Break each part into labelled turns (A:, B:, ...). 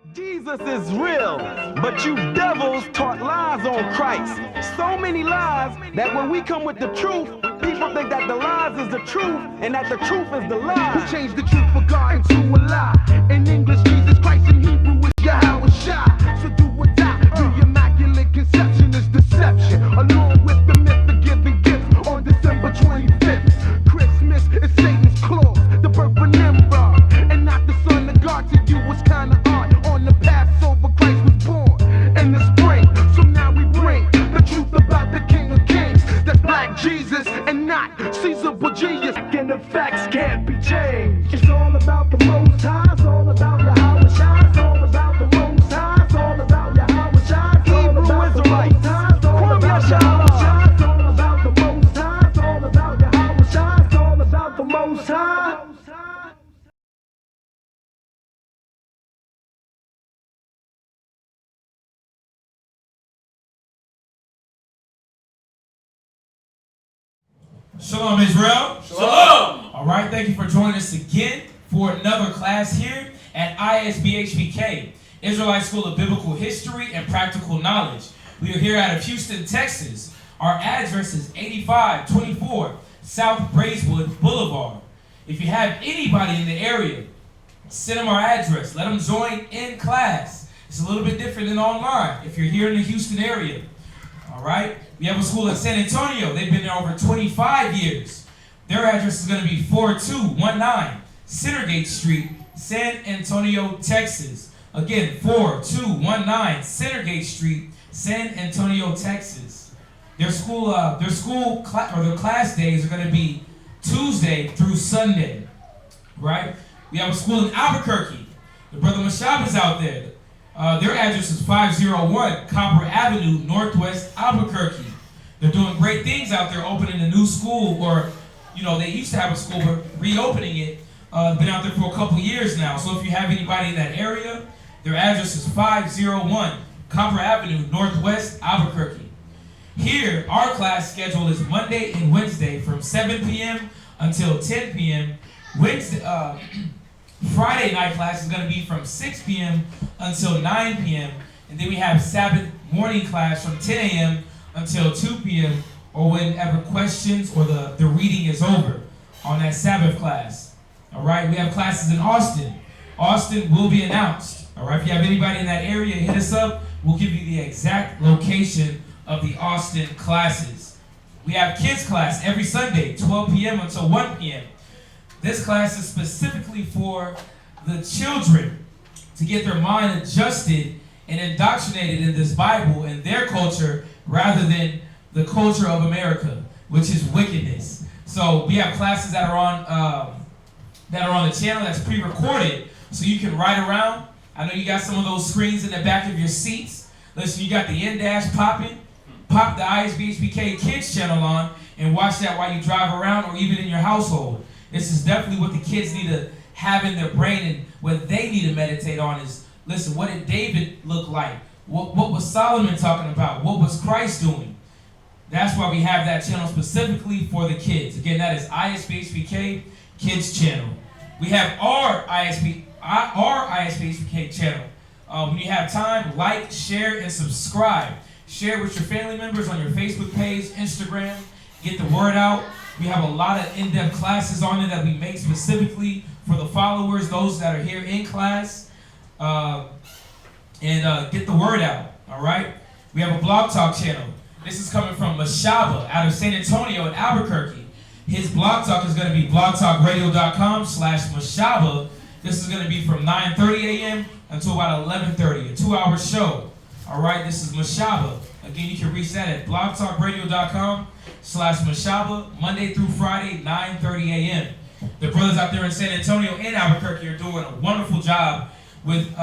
A: Jesus is real, but you devils taught lies on Christ. So many lies that when we come with the truth, people think that the lies is the truth and that the truth is the lie.
B: Who changed the truth for God into a lie? In English, Jesus Christ, in Hebrew is Yahweh Shai. So do or die. The immaculate conception is deception, along with the myth of giving gifts on December 25th. Christmas is Satan's clause, the birth of Nimrod, and not the son of God. To you was kinda odd. On the Passover, Christ was born in the spring. So now we bring the truth about the King of Kings. That's Black Jesus and not Caesar Borgias. And the facts can't be changed. It's all about the Most High. It's all about Yahweh Shai. It's all about the Most High. It's all about Yahweh Shai. It's all about the Most High. It's all about Yahweh Shai. It's all about the Most High. It's all about Yahweh Shai. It's all about the Most High.
C: Shalom, Israel.
D: Shalom.
C: All right, thank you for joining us again for another class here at ISBHPK, Israelite School of Biblical History and Practical Knowledge. We are here out of Houston, Texas. Our address is 8524 South Braeswood Boulevard. If you have anybody in the area, send them our address. Let them join in class. It's a little bit different than online if you're here in the Houston area. All right? We have a school in San Antonio. They've been there over 25 years. Their address is going to be 4219 Centergate Street, San Antonio, Texas. Again, 4219 Centergate Street, San Antonio, Texas. Their class days are going to be Tuesday through Sunday. Right? We have a school in Albuquerque. The brother Mashab is out there. Their address is 501 Copper Avenue, Northwest Albuquerque. They're doing great things out there, opening a new school, or, they used to have a school, but reopening it. Been out there for a couple years now. So if you have anybody in that area, their address is 501 Copper Avenue, Northwest Albuquerque. Here, our class schedule is Monday and Wednesday from 7 p.m. until 10 p.m. Friday night class is going to be from 6 p.m. until 9 p.m. And then we have Sabbath morning class from 10 a.m. until 2 p.m. or whenever questions or the reading is over on that Sabbath class. All right, we have classes in Austin. Austin will be announced. All right, if you have anybody in that area, hit us up. We'll give you the exact location of the Austin classes. We have kids class every Sunday, 12 p.m. until 1 p.m. This class is specifically for the children to get their mind adjusted and indoctrinated in this Bible and their culture rather than the culture of America, which is wickedness. So we have classes that are on the channel that's pre-recorded, so you can ride around. I know you got some of those screens in the back of your seats. Listen, you got the N-Dash popping. Pop the ISBHPK Kids channel on and watch that while you drive around or even in your household. This is definitely what the kids need to have in their brain, and what they need to meditate on is, listen, what did David look like? What was Solomon talking about? What was Christ doing? That's why we have that channel specifically for the kids. Again, that is ISBHPK Kids channel. We have our ISBHPK channel. When you have time, like, share, and subscribe. Share with your family members on your Facebook page, Instagram. Get the word out. We have a lot of in-depth classes on it that we make specifically for the followers, those that are here in class. Get the word out, all right? We have a blog talk channel. This is coming from Mashaba out of San Antonio in Albuquerque. His blog talk is going to be blogtalkradio.com/Mashaba. This is going to be from 9:30 a.m. until about 11:30, a 2-hour show. All right, this is Mashaba. Again, you can reach that at blogtalkradio.com/Mashaba, Monday through Friday, 9:30 a.m. The brothers out there in San Antonio and Albuquerque are doing a wonderful job with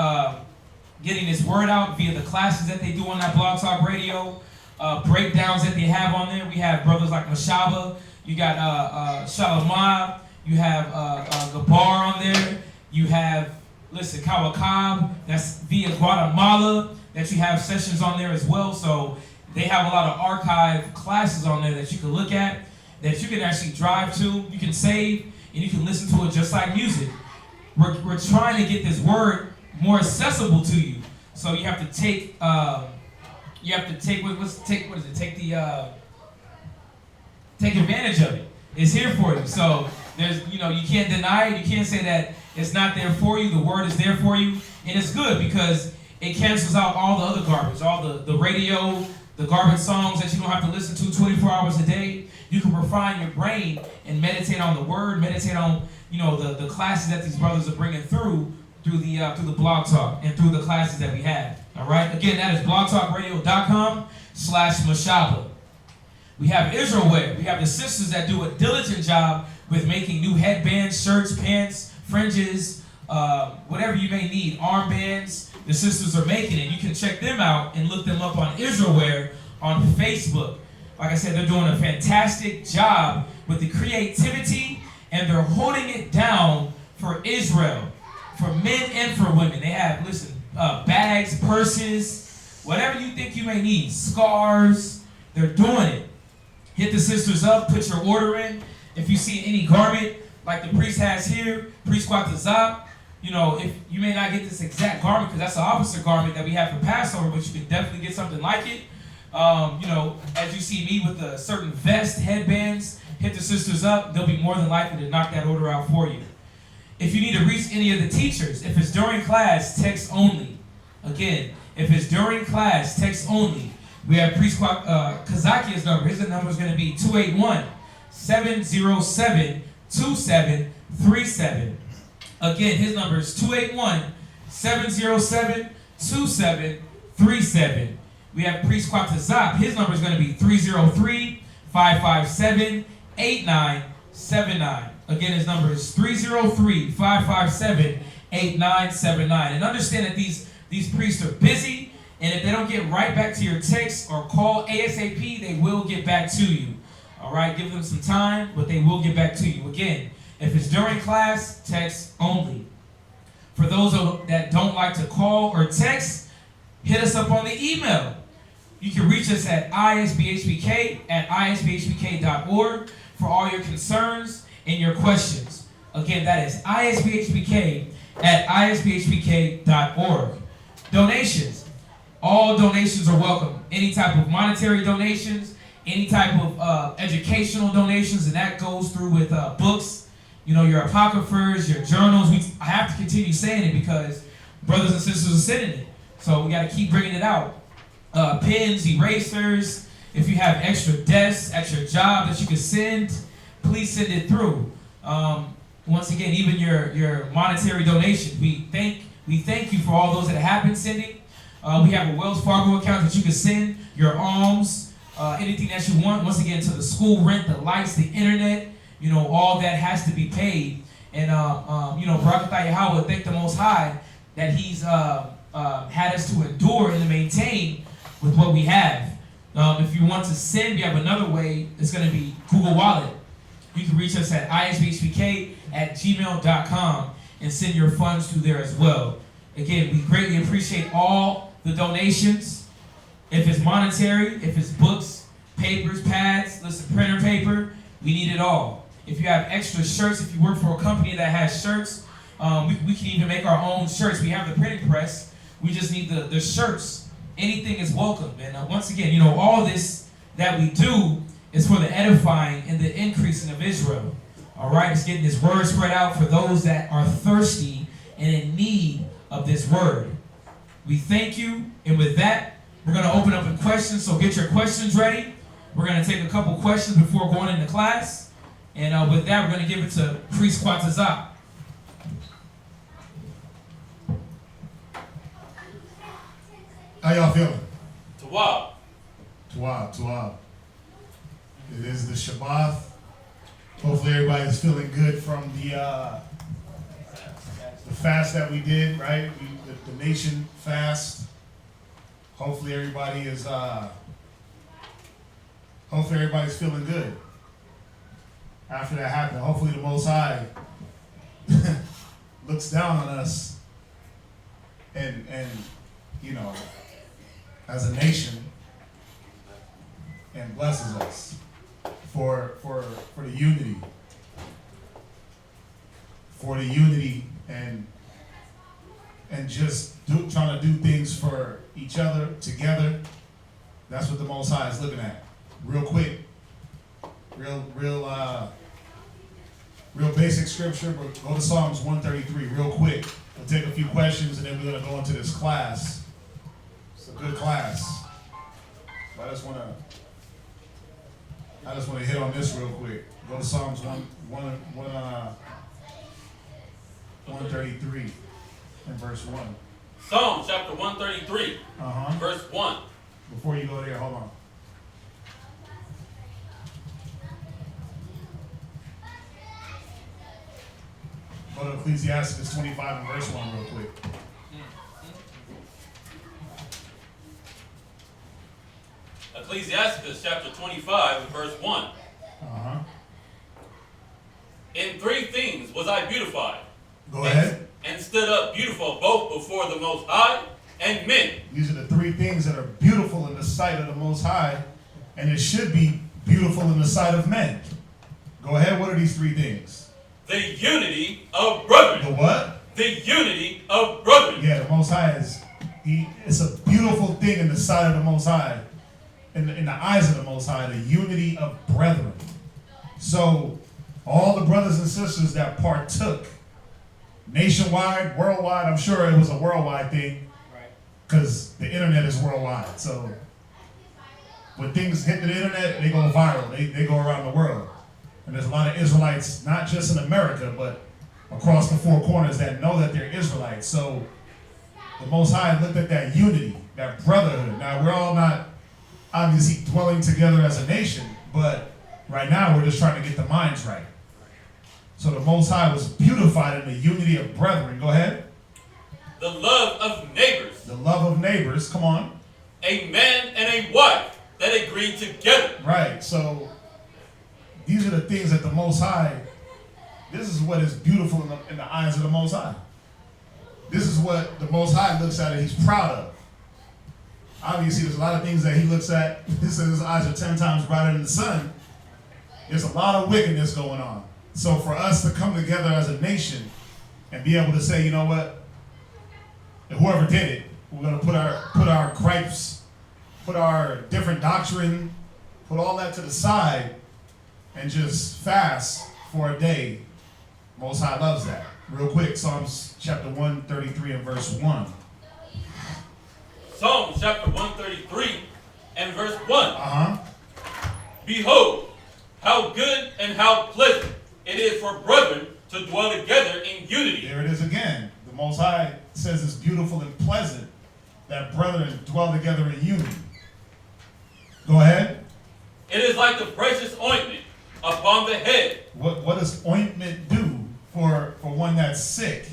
C: getting this word out via the classes that they do on that Blog Talk Radio, breakdowns that they have on there. We have brothers like Mashaba, you got Shalamah, you have Gabar on there, you have, Kawakab, that's via Guatemala, that you have sessions on there as well. So they have a lot of archive classes on there that you can look at, that you can actually drive to, you can save, and you can listen to it just like music. We're trying to get this word more accessible to you. So you have to take take advantage of it. It's here for you. So there's, you can't deny it. You can't say that it's not there for you. The word is there for you, and it's good because it cancels out all the other garbage, all the radio, the garbage songs that you don't have to listen to 24 hours a day. You can refine your brain and meditate on the word, meditate on the classes that these brothers are bringing through the blog talk and through the classes that we have. All right. Again, that is blogtalkradio.com/Mashaba. We have Israel Wear. We have the sisters that do a diligent job with making new headbands, shirts, pants, fringes, whatever you may need, armbands. The sisters are making it. You can check them out and look them up on Israel Wear on Facebook. Like I said, they're doing a fantastic job with the creativity, and they're holding it down for Israel, for men and for women. They have, bags, purses, whatever you think you may need, scarves. They're doing it. Hit the sisters up, put your order in. If you see any garment like the priest has here, priest Quatazab, if you may not get this exact garment because that's the opposite garment that we have for Passover, but you can definitely get something like it. As you see me with a certain vest, headbands, hit the sisters up. They'll be more than likely to knock that order out for you. If you need to reach any of the teachers, if it's during class, text only. Again, if it's during class, text only. We have Priest Kazakia's number. His number is going to be 281-707-2737. Again, his number is 281-707-2737. We have Priest Quatazab. His number is going to be 303-557-8979. Again, his number is 303-557-8979. And understand that these priests are busy. And if they don't get right back to your text or call ASAP, they will get back to you. All right? Give them some time, but they will get back to you. Again, if it's during class, text only. For those that don't like to call or text, hit us up on the email. You can reach us at isbhpk@isbhpk.org for all your concerns and your questions. Again, that is isbhpk@isbhpk.org. Donations. All donations are welcome. Any type of monetary donations, any type of educational donations, and that goes through with books, your apocryphers, your journals. I have to continue saying it because brothers and sisters are sending it. So we got to keep bringing it out. Pens, erasers. If you have extra desks at your job that you can send, please send it through. Once again, even your monetary donations. We thank you for all those that have been sending. We have a Wells Fargo account that you can send your alms, anything that you want. Once again, to the school rent, the lights, the internet, all that has to be paid. And, Barakatah Yahweh, thank the Most High that He's had us to endure and to maintain with what we have. If you want to send, we have another way. It's going to be Google Wallet. You can reach us at isbhpk@gmail.com and send your funds through there as well. Again, we greatly appreciate all the donations. If it's monetary, if it's books, papers, pads, printer paper, we need it all. If you have extra shirts, if you work for a company that has shirts, we can even make our own shirts. We have the printing press. We just need the shirts. Anything is welcome. And once again, all this that we do is for the edifying and the increasing of Israel. All right? It's getting this word spread out for those that are thirsty and in need of this word. We thank you. And with that, we're going to open up with questions. So get your questions ready. We're going to take a couple questions before going into class. And with that, we're going to give it to Priest Quatazab.
D: How y'all feeling?
C: Tawab.
D: Tawab. It is the Shabbat. Hopefully everybody's feeling good from the fast that we did, right? The nation fast. Hopefully everybody's feeling good after that happened. Hopefully the Most High looks down on us and as a nation and blesses us for the unity. For the unity and and just trying to do things for each other together. That's what the Most High is looking at. Real quick, real basic scripture, but go to Psalms 133 real quick. We'll take a few questions and then we're going to go into this class. It's a good class. I just want to hit on this real quick. Go to Psalms 133 and verse 1.
E: Psalm chapter 133, verse 1.
D: Before you go there, hold on. Go to Ecclesiastes 25 and verse 1 real quick.
E: Ecclesiastes chapter 25 and verse 1. In three things was I beautified.
D: Go ahead.
E: And stood up beautiful both before the Most High and men.
D: These are the three things that are beautiful in the sight of the Most High, and it should be beautiful in the sight of men. Go ahead. What are these three things?
E: The unity of brethren.
D: The what?
E: The unity of brethren.
D: Yeah, the Most High it's a beautiful thing in the sight of the Most High, in the eyes of the Most High, the unity of brethren. So all the brothers and sisters that partook, nationwide, worldwide, I'm sure it was a worldwide thing, because the internet is worldwide. So when things hit the internet, they go viral. They go around the world. And there's a lot of Israelites, not just in America, but across the four corners that know that they're Israelites. So the Most High looked at that unity, that brotherhood. Now, we're all not obviously dwelling together as a nation, but right now we're just trying to get the minds right. So the Most High was beautified in the unity of brethren. Go ahead.
E: The love of neighbors.
D: The love of neighbors. Come on.
E: A man and a wife that agree together.
D: Right. So these are the things that the Most High, this is what is beautiful in the eyes of the Most High. This is what the Most High looks at and he's proud of. Obviously, there's a lot of things that he looks at. He says his eyes are 10 times brighter than the sun. There's a lot of wickedness going on. So for us to come together as a nation and be able to say, you know what, whoever did it, we're going to put our gripes, put our different doctrine, put all that to the side and just fast for a day. Most High loves that. Real quick, Psalms chapter 133 and verse 1.
E: Psalm chapter 133 and verse 1. Behold, how good and how pleasant it is for brethren to dwell together in unity.
D: There it is again. The Most High says it's beautiful and pleasant that brethren dwell together in unity. Go ahead.
E: It is like the precious ointment upon the head.
D: What does ointment do for one that's sick?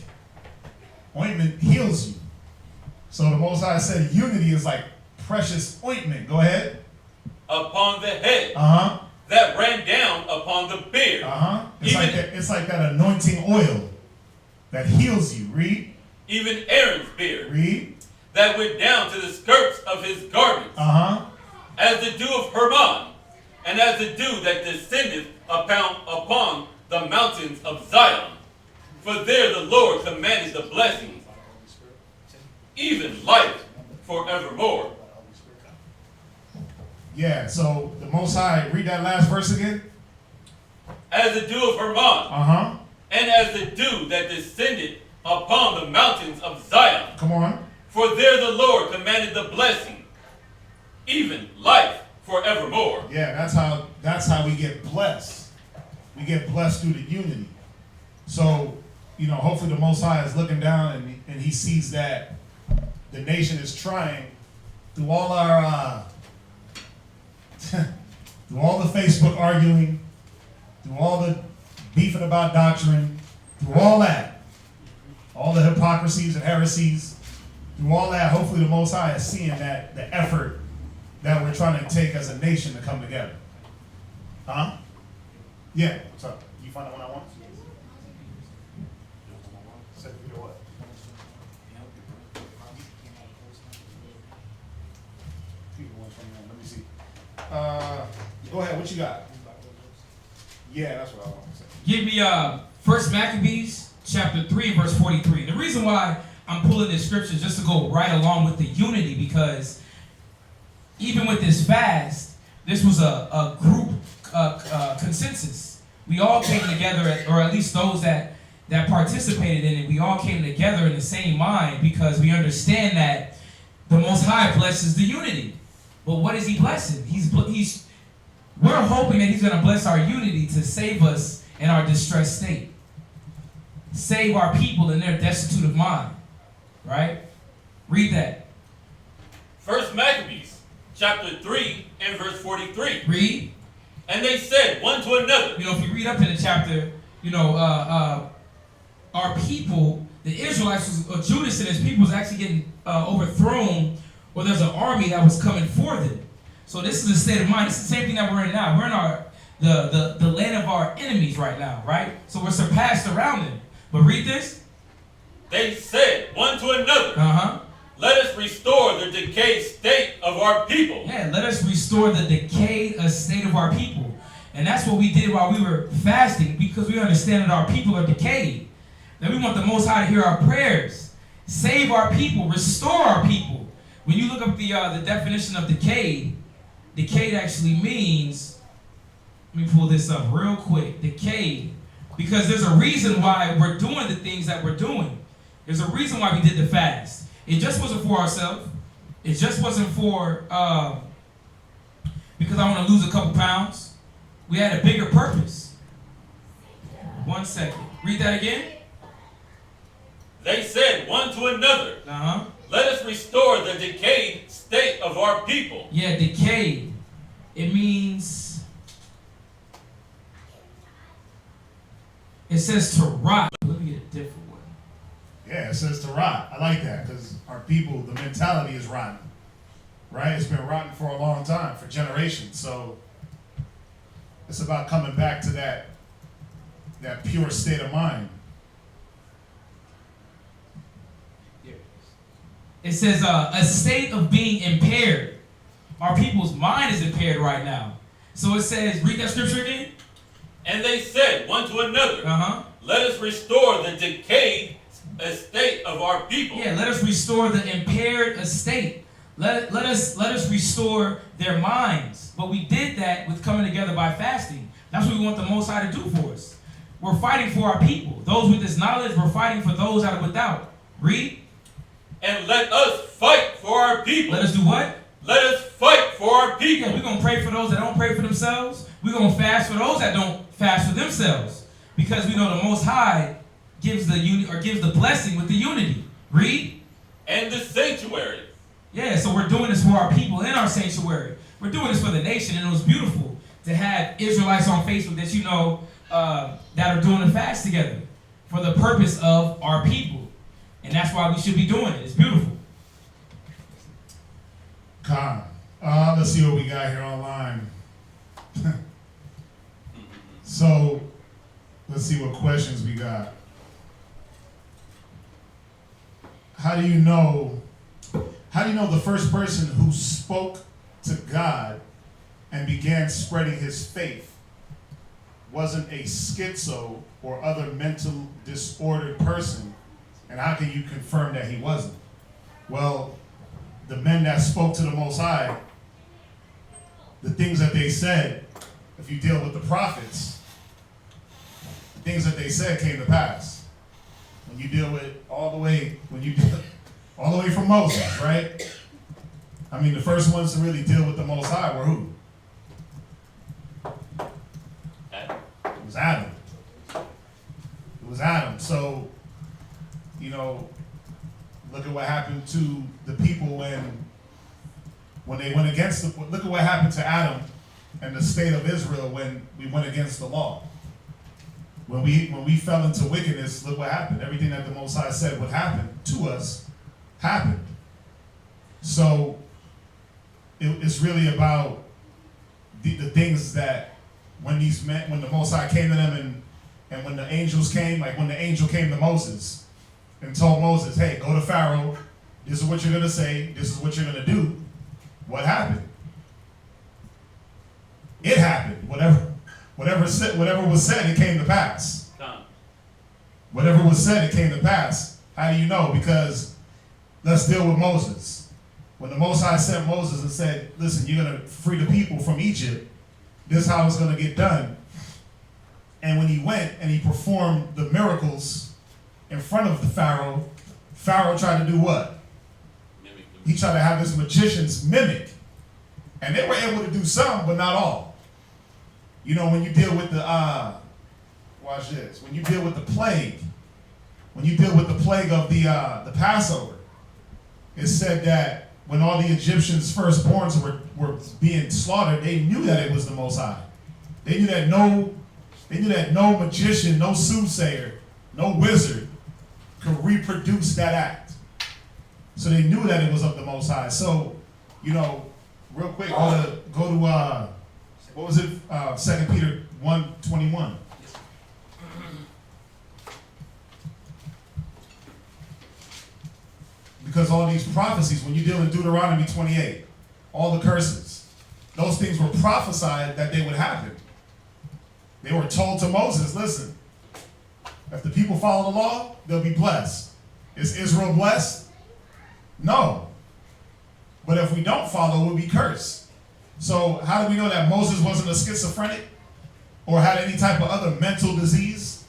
D: Ointment heals you. So the Most High said unity is like precious ointment. Go ahead.
E: Upon the head. That ran down upon the beard.
D: It's like that anointing oil that heals you. Read.
E: Even Aaron's beard.
D: Read.
E: That went down to the skirts of his garments. As the dew of Hermon, and as the dew that descendeth upon the mountains of Zion. For there the Lord commanded the blessings, even life forevermore.
D: Yeah, so the Most High, read that last verse again.
E: As the dew of Hermon, and as the dew that descended upon the mountains of Zion.
D: Come on.
E: For there the Lord commanded the blessing, even life forevermore.
D: Yeah, that's how we get blessed. We get blessed through the unity. So, hopefully the Most High is looking down and he sees that the nation is trying through all our through all the Facebook arguing, through all the beefing about doctrine, through all that, all the hypocrisies and heresies, through all that, hopefully the Most High is seeing that the effort that we're trying to take as a nation to come together. Yeah, what's up? You find the one I want? Set the video what? Let me see. Go ahead, what you got? Yeah, that's what I want to say.
C: Give me 1 Maccabees chapter 3 verse 43. The reason why I'm pulling this scripture just to go right along with the unity, because even with this fast, this was a group consensus. We all came together, or at least those that participated in it, we all came together in the same mind, because we understand that the Most High blesses the unity. But what is he blessing? We're hoping that he's going to bless our unity to save us in our distressed state. Save our people in their destitute of mind. Right? Read that.
E: 1 Maccabees, chapter 3, and verse 43.
C: Read.
E: And they said one to another.
C: If you read up in the chapter, our people, the Israelites, Judas and his people was actually getting overthrown, or there's an army that was coming for them. So this is the state of mind. It's the same thing that we're in now. We're in the land of our enemies right now, right? So we're surpassed around them. But read this.
E: They said one to another, let us restore the decayed state of our people.
C: Yeah, let us restore the decayed state of our people. And that's what we did while we were fasting, because we understand that our people are decayed. That we want the Most High to hear our prayers. Save our people, restore our people. When you look up the definition of decayed actually means, let me pull this up real quick, decayed. Because there's a reason why we're doing the things that we're doing. There's a reason why we did the fast. It just wasn't for ourselves. It just wasn't for, because I want to lose a couple pounds. We had a bigger purpose. 1 second. Read that again.
E: They said one to another, let us restore the decayed state of our people.
C: Yeah, decayed. It means, it says to rot. Let me get a different one.
D: Yeah, it says to rot. I like that, because our people, the mentality is rotten. Right? It's been rotten for a long time, for generations. So it's about coming back to that pure state of mind.
C: It says a state of being impaired. Our people's mind is impaired right now. So it says, read that scripture again.
E: And they said one to another, let us restore the decayed estate of our people.
C: Yeah, let us restore the impaired estate. Let us restore their minds. But we did that with coming together by fasting. That's what we want the Most High to do for us. We're fighting for our people. Those with this knowledge, we're fighting for those that are without. Read.
E: And let us fight for our people.
C: Let us do what?
E: Let us fight for our people.
C: Yeah, we're going to pray for those that don't pray for themselves. We're going to fast for those that don't fast for themselves. Because we know the Most High gives the blessing with the unity. Read.
E: And the sanctuary.
C: Yeah, so we're doing this for our people in our sanctuary. We're doing this for the nation, and it was beautiful to have Israelites on Facebook that that are doing a fast together for the purpose of our people. And that's why we should be doing it. It's beautiful.
D: Let's see what we got here online. So, let's see what questions we got. How do you know the first person who spoke to God and began spreading his faith wasn't a schizo or other mental disordered person? And how can you confirm that he wasn't? Well, the men that spoke to the Most High, the things that they said, if you deal with the prophets, the things that they said came to pass. When you deal with all the way from Moses, right? I mean, the first ones to really deal with the Most High were who? It was Adam. It was Adam. So, look at what happened to the people when they went against look at what happened to Adam and the state of Israel when we went against the law. When we fell into wickedness, look what happened. Everything that the Most High said would happen to us happened. So it's really about the things that when the Most High came to them and when the angels came, like when the angel came to Moses and told Moses, hey, go to Pharaoh, this is what you're going to say, this is what you're going to do. What happened? It happened. Whatever was said, it came to pass. Whatever was said, it came to pass. How do you know? Because let's deal with Moses. When the Most High sent Moses and said, listen, you're going to free the people from Egypt, this is how it's going to get done. And when he went and he performed the miracles in front of the Pharaoh, Pharaoh tried to do what? He tried to have his magicians mimic. And they were able to do some, but not all. You know, when you deal with the, watch this, when you deal with the plague, when you deal with the plague of the Passover, it said that when all the Egyptians' firstborns were being slaughtered, they knew that it was the Most High. They knew that no magician, no soothsayer, no wizard could reproduce that act. So they knew that it was of the Most High. So, you know, real quick, go to what was it? 2 Peter 1:21. Because all these prophecies, when you deal in Deuteronomy 28, all the curses, those things were prophesied that they would happen. They were told to Moses, listen, if the people follow the law, they'll be blessed. Is Israel blessed? No. But if we don't follow, we'll be cursed. So how do we know that Moses wasn't a schizophrenic or had any type of other mental disease?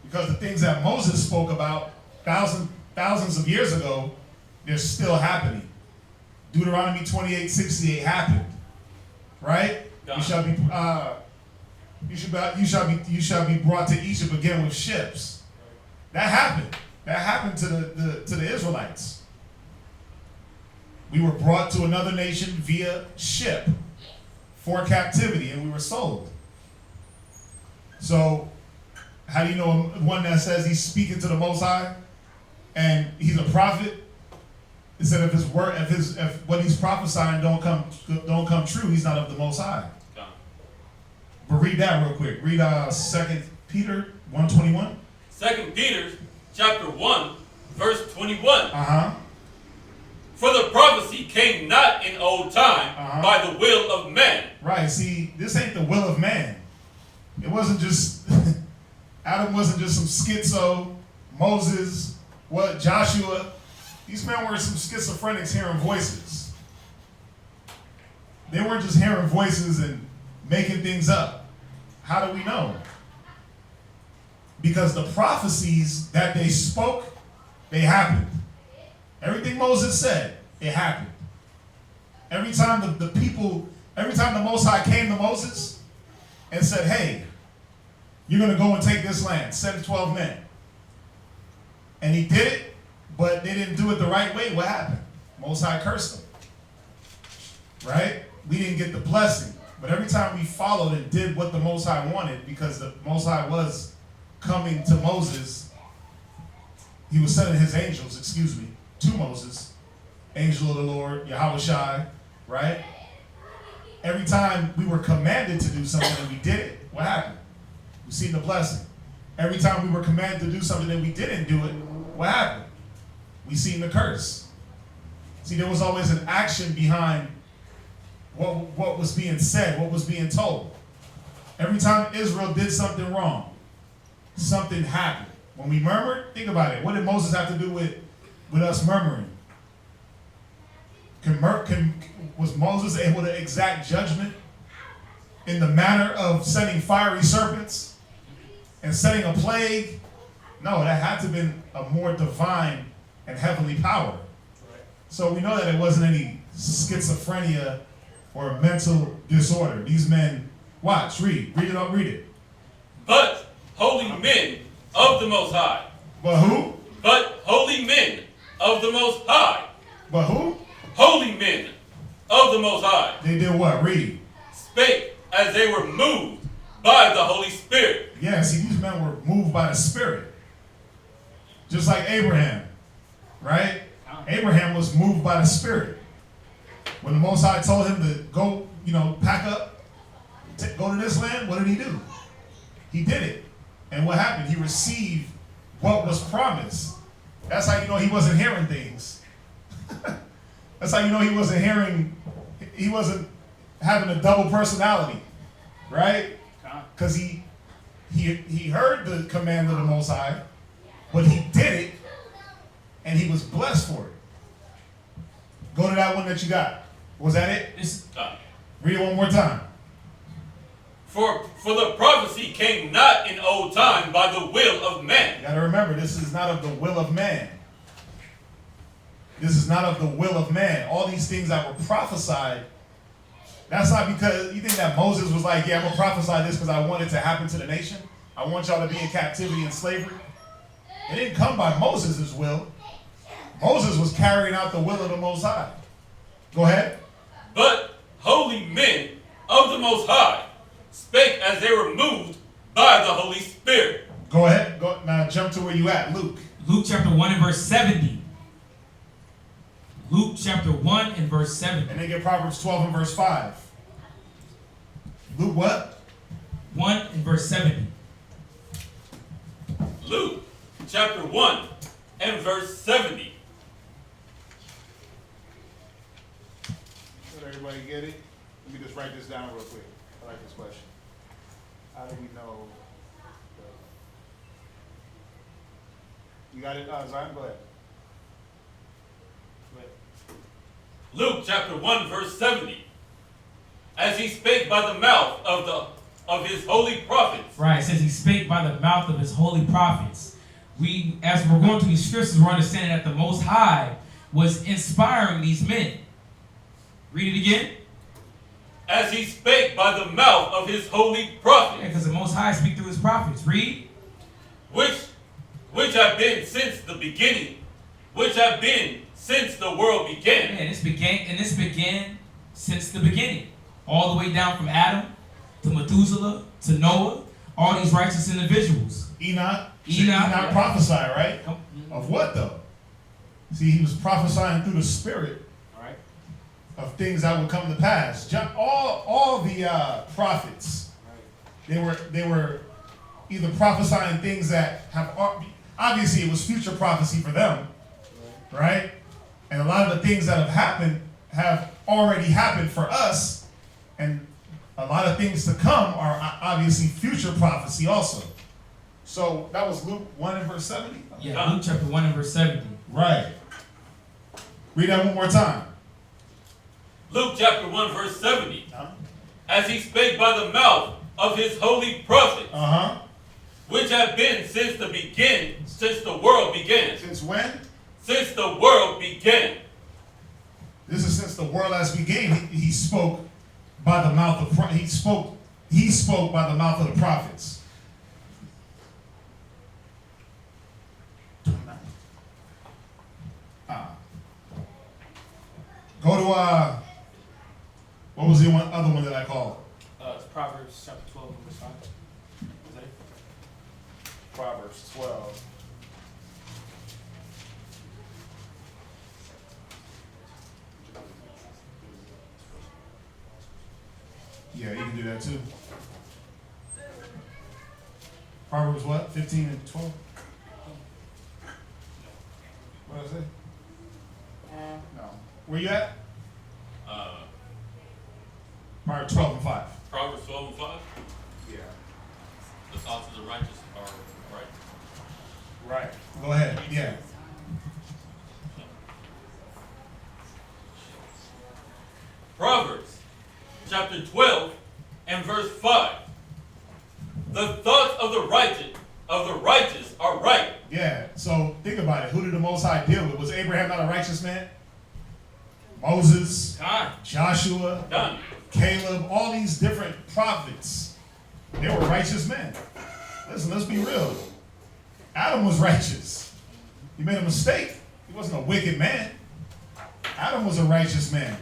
D: Because the things that Moses spoke about thousands of years ago, they're still happening. Deuteronomy 28:68 happened, right? You shall be brought to Egypt again with ships. That happened. That happened to the Israelites. We were brought to another nation via ship for captivity, and we were sold. So, how do you know one that says he's speaking to the Most High and he's a prophet? It said if what he's prophesying don't come true, he's not of the Most High. But read that real quick. Read 2 Peter 1:21.
E: 2 Peter chapter 1, verse 21. For the prophecy came not in old time by the will of man.
D: Right. See, this ain't the will of man. It wasn't just Adam wasn't just some schizo. Moses, Joshua. These men were some schizophrenics hearing voices. They weren't just hearing voices and making things up. How do we know? Because the prophecies that they spoke, they happened. Everything Moses said, it happened. Every time every time the Most High came to Moses and said, hey, you're going to go and take this land, send 12 men. And he did it, but they didn't do it the right way. What happened? Most High cursed them. Right? We didn't get the blessing. But every time we followed and did what the Most High wanted, because the Most High was coming to Moses, he was sending his angels, to Moses, angel of the Lord, Yahushai, right? Every time we were commanded to do something and we did it, what happened? We seen the blessing. Every time we were commanded to do something and we didn't do it, what happened? We seen the curse. See, there was always an action behind what was being said, what was being told. Every time Israel did something wrong, something happened. When we murmured, think about it. What did Moses have to do with us murmuring? Was Moses able to exact judgment in the manner of sending fiery serpents and setting a plague? No, that had to have been a more divine and heavenly power. So we know that it wasn't any schizophrenia or mental disorder. These men, read it.
E: But holy men of the Most High.
D: But who?
E: But holy men of the Most High.
D: But who?
E: Holy men of the Most High.
D: They did what? Read.
E: Spake as they were moved by the Holy Spirit.
D: Yeah, see, these men were moved by the Spirit. Just like Abraham, right? Abraham was moved by the Spirit. When the Most High told him to go, pack up, go to this land, what did he do? He did it. And what happened? He received what was promised. That's how you know he wasn't hearing things. That's how you know he wasn't having a double personality, right? Because he heard the command of the Most High, but he did it and he was blessed for it. Go to that one that you got. Was that it? Read it one more time.
E: For the prophecy came not in old time by the will of man.
D: You got to remember, this is not of the will of man. This is not of the will of man. All these things that were prophesied, that's not because you think that Moses was like, yeah, I'm going to prophesy this because I want it to happen to the nation. I want y'all to be in captivity and slavery. It didn't come by Moses' will. Moses was carrying out the will of the Most High. Go ahead.
E: But holy men of the Most High spake as they were moved by the Holy Spirit.
D: Go ahead. Now jump to where you at, Luke.
C: Luke chapter 1 and verse 70. Luke chapter 1 and verse 70.
D: And then get Proverbs 12 and verse 5. Luke what?
C: 1 and verse 70.
E: Luke chapter 1 and verse 70.
F: Did everybody get it? Let me just write this down real quick. I like this question. How do we know? You got it, Zion? Go ahead.
E: Luke chapter 1 verse 70. As he spake by the mouth of his holy prophets.
C: Right, it says he spake by the mouth of his holy prophets. As we're going through these scriptures, we're understanding that the Most High was inspiring these men. Read it again.
E: As he spake by the mouth of his holy prophets.
C: Yeah, because the Most High speak through his prophets. Read.
E: Which have been since the beginning. Which have been since the world began.
C: Yeah, this began since the beginning. All the way down from Adam to Methuselah to Noah. All these righteous individuals.
D: Enoch prophesied, right? Of what though? See, he was prophesying through the Spirit.
C: Right.
D: Of things that would come to pass. All the prophets, they were either prophesying things that have obviously it was future prophecy for them, right? And a lot of the things that have happened have already happened for us, and a lot of things to come are obviously future prophecy also. So that was Luke 1 and verse 70?
C: Yeah, Luke chapter 1 and verse 70.
D: Right. Read that one more time.
E: Luke chapter 1 verse 70. As he spake by the mouth of his holy prophets. Which have been since the world began.
D: Since when?
E: Since the world began.
D: This is since the world has began. He spoke by the mouth of he spoke by the mouth of the prophets. Go to what was the other one that I called?
C: It's Proverbs chapter 12 and verse 5. Is that it?
F: Proverbs 12.
D: Yeah, you can do that too. Proverbs what? 15 and 12? What did I say? No. Where you at? Proverbs 12 and 5.
E: Proverbs 12 and 5.
F: Yeah.
E: The thoughts of the righteous are right.
D: Right. Go ahead. Yeah.
E: Proverbs chapter 12 and verse 5. The thoughts of the righteous are right.
D: Yeah. So think about it. Who did the Most High deal with? Was Abraham not a righteous man? Moses,
C: God.
D: Joshua,
E: Done.
D: Caleb, all these different prophets. They were righteous men. Listen, let's be real. Adam was righteous. He made a mistake. He wasn't a wicked man. Adam was a righteous man.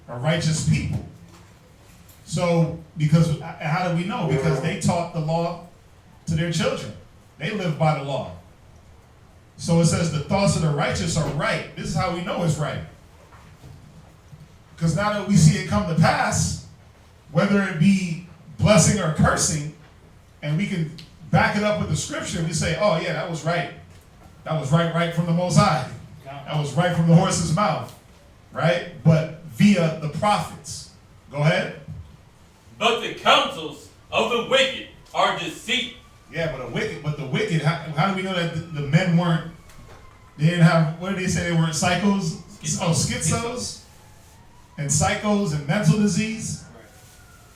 D: A righteous people. So, because how do we know? Because they taught the law to their children. They lived by the law. So it says the thoughts of the righteous are right. This is how we know it's right. Because now that we see it come to pass, whether it be blessing or cursing, and we can back it up with the scripture, we say, oh yeah, that was right. That was right from the Most High. That was right from the horse's mouth. Right? But via the prophets. Go ahead.
E: But the counsels of the wicked are deceit.
D: Yeah, but the wicked, how do we know that the men weren't They didn't have, what did they say? They weren't psychos? Oh, schizos and psychos and mental disease.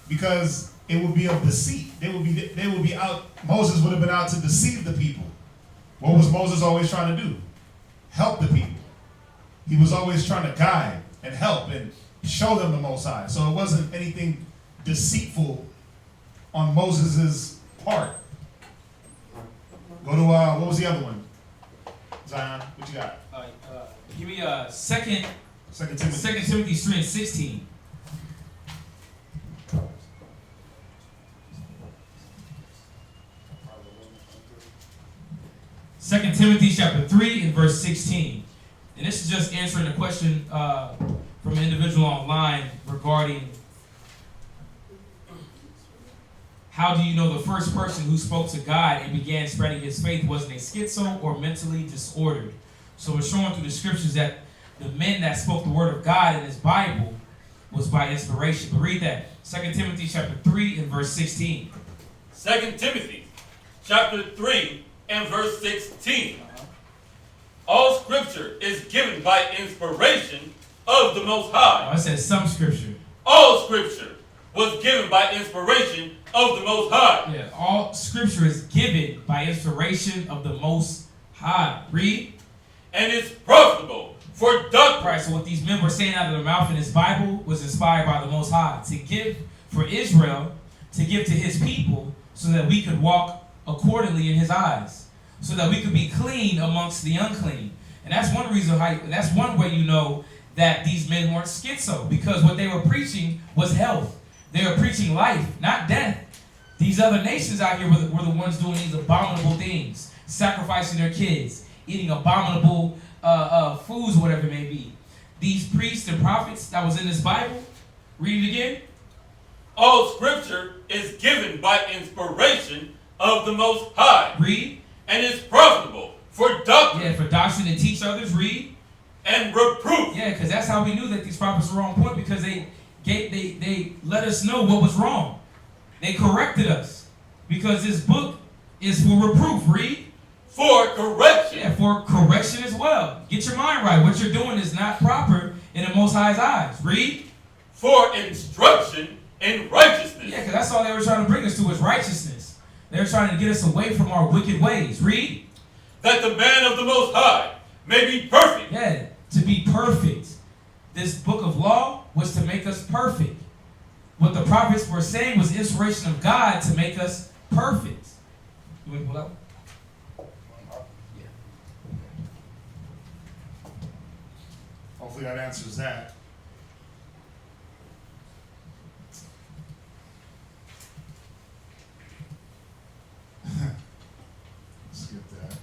D: Because it would be of deceit. They would be out, Moses would have been out to deceive the people. What was Moses always trying to do? Help the people. He was always trying to guide and help and show them the Most High. So it wasn't anything deceitful on Moses' part. Go to, what was the other one? Zion, what you got?
C: Give me 2
D: Timothy.
C: Timothy 3:16. 2 Timothy chapter 3 and verse 16. And this is just answering a question from an individual online regarding how do you know the first person who spoke to God and began spreading his faith wasn't a schizo or mentally disordered. So we're showing through the scriptures that the men that spoke the word of God in his Bible was by inspiration. But read that. 2 Timothy chapter 3 and verse 16.
E: 2 Timothy chapter 3 and verse 16. All scripture is given by inspiration of the Most High.
C: Oh, it says some scripture.
E: All scripture was given by inspiration of the Most High.
C: Yeah, all scripture is given by inspiration of the Most High. Read.
E: And is profitable for doctrine.
C: Right, so what these men were saying out of their mouth in this Bible was inspired by the Most High to give for Israel, to give to his people, so that we could walk accordingly in his eyes, so that we could be clean amongst the unclean. And that's one reason that's one way you know that these men weren't schizo, because what they were preaching was health. They were preaching life, not death. These other nations out here were the ones doing these abominable things, sacrificing their kids, eating abominable foods, whatever it may be. These priests and prophets that was in this Bible, read it again.
E: All scripture is given by inspiration of the Most High.
C: Read.
E: And is profitable for doctrine.
C: Yeah, for doctrine to teach others. Read.
E: And reproof.
C: Yeah, because that's how we knew that these prophets were on point, because they let us know what was wrong. They corrected us, because this book is for reproof. Read.
E: For correction.
C: Yeah, for correction as well. Get your mind right. What you're doing is not proper in the Most High's eyes. Read.
E: For instruction in righteousness.
C: Yeah, because that's all they were trying to bring us to, is righteousness. They were trying to get us away from our wicked ways. Read.
E: That the man of the Most High may be perfect.
C: Yeah, to be perfect. This book of law was to make us perfect. What the prophets were saying was inspiration of God to make us perfect. You want to pull out? Yeah.
D: Hopefully that answers that. Skip that.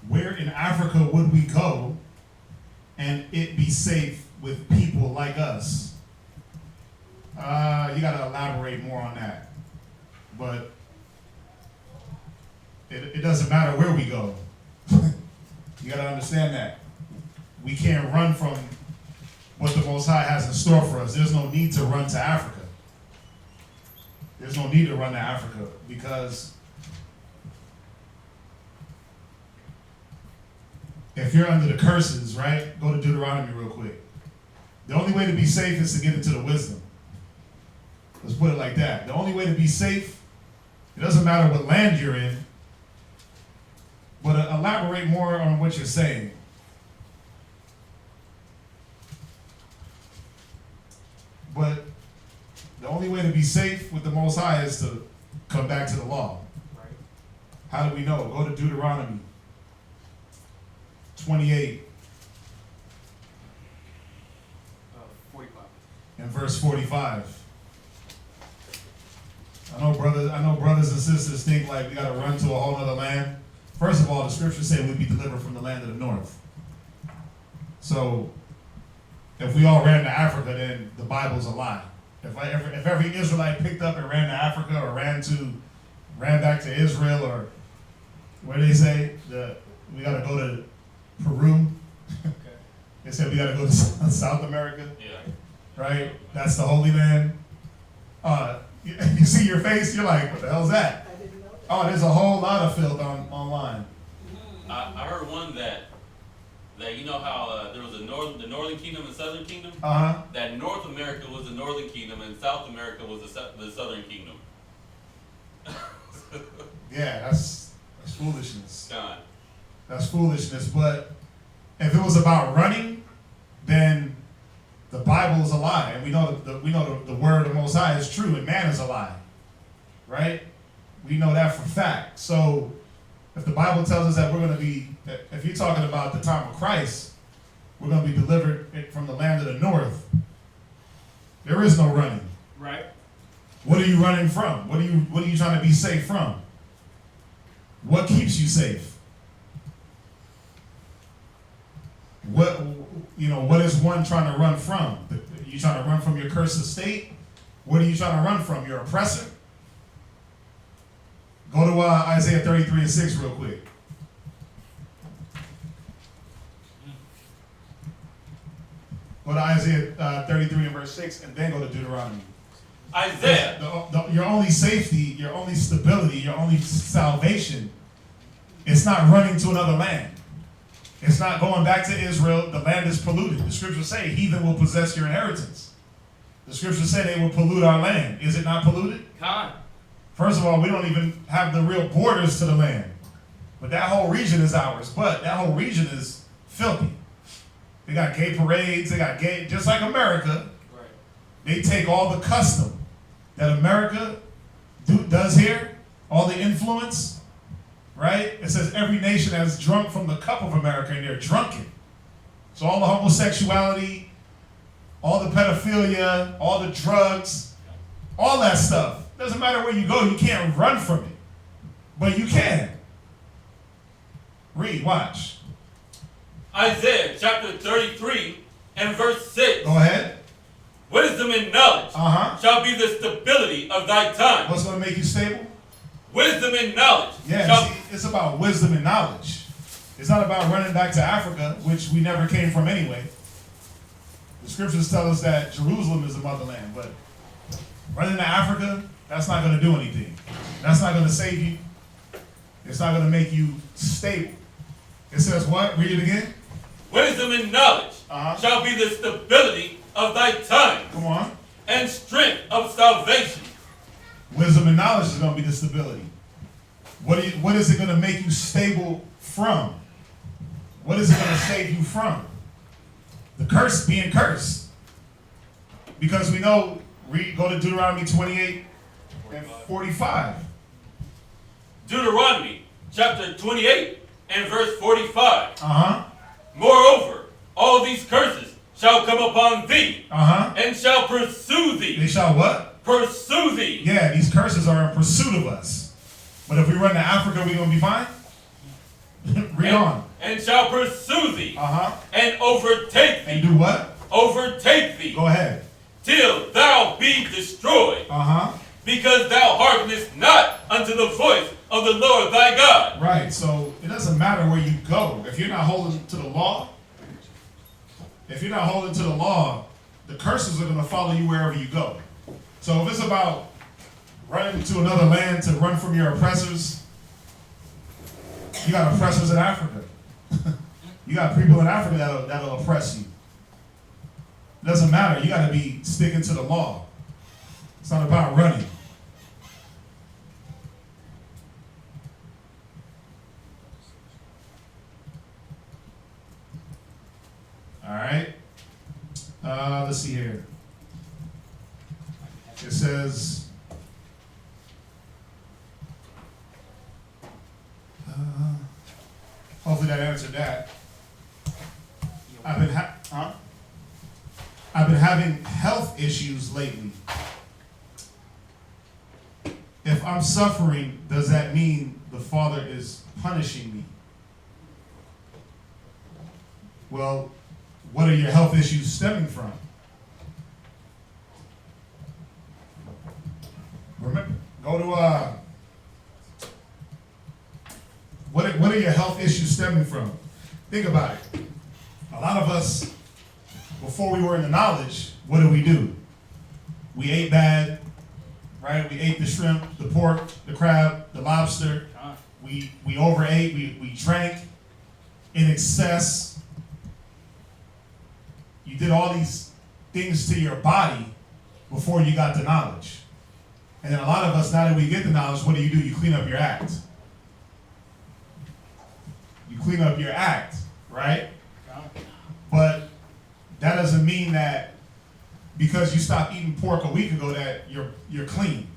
D: Where in Africa would we go and it be safe with people like us? You got to elaborate more on that. But it doesn't matter where we go. You got to understand that. We can't run from what the Most High has in store for us. There's no need to run to Africa. There's no need to run to Africa, because if you're under the curses, right? Go to Deuteronomy real quick. The only way to be safe is to get into the wisdom. Let's put it like that. The only way to be safe, it doesn't matter what land you're in, but elaborate more on what you're saying. But the only way to be safe with the Most High is to come back to the law.
C: Right.
D: How do we know? Go to Deuteronomy 28
C: 45.
D: and verse 45. I know brothers and sisters think like we got to run to a whole other land. First of all, the scriptures say we'd be delivered from the land of the north. So if we all ran to Africa, then the Bible's a lie. If every Israelite picked up and ran to Africa, or ran back to Israel, or where they say we got to go to Peru.
C: Okay.
D: They said we got to go to South America.
E: Yeah.
D: Right? That's the Holy Land. You see your face, you're like, what the hell's that?
G: I didn't know
D: Oh, there's a whole lot of filth online.
E: I heard one that you know how there was the Northern Kingdom and Southern Kingdom?
D: Uh-huh.
E: That North America was the Northern Kingdom and South America was the Southern Kingdom.
D: Yeah, that's foolishness.
E: God.
D: That's foolishness. But if it was about running, then the Bible is a lie, and we know the word of the Most High is true, and man is a lie, right? We know that for fact. So if the Bible tells us that we're going to be, if you're talking about the time of Christ, we're going to be delivered from the land of the north, there is no running.
C: Right.
D: What are you running from? What are you trying to be safe from? What keeps you safe? What is one trying to run from? Are you trying to run from your cursed estate? What are you trying to run from? Your oppressor? Go to Isaiah 33:6 real quick. Go to Isaiah 33 and verse 6, and then go to Deuteronomy.
E: Isaiah.
D: Your only safety, your only stability, your only salvation, it's not running to another land. It's not going back to Israel. The land is polluted. The scriptures say heathen will possess your inheritance. The scriptures say they will pollute our land. Is it not polluted?
C: God.
D: First of all, we don't even have the real borders to the land. But that whole region is ours. But that whole region is filthy. They got gay parades. They got gay, just like America.
C: Right.
D: They take all the custom that America does here, all the influence, right? It says every nation has drunk from the cup of America, and they're drunken. So all the homosexuality, all the pedophilia, all the drugs, all that stuff. Doesn't matter where you go, you can't run from it. But you can. Read, watch.
E: Isaiah chapter 33 and verse 6.
D: Go ahead.
E: Wisdom and knowledge shall be the stability of thy time.
D: What's going to make you stable?
E: Wisdom and knowledge.
D: Yeah, see, it's about wisdom and knowledge. It's not about running back to Africa, which we never came from anyway. The scriptures tell us that Jerusalem is the motherland, but running to Africa, that's not going to do anything. That's not going to save you. It's not going to make you stable. It says what? Read it again.
E: Wisdom and knowledge shall be the stability of thy time.
D: Come on.
E: And strength of salvation.
D: Wisdom and knowledge is going to be the stability. What is it going to make you stable from? What is it going to save you from? The curse, being cursed. Because we know, go to Deuteronomy 28 and 45.
E: Deuteronomy chapter 28 and verse 45.
D: Uh-huh.
E: Moreover, all these curses shall come upon thee,
D: and
E: shall pursue thee.
D: They shall what?
E: Pursue thee.
D: Yeah, these curses are in pursuit of us. But if we run to Africa, we going to be fine? Read on.
E: And shall pursue thee. And overtake thee.
D: And do what?
E: Overtake thee.
D: Go ahead.
E: Till thou be destroyed. Because thou hearkenest not unto the voice of the Lord thy God.
D: Right, so it doesn't matter where you go. If you're not holding to the law, the curses are going to follow you wherever you go. So if it's about running to another land to run from your oppressors, you got oppressors in Africa. You got people in Africa that'll oppress you. It doesn't matter. You got to be sticking to the law. It's not about running. All right. Let's see here. It says, hopefully that answered that. I've been having health issues lately. If I'm suffering, does that mean the Father is punishing me? Well, what are your health issues stemming from? Remember, go to what are your health issues stemming from? Think about it. A lot of us, before we were in the knowledge, what do? We ate bad, right? right? We ate the shrimp, the pork, the crab, the lobster. We overate, we drank in excess. You did all these things to your body before you got the knowledge. And then a lot of us, now that we get the knowledge, what do? You clean up your act. You clean up your act, right? But that doesn't mean that because you stopped eating pork a week ago that you're clean.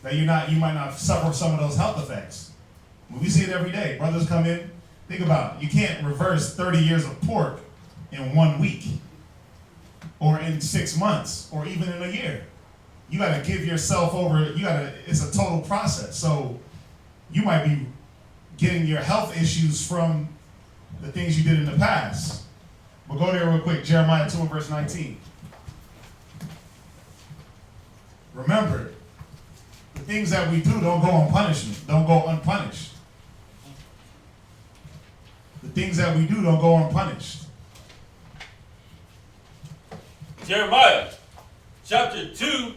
D: That you might not suffer some of those health effects. We see it every day. Brothers come in, think about it. You can't reverse 30 years of pork in 1 week or in 6 months or even in a year. You gotta give yourself over, it's a total process. So you might be getting your health issues from the things you did in the past. We'll go there real quick. Jeremiah 2 and verse 19. Remember, the things that we do don't go unpunished. Don't go unpunished. The things that we do don't go unpunished.
E: Jeremiah chapter 2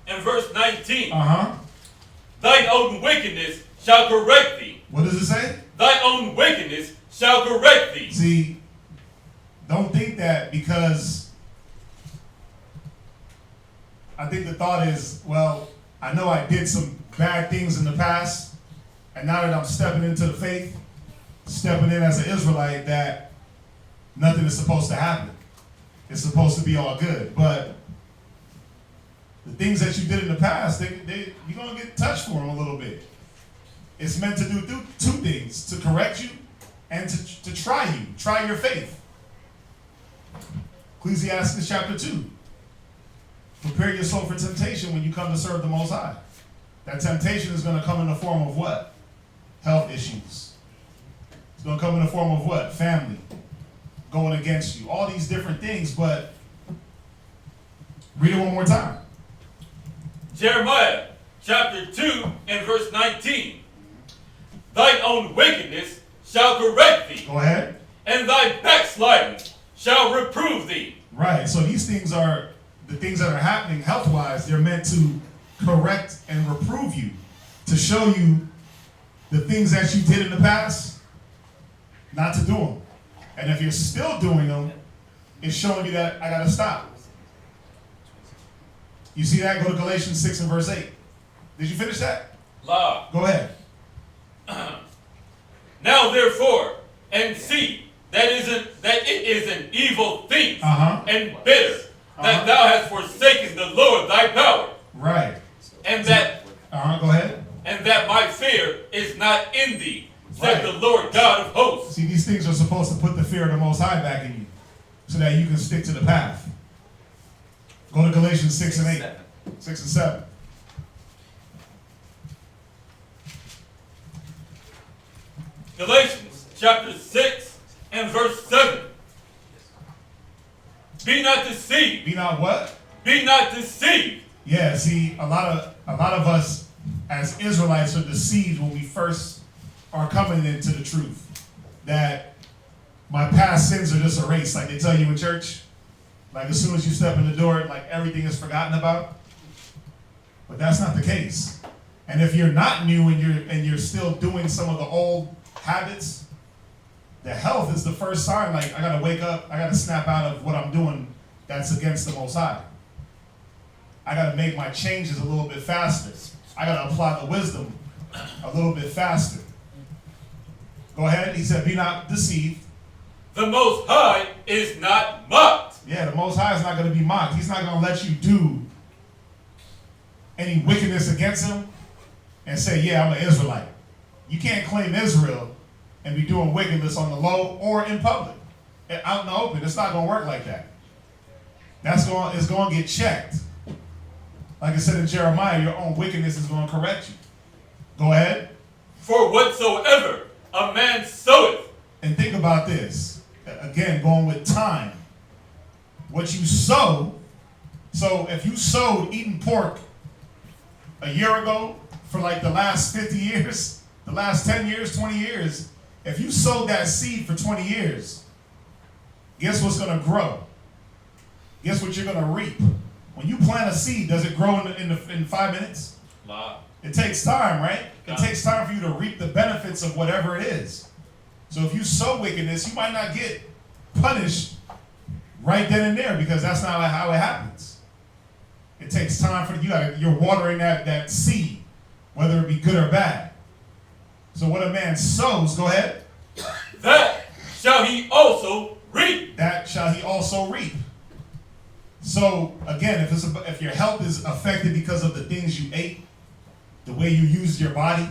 E: and verse 19.
D: Thine
E: own wickedness shall correct thee.
D: What does it say?
E: Thy own wickedness shall correct thee.
D: See, don't think that because I think the thought is, well, I know I did some bad things in the past, and now that I'm stepping into the faith, stepping in as an Israelite, that nothing is supposed to happen. It's supposed to be all good. But the things that you did in the past, you're going to get touched for them a little bit. It's meant to do two things, to correct you and to try your faith. Ecclesiastes chapter 2. Prepare your soul for temptation when you come to serve the Most High. That temptation is going to come in the form of what? Health issues. It's going to come in the form of what? Family going against you. All these different things, but read it one more time.
E: Jeremiah chapter 2 and verse 19. Thine own wickedness shall correct thee.
D: Go ahead.
E: And thy backsliding shall reprove thee.
D: Right, so these things are the things that are happening health-wise. They're meant to correct and reprove you, to show you the things that you did in the past, not to do them. And if you're still doing them, it's showing you that I got to stop. You see that? Go to Galatians 6 and verse 8. Did you finish that?
E: La.
D: Go ahead.
E: Now therefore, and see that it is an evil thing and bitter that thou hast forsaken the Lord thy power.
D: Right.
E: And that
D: go ahead.
E: And that my fear is not in thee, said the Lord God of hosts.
D: See, these things are supposed to put the fear of the Most High back in you, so that you can stick to the path. Go to Galatians 6 and 8. 6 and 7.
E: Galatians chapter 6 and verse 7. Be not deceived.
D: Be not what?
E: Be not deceived.
D: Yeah, see, a lot of us as Israelites are deceived when we first are coming into the truth. That my past sins are just erased, like they tell you in church. Like as soon as you step in the door, like everything is forgotten about. But that's not the case. And if you're not new and you're still doing some of the old habits, the health is the first sign. Like I gotta wake up, I gotta snap out of what I'm doing that's against the Most High. I gotta make my changes a little bit faster. I gotta apply the wisdom a little bit faster. Go ahead. He said, be not deceived.
E: The Most High is not mocked.
D: Yeah, the Most High is not going to be mocked. He's not going to let you do any wickedness against him and say, yeah, I'm an Israelite. You can't claim Israel and be doing wickedness on the low or in public. Out in the open. It's not going to work like that. It's going to get checked. Like I said in Jeremiah, your own wickedness is going to correct you. Go ahead.
E: For whatsoever a man soweth.
D: And think about this. Again, going with time. What you sow, so if you sowed eating pork a year ago for like the last 50 years, the last 10 years, 20 years, if you sowed that seed for 20 years, guess what's going to grow? Guess what you're going to reap? When you plant a seed, does it grow in 5 minutes?
E: Lie.
D: It takes time, right? It takes time for you to reap the benefits of whatever it is. So if you sow wickedness, you might not get punished right then and there because that's not how it happens. It takes time for you're watering that seed, whether it be good or bad. So what a man sows, go ahead.
E: That shall he also reap.
D: That shall he also reap. So again, if your health is affected because of the things you ate, the way you used your body,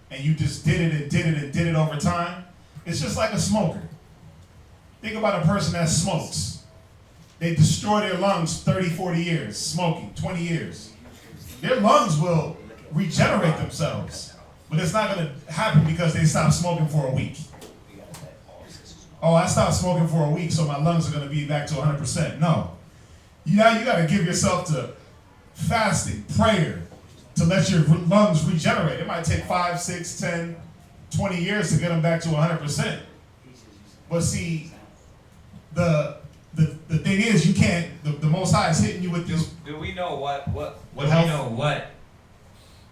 D: and you just did it over time, it's just like a smoker. Think about a person that smokes. They destroy their lungs 30, 40 years, smoking, 20 years. Their lungs will regenerate themselves, but it's not going to happen because they stopped smoking for a week. Oh, I stopped smoking for a week, so my lungs are going to be back to 100%. No. You got to give yourself to fasting, prayer, to let your lungs regenerate. It might take 5, 6, 10, 20 years to get them back to 100%. But see, the thing is, you can't, the Most High is hitting you with this.
G: Do we know what
D: health?
G: we know what?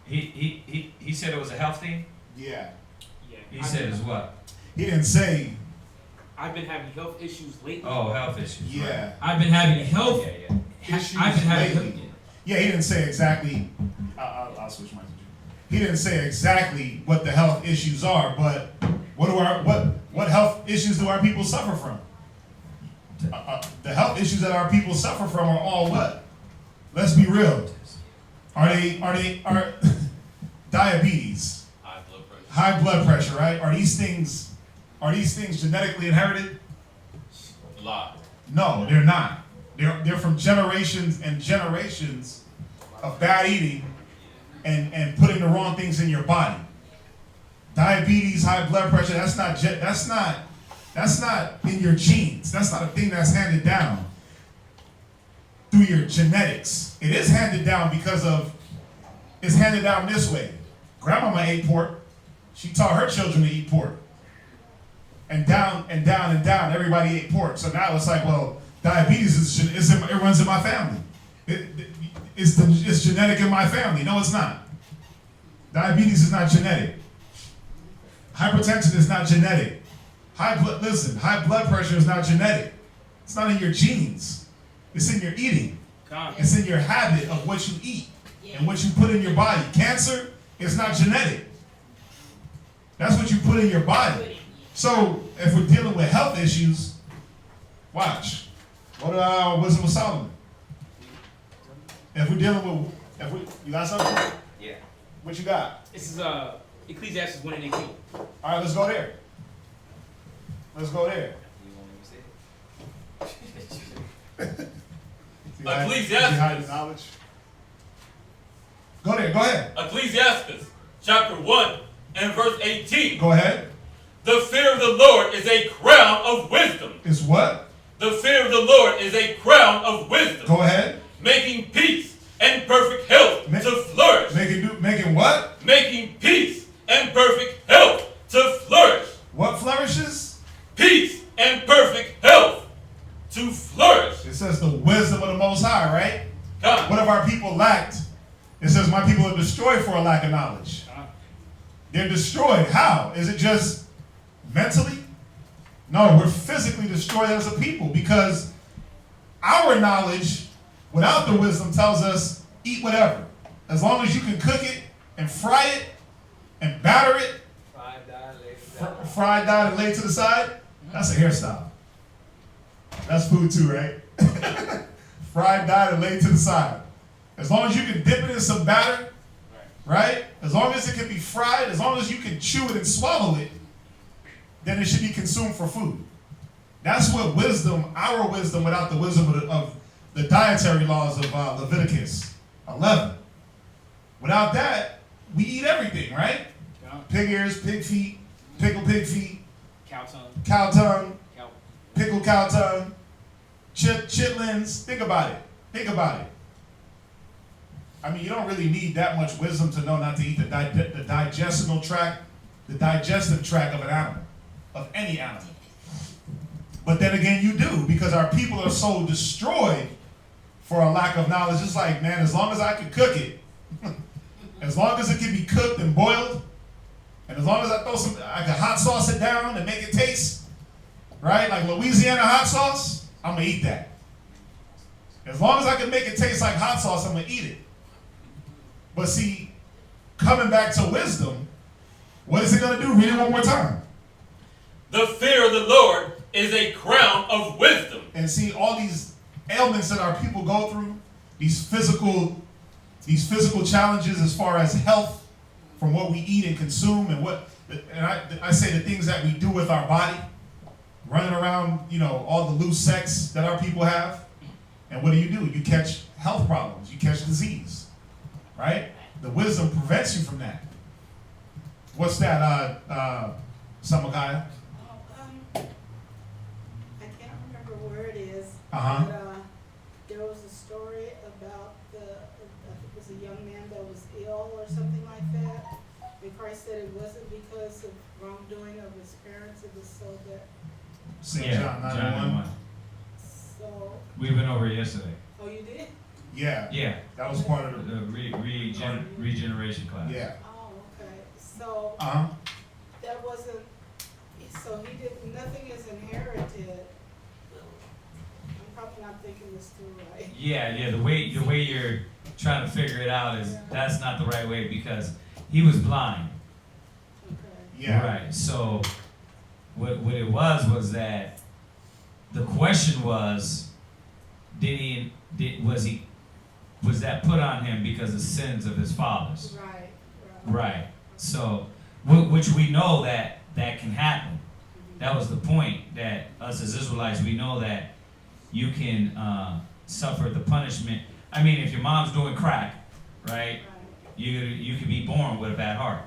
G: He said it was a health thing?
F: Yeah.
G: He said it's what?
D: He didn't say.
H: I've been having health issues lately.
G: Oh, health issues.
D: Yeah.
G: Right.
C: I've been having health.
G: Yeah.
D: Issues
C: I've been having
D: lately. Yeah, he didn't say exactly. I'll switch my. He didn't say exactly what the health issues are, but what health issues do our people suffer from? The health issues that our people suffer from are all what? Let's be real. Are diabetes, high blood pressure, right? Are these things genetically inherited?
E: Lie.
D: No, they're not. They're from generations and generations of bad eating and putting the wrong things in your body. Diabetes, high blood pressure, that's not in your genes. That's not a thing that's handed down through your genetics. It is handed down it's handed down this way. Grandmama ate pork. She taught her children to eat pork. And down and down and down, everybody ate pork. So now it's like, well, diabetes it runs in my family. It's genetic in my family. No, it's not. Diabetes is not genetic. Hypertension is not genetic. High blood pressure is not genetic. It's not in your genes. It's in your eating. It's in your habit of what you eat and what you put in your body. Cancer is not genetic. That's what you put in your body. So if we're dealing with health issues, watch. What Wisdom of Solomon? If we're dealing with, you got something?
G: Yeah.
D: What you got?
H: This is Ecclesiastes 1:18.
D: All right, let's go there. Let's go there.
E: Ecclesiastes.
F: Knowledge.
D: Go there, go ahead.
E: Ecclesiastes chapter 1 and verse 18.
D: Go ahead.
E: The fear of the Lord is a crown of wisdom.
D: Is what?
E: The fear of the Lord is a crown of wisdom.
D: Go ahead.
E: Making peace and perfect health to flourish.
D: Making what?
E: Making peace and perfect health to flourish.
D: What flourishes?
E: Peace and perfect health to flourish.
D: It says the wisdom of the Most High, right?
E: Come.
D: What have our people lacked? It says my people are destroyed for a lack of knowledge. They're destroyed. How? Is it just mentally? No, we're physically destroyed as a people because our knowledge without the wisdom tells us eat whatever. As long as you can cook it and fry it and batter it, fried, dyed, and laid to the side, that's a hairstyle. That's food too, right? Fried, dyed, and laid to the side. As long as you can dip it in some batter, right? As long as it can be fried, as long as you can chew it and swallow it, then it should be consumed for food. That's what wisdom, our wisdom without the wisdom of the dietary laws of Leviticus 11. Without that, we eat everything, right?
H: Yeah.
D: Pig ears, pig feet, pickled pig feet,
H: Cow tongue.
D: cow tongue,
H: Cow.
D: pickled cow tongue, chitlins. Think about it. Think about it. I mean, you don't really need that much wisdom to know not to eat the digestive tract of an animal, of any animal. But then again, you do, because our people are so destroyed for a lack of knowledge. It's like, man, as long as I can cook it, as long as it can be cooked and boiled, and as long as I can hot sauce it down and make it taste, right? Like Louisiana hot sauce, I'm gonna eat that. As long as I can make it taste like hot sauce, I'm gonna eat it. But see, coming back to wisdom, what is it gonna do? Read it one more time.
E: The fear of the Lord is a crown of wisdom.
D: And see, all these ailments that our people go through, these physical challenges as far as health, from what we eat and consume, and I say the things that we do with our body, running around, all the loose sex that our people have. And what do? You catch health problems, you catch disease, right? The wisdom prevents you from that. What's that, Samakaya?
I: I can't remember where it is.
D: Uh-huh.
I: But, there was a story about I think it was a young man that was ill or something like that. And Christ said it wasn't because of wrongdoing of his parents, it was so that.
D: St.
G: Yeah,
D: John 9:1.
G: John 9:1.
I: So,
G: We went over it yesterday.
I: oh, you did?
D: Yeah.
G: Yeah,
D: That was part of the.
G: the regeneration class.
D: Yeah.
I: Oh, okay. So,
D: Uh-huh.
I: that wasn't, so he did, nothing is inherited. I'm probably not thinking this through right.
G: Yeah. The way you're trying to figure it out is that's not the right way because he was blind.
I: Okay.
D: Yeah.
G: Right. So what it was that the question was, was that put on him because of sins of his fathers?
I: Right.
G: Right. So which we know that can happen. That was the point, that us as Israelites, we know that you can suffer the punishment. I mean, if your mom's doing crack, right, you could be born with a bad heart,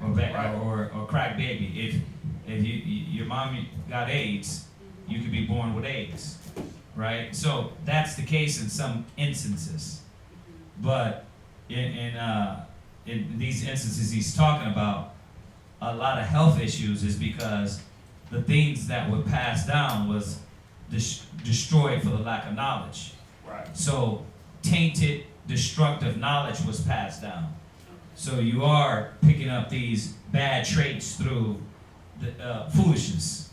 G: or crack baby. If your mom got AIDS, you could be born with AIDS, right? So that's the case in some instances, but in these instances he's talking about, a lot of health issues is because the things that were passed down was destroyed for the lack of knowledge.
D: Right.
G: So tainted, destructive knowledge was passed down. So you are picking up these bad traits through the foolishness.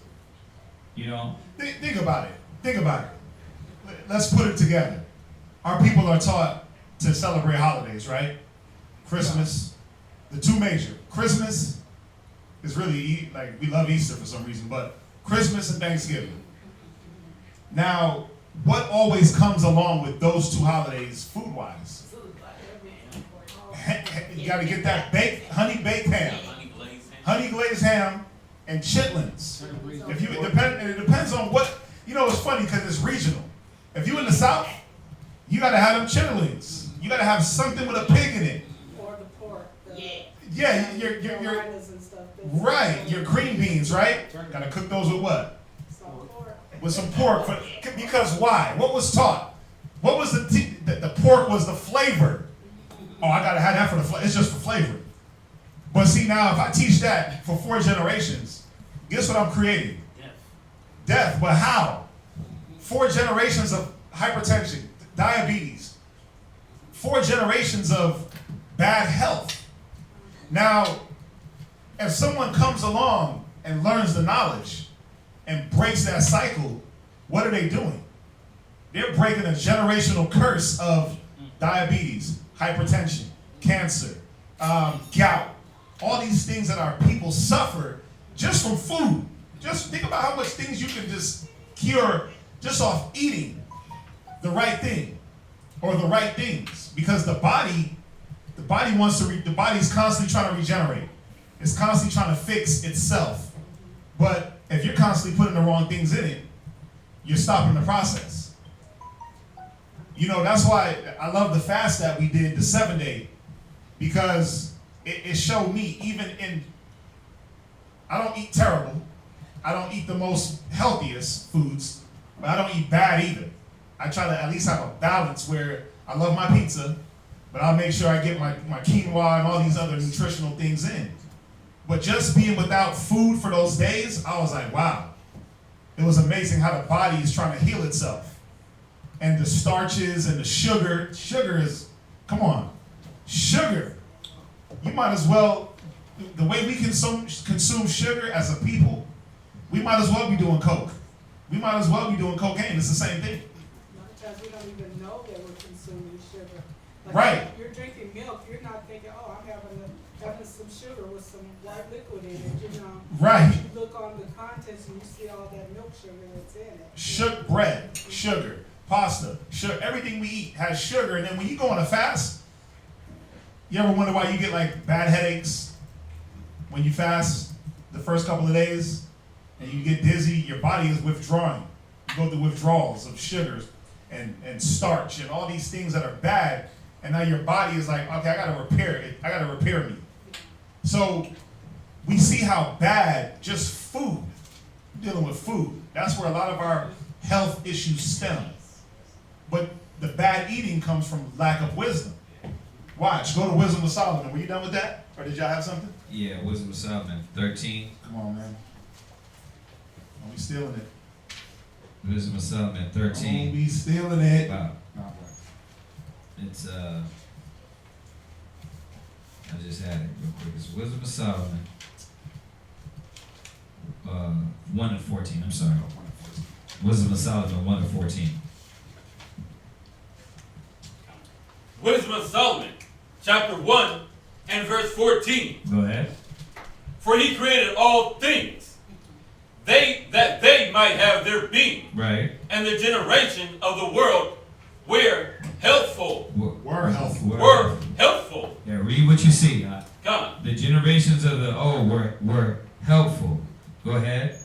D: Think about it. Let's put it together. Our people are taught to celebrate holidays, right? Christmas, the two major. Christmas is really, like, we love Easter for some reason, but Christmas and Thanksgiving. Now, what always comes along with those two holidays food-wise? You gotta get that honey baked ham. Honey glazed ham and chitlins. It depends on what, it's funny because it's regional. If you in the South, you gotta have them chitlins. You gotta have something with a pig in it.
I: Or the pork.
D: Yeah, right, your green beans, right? Gotta cook those with what? With some pork. Because why? What was taught? What was the pork was the flavor. Oh, I gotta have that for the flavor. It's just for flavor. But see, now if I teach that for 4 generations, guess what I'm creating? Death. But how? 4 generations of hypertension, diabetes, 4 generations of bad health. Now, if someone comes along and learns the knowledge and breaks that cycle, what are they doing? They're breaking a generational curse of diabetes, hypertension, cancer, gout, all these things that our people suffer just from food. Just think about how much things you can just cure just off eating the right thing or the right things, because the body's constantly trying to regenerate. It's constantly trying to fix itself. But if you're constantly putting the wrong things in it, you're stopping the process. That's why I love the fast that we did, the 7-day, because it showed me, I don't eat terrible. I don't eat the most healthiest foods, but I don't eat bad either. I try to at least have a balance where I love my pizza, but I'll make sure I get my quinoa and all these other nutritional things in. But just being without food for those days, I was like, wow. It was amazing how the body is trying to heal itself. and the starches and the sugar. Sugar is, come on, sugar. You might as well, the way we consume sugar as a people, we might as well be doing coke. We might as well be doing cocaine. It's the same thing.
I: A lot of times we don't even know that we're consuming sugar. Like
D: Right.
I: You're drinking milk, you're not thinking, oh, I'm having some sugar with some white liquid in it, you know.
D: Right.
I: You look on the contents and you see all that milk sugar that's in it.
D: Sugar, bread, sugar, pasta, sugar. Everything we eat has sugar. And then when you go on a fast, you ever wonder why you get like bad headaches when you fast the first couple of days and you get dizzy? Your body is withdrawing. You go through withdrawals of sugars and starch and all these things that are bad. And now your body is like, okay, I gotta repair it. I gotta repair me. So we see how bad just food, dealing with food, that's where a lot of our health issues stem. But the bad eating comes from lack of wisdom. Watch, go to Wisdom of Solomon. Were you done with that? Or did y'all have something?
G: Yeah, Wisdom of Solomon 13.
D: Come on, man. Don't be stealing it.
G: Wisdom of Solomon
D: Don't
G: 13.
D: be stealing it.
G: Wow.
D: No, boy.
G: It's I just had it real quick. It's Wisdom of Solomon 1 and 14. I'm sorry. Wisdom of Solomon 1 and 14.
E: Wisdom of Solomon, chapter 1 and verse 14.
G: Go ahead.
E: For he created all things, that they might have their being,
G: Right.
E: and the generation of the world were healthful.
D: Were healthful.
E: Were healthful.
G: Yeah, read what you see.
E: God.
G: The generations of the old were helpful. Go ahead.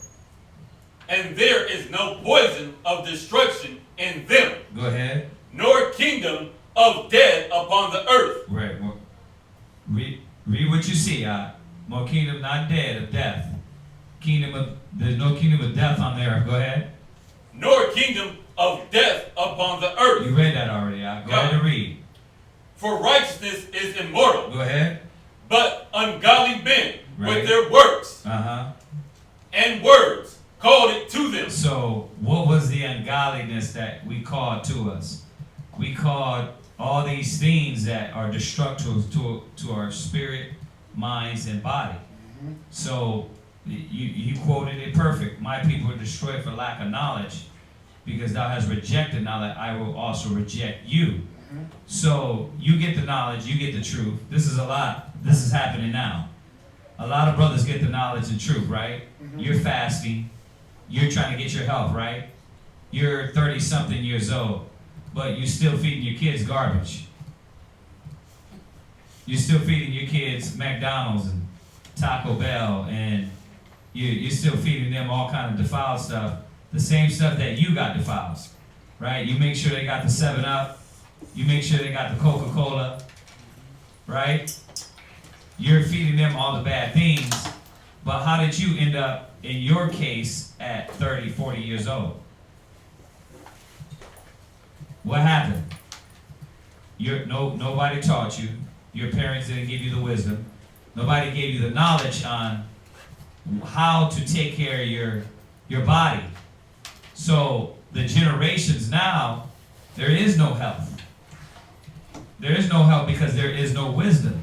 E: And there is no poison of destruction in them,
G: Go ahead.
E: nor kingdom of death upon the earth.
G: Right. Well, read what you see. More kingdom not dead of death. There's no kingdom of death on there. Go ahead.
E: Nor kingdom of death upon the earth.
G: You read that already. Go ahead and read.
E: For righteousness is immortal.
G: Go ahead.
E: But ungodly men
G: Right.
E: with their works and words called it to them.
G: So what was the ungodliness that we called to us? We called all these things that are destructive to our spirit, minds, and body.
D: Mm-hmm.
G: So you quoted it perfect. My people are destroyed for lack of knowledge, because thou hast rejected knowledge, I will also reject you.
D: Mm-hmm.
G: So you get the knowledge, you get the truth. This is happening now. A lot of brothers get the knowledge and truth, right?
D: Mm-hmm.
G: You're fasting. You're trying to get your health, right? You're 30-something years old, but you're still feeding your kids garbage. You're still feeding your kids McDonald's and Taco Bell, and you're still feeding them all kind of defiled stuff. The same stuff that you got defiled, right? You make sure they got the 7-Up. You make sure they got the Coca-Cola, right? You're feeding them all the bad things, but how did you end up, in your case, at 30, 40 years old? What happened? Nobody taught you. Your parents didn't give you the wisdom. Nobody gave you the knowledge on how to take care of your body. So the generations now, there is no health. There is no health because there is no wisdom.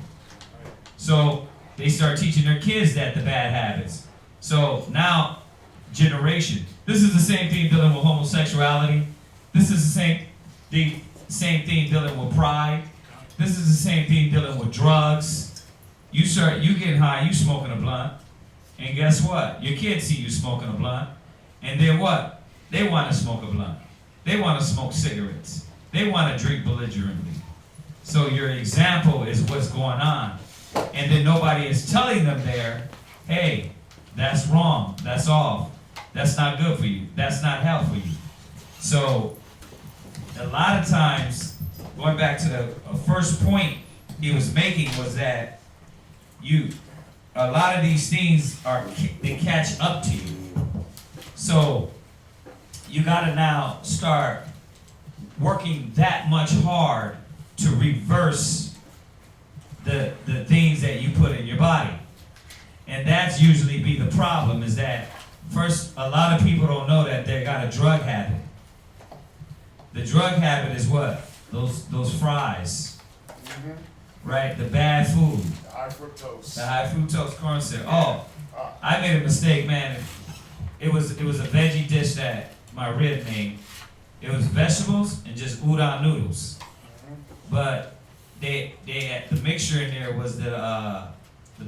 G: So they start teaching their kids that the bad habits. So now, generation. This is the same thing dealing with homosexuality. This is the same thing dealing with pride. This is the same thing dealing with drugs. You getting high, you smoking a blunt. And guess what? Your kids see you smoking a blunt. And then what? They want to smoke a blunt. They want to smoke cigarettes. They want to drink belligerently. So your example is what's going on. And then nobody is telling them there, hey, that's wrong. That's off. That's not good for you. That's not health for you. So a lot of times, going back to the first point he was making was that a lot of these things they catch up to you. So you got to now start working that much hard to reverse the things that you put in your body. And that's usually be the problem, is that first, a lot of people don't know that they got a drug habit. The drug habit is what? Those fries. Right? The bad food.
F: The high fructose.
G: The high fructose corn syrup. Oh, I made a mistake, man. It was a veggie dish that my rib made. It was vegetables and just udon noodles. But they had, the mixture in there was the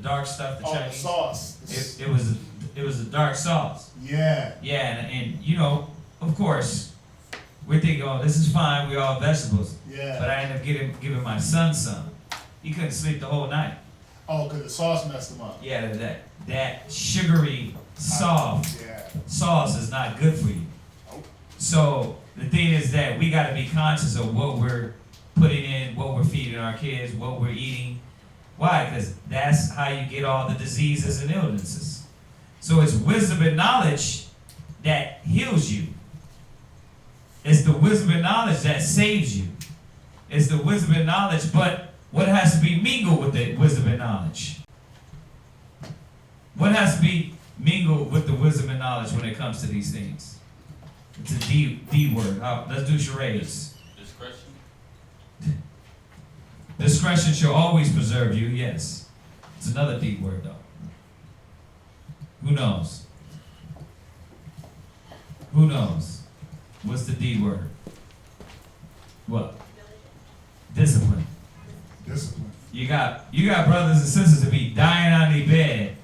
G: dark stuff, the Chinese.
F: The sauce.
G: It was the dark sauce.
F: Yeah.
G: Yeah, and you know, of course, we're thinking, oh, this is fine, we're all vegetables.
F: Yeah.
G: But I ended up giving my son some. He couldn't sleep the whole night.
F: Oh, because the sauce messed him up.
G: Yeah, that sugary, soft sauce is not good for you.
F: Nope.
G: So the thing is that we got to be conscious of what we're putting in, what we're feeding our kids, what we're eating. Why? Because that's how you get all the diseases and illnesses. So it's wisdom and knowledge that heals you. It's the wisdom and knowledge that saves you. It's the wisdom and knowledge, but what has to be mingled with the wisdom and knowledge? What has to be mingled with the wisdom and knowledge when it comes to these things? It's a D word. Let's do charades.
E: Discretion.
G: Discretion shall always preserve you, yes. It's another D word, though. Who knows? Who knows? What's the D word? What? Discipline.
F: Discipline.
G: You got brothers and sisters to be dying on their bed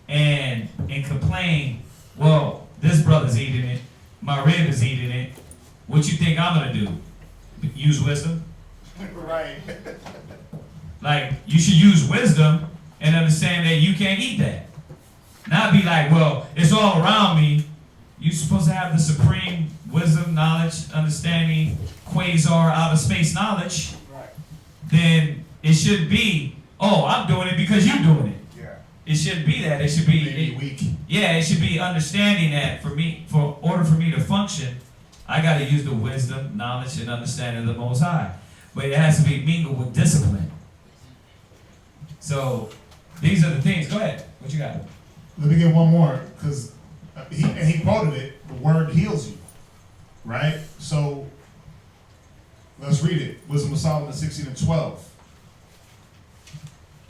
G: and complain, well, this brother's eating it, my rib is eating it. What you think I'm gonna do? Use wisdom?
F: Right.
G: Like, you should use wisdom and understand that you can't eat that. Not be like, well, it's all around me. You're supposed to have the supreme wisdom, knowledge, understanding, quasar, outer space knowledge.
F: Right.
G: Then it should be, oh, I'm doing it because you're doing it.
F: Yeah.
G: It shouldn't be that. It should be
F: Maybe weak.
G: Yeah, it should be understanding that for order for me to function, I got to use the wisdom, knowledge, and understanding of the Most High. But it has to be mingled with discipline. So these are the things. Go ahead. What you got?
D: Let me get one more, because he quoted it. The word heals you, right? So let's read it. Wisdom of Solomon 16:12.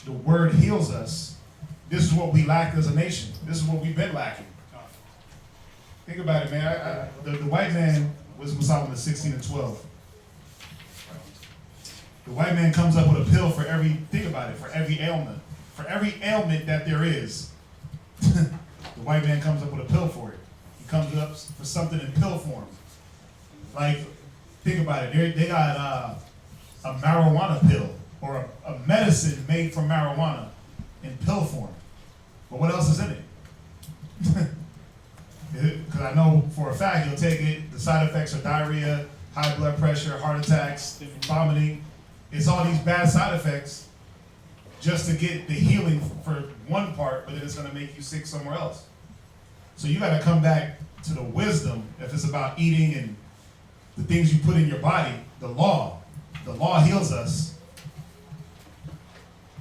D: The word heals us. This is what we lack as a nation. This is what we've been lacking. Think about it, man. The white man, Wisdom of Solomon 16:12. The white man comes up with a pill for every, think about it, for every ailment. For every ailment that there is, the white man comes up with a pill for it. He comes up for something in pill form. Like, think about it. They got a marijuana pill, or a medicine made from marijuana in pill form. But what else is in it? Because I know for a fact you'll take it, the side effects are diarrhea, high blood pressure, heart attacks, vomiting. It's all these bad side effects just to get the healing for one part, but then it's going to make you sick somewhere else. So you got to come back to the wisdom if it's about eating and the things you put in your body. The law heals us.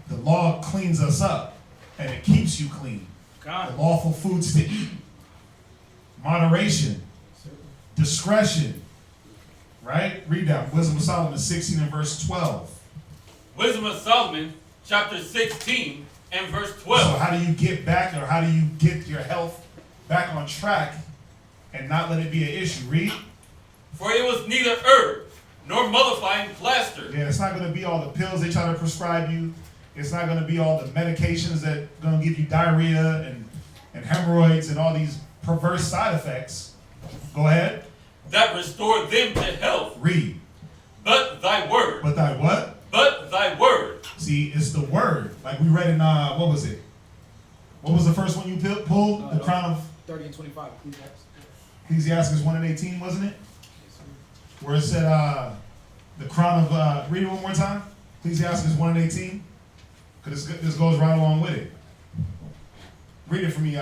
D: The law cleans us up, and it keeps you clean.
H: God.
D: The lawful foods to eat, moderation, discretion, right? Read that. Wisdom of Solomon 16 and verse 12.
E: Wisdom of Solomon, chapter 16 and verse 12.
D: So how do you get back, or how do you get your health back on track and not let it be an issue? Read.
E: For it was neither herb nor mollifying plaster.
D: Yeah, it's not going to be all the pills they try to prescribe you. It's not going to be all the medications that are going to give you diarrhea and hemorrhoids and all these perverse side effects. Go ahead.
E: That restored them to health.
D: Read.
E: But thy word.
D: But thy what?
E: But thy word.
D: See, it's the word. Like we read in, what was it? What was the first one you pulled? The Crown of
H: 30 and 25.
D: Ecclesiastes 1 and 18, wasn't it? Where it said, the Crown of, read it one more time. Ecclesiastes 1 and 18. Because this goes right along with it. Read it for me,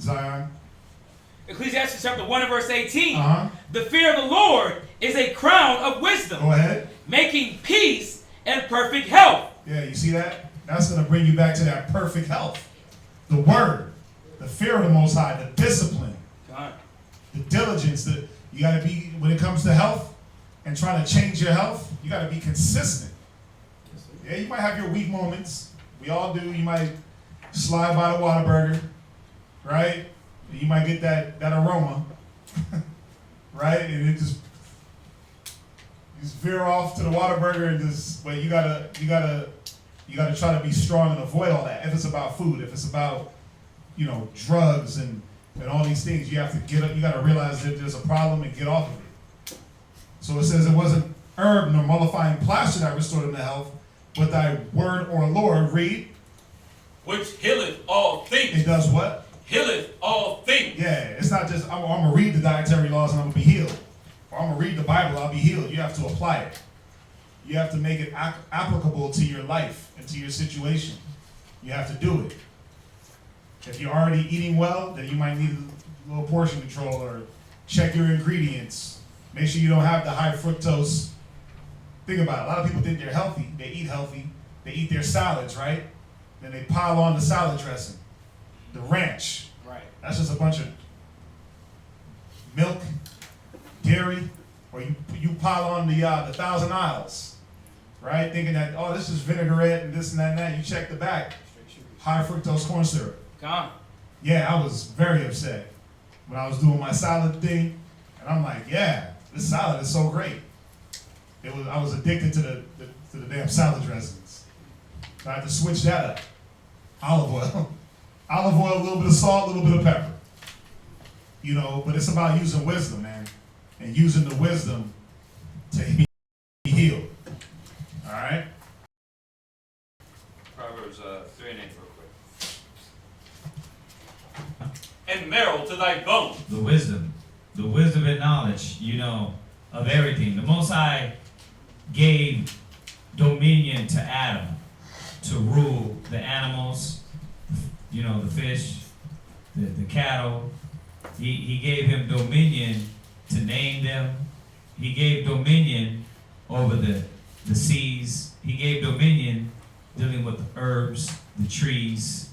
D: Zion.
H: Ecclesiastes chapter 1 and verse 18.
D: Uh-huh.
H: The fear of the Lord is a crown of wisdom,
D: Go ahead.
H: making peace and perfect health.
D: Yeah, you see that? That's going to bring you back to that perfect health. The word, the fear of the Most High, the discipline,
H: God.
D: the diligence. You got to be, when it comes to health, and trying to change your health, you got to be consistent. Yeah, you might have your weak moments. We all do. You might slide by the Whataburger, right? You might get that aroma, right? And it just veer off to the Whataburger and just. But you gotta try to be strong and avoid all that. If it's about food, if it's about drugs and all these things, you have to get up. You got to realize that there's a problem and get off of it. So it says it wasn't herb nor mollifying plaster that restored him to health, but thy word or Lord, read.
E: Which healeth all things.
D: It does what?
E: Healeth all things.
D: Yeah, it's not just I'm gonna read the dietary laws and I'm gonna be healed, or I'm gonna read the Bible, I'll be healed. You have to apply it. You have to make it applicable to your life and to your situation. You have to do it. If you're already eating well, then you might need a little portion control, or check your ingredients. Make sure you don't have the high fructose. Think about it. A lot of people think they're healthy. They eat healthy. They eat their salads, right? Then they pile on the salad dressing, the ranch.
H: Right.
D: That's just a bunch of milk, dairy, or you pile on the 1,000 Isles, right? Thinking that, oh, this is vinaigrette and this and that and that. You check the back, high fructose corn syrup.
H: Gone.
D: Yeah, I was very upset when I was doing my salad thing, and I'm like, yeah, this salad is so great. I was addicted to the damn salad dressings. So I had to switch that up. Olive oil, a little bit of salt, a little bit of pepper. But it's about using wisdom, man, and using the wisdom to be healed. All right.
E: Proverbs 3 and 8 real quick. And marrow to thy bones.
G: The wisdom and knowledge, of everything. The Most High gave dominion to Adam to rule the animals, the fish, the cattle. He gave him dominion to name them. He gave dominion over the seas. He gave dominion dealing with the herbs, the trees.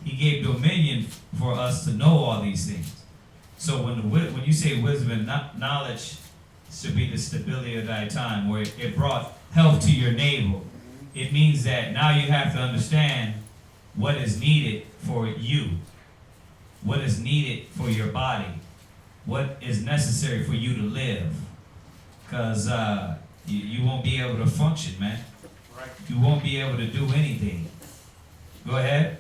G: He gave dominion for us to know all these things. So when you say wisdom and knowledge should be the stability of thy time, where it brought health to your navel, it means that now you have to understand what is needed for you, what is needed for your body, what is necessary for you to live. Because you won't be able to function, man.
F: Right.
G: You won't be able to do anything. Go ahead.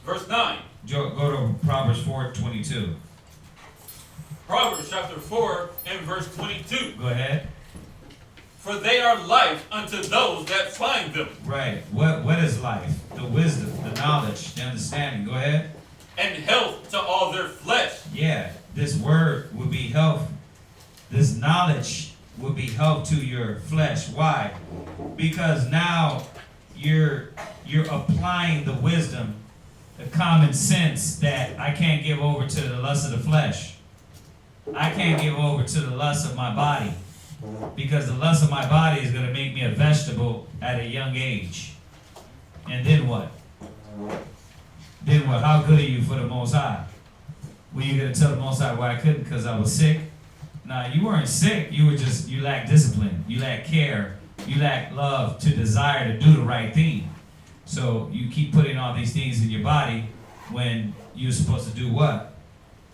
E: Verse 9.
G: Go to Proverbs 4:22.
E: Proverbs chapter 4 and verse 22.
G: Go ahead.
E: For they are life unto those that find them.
G: Right. What is life? The wisdom, the knowledge, the understanding. Go ahead.
E: And health to all their flesh.
G: Yeah. This word would be health. This knowledge would be health to your flesh. Why? Because now you're applying the wisdom, the common sense that I can't give over to the lust of the flesh. I can't give over to the lust of my body, because the lust of my body is going to make me a vegetable at a young age. And then what? Then what? How good are you for the Most High? Were you going to tell the Most High why I couldn't? Because I was sick? Nah, you weren't sick. You lacked discipline. You lacked care. You lacked love to desire to do the right thing. So you keep putting all these things in your body when you're supposed to do what?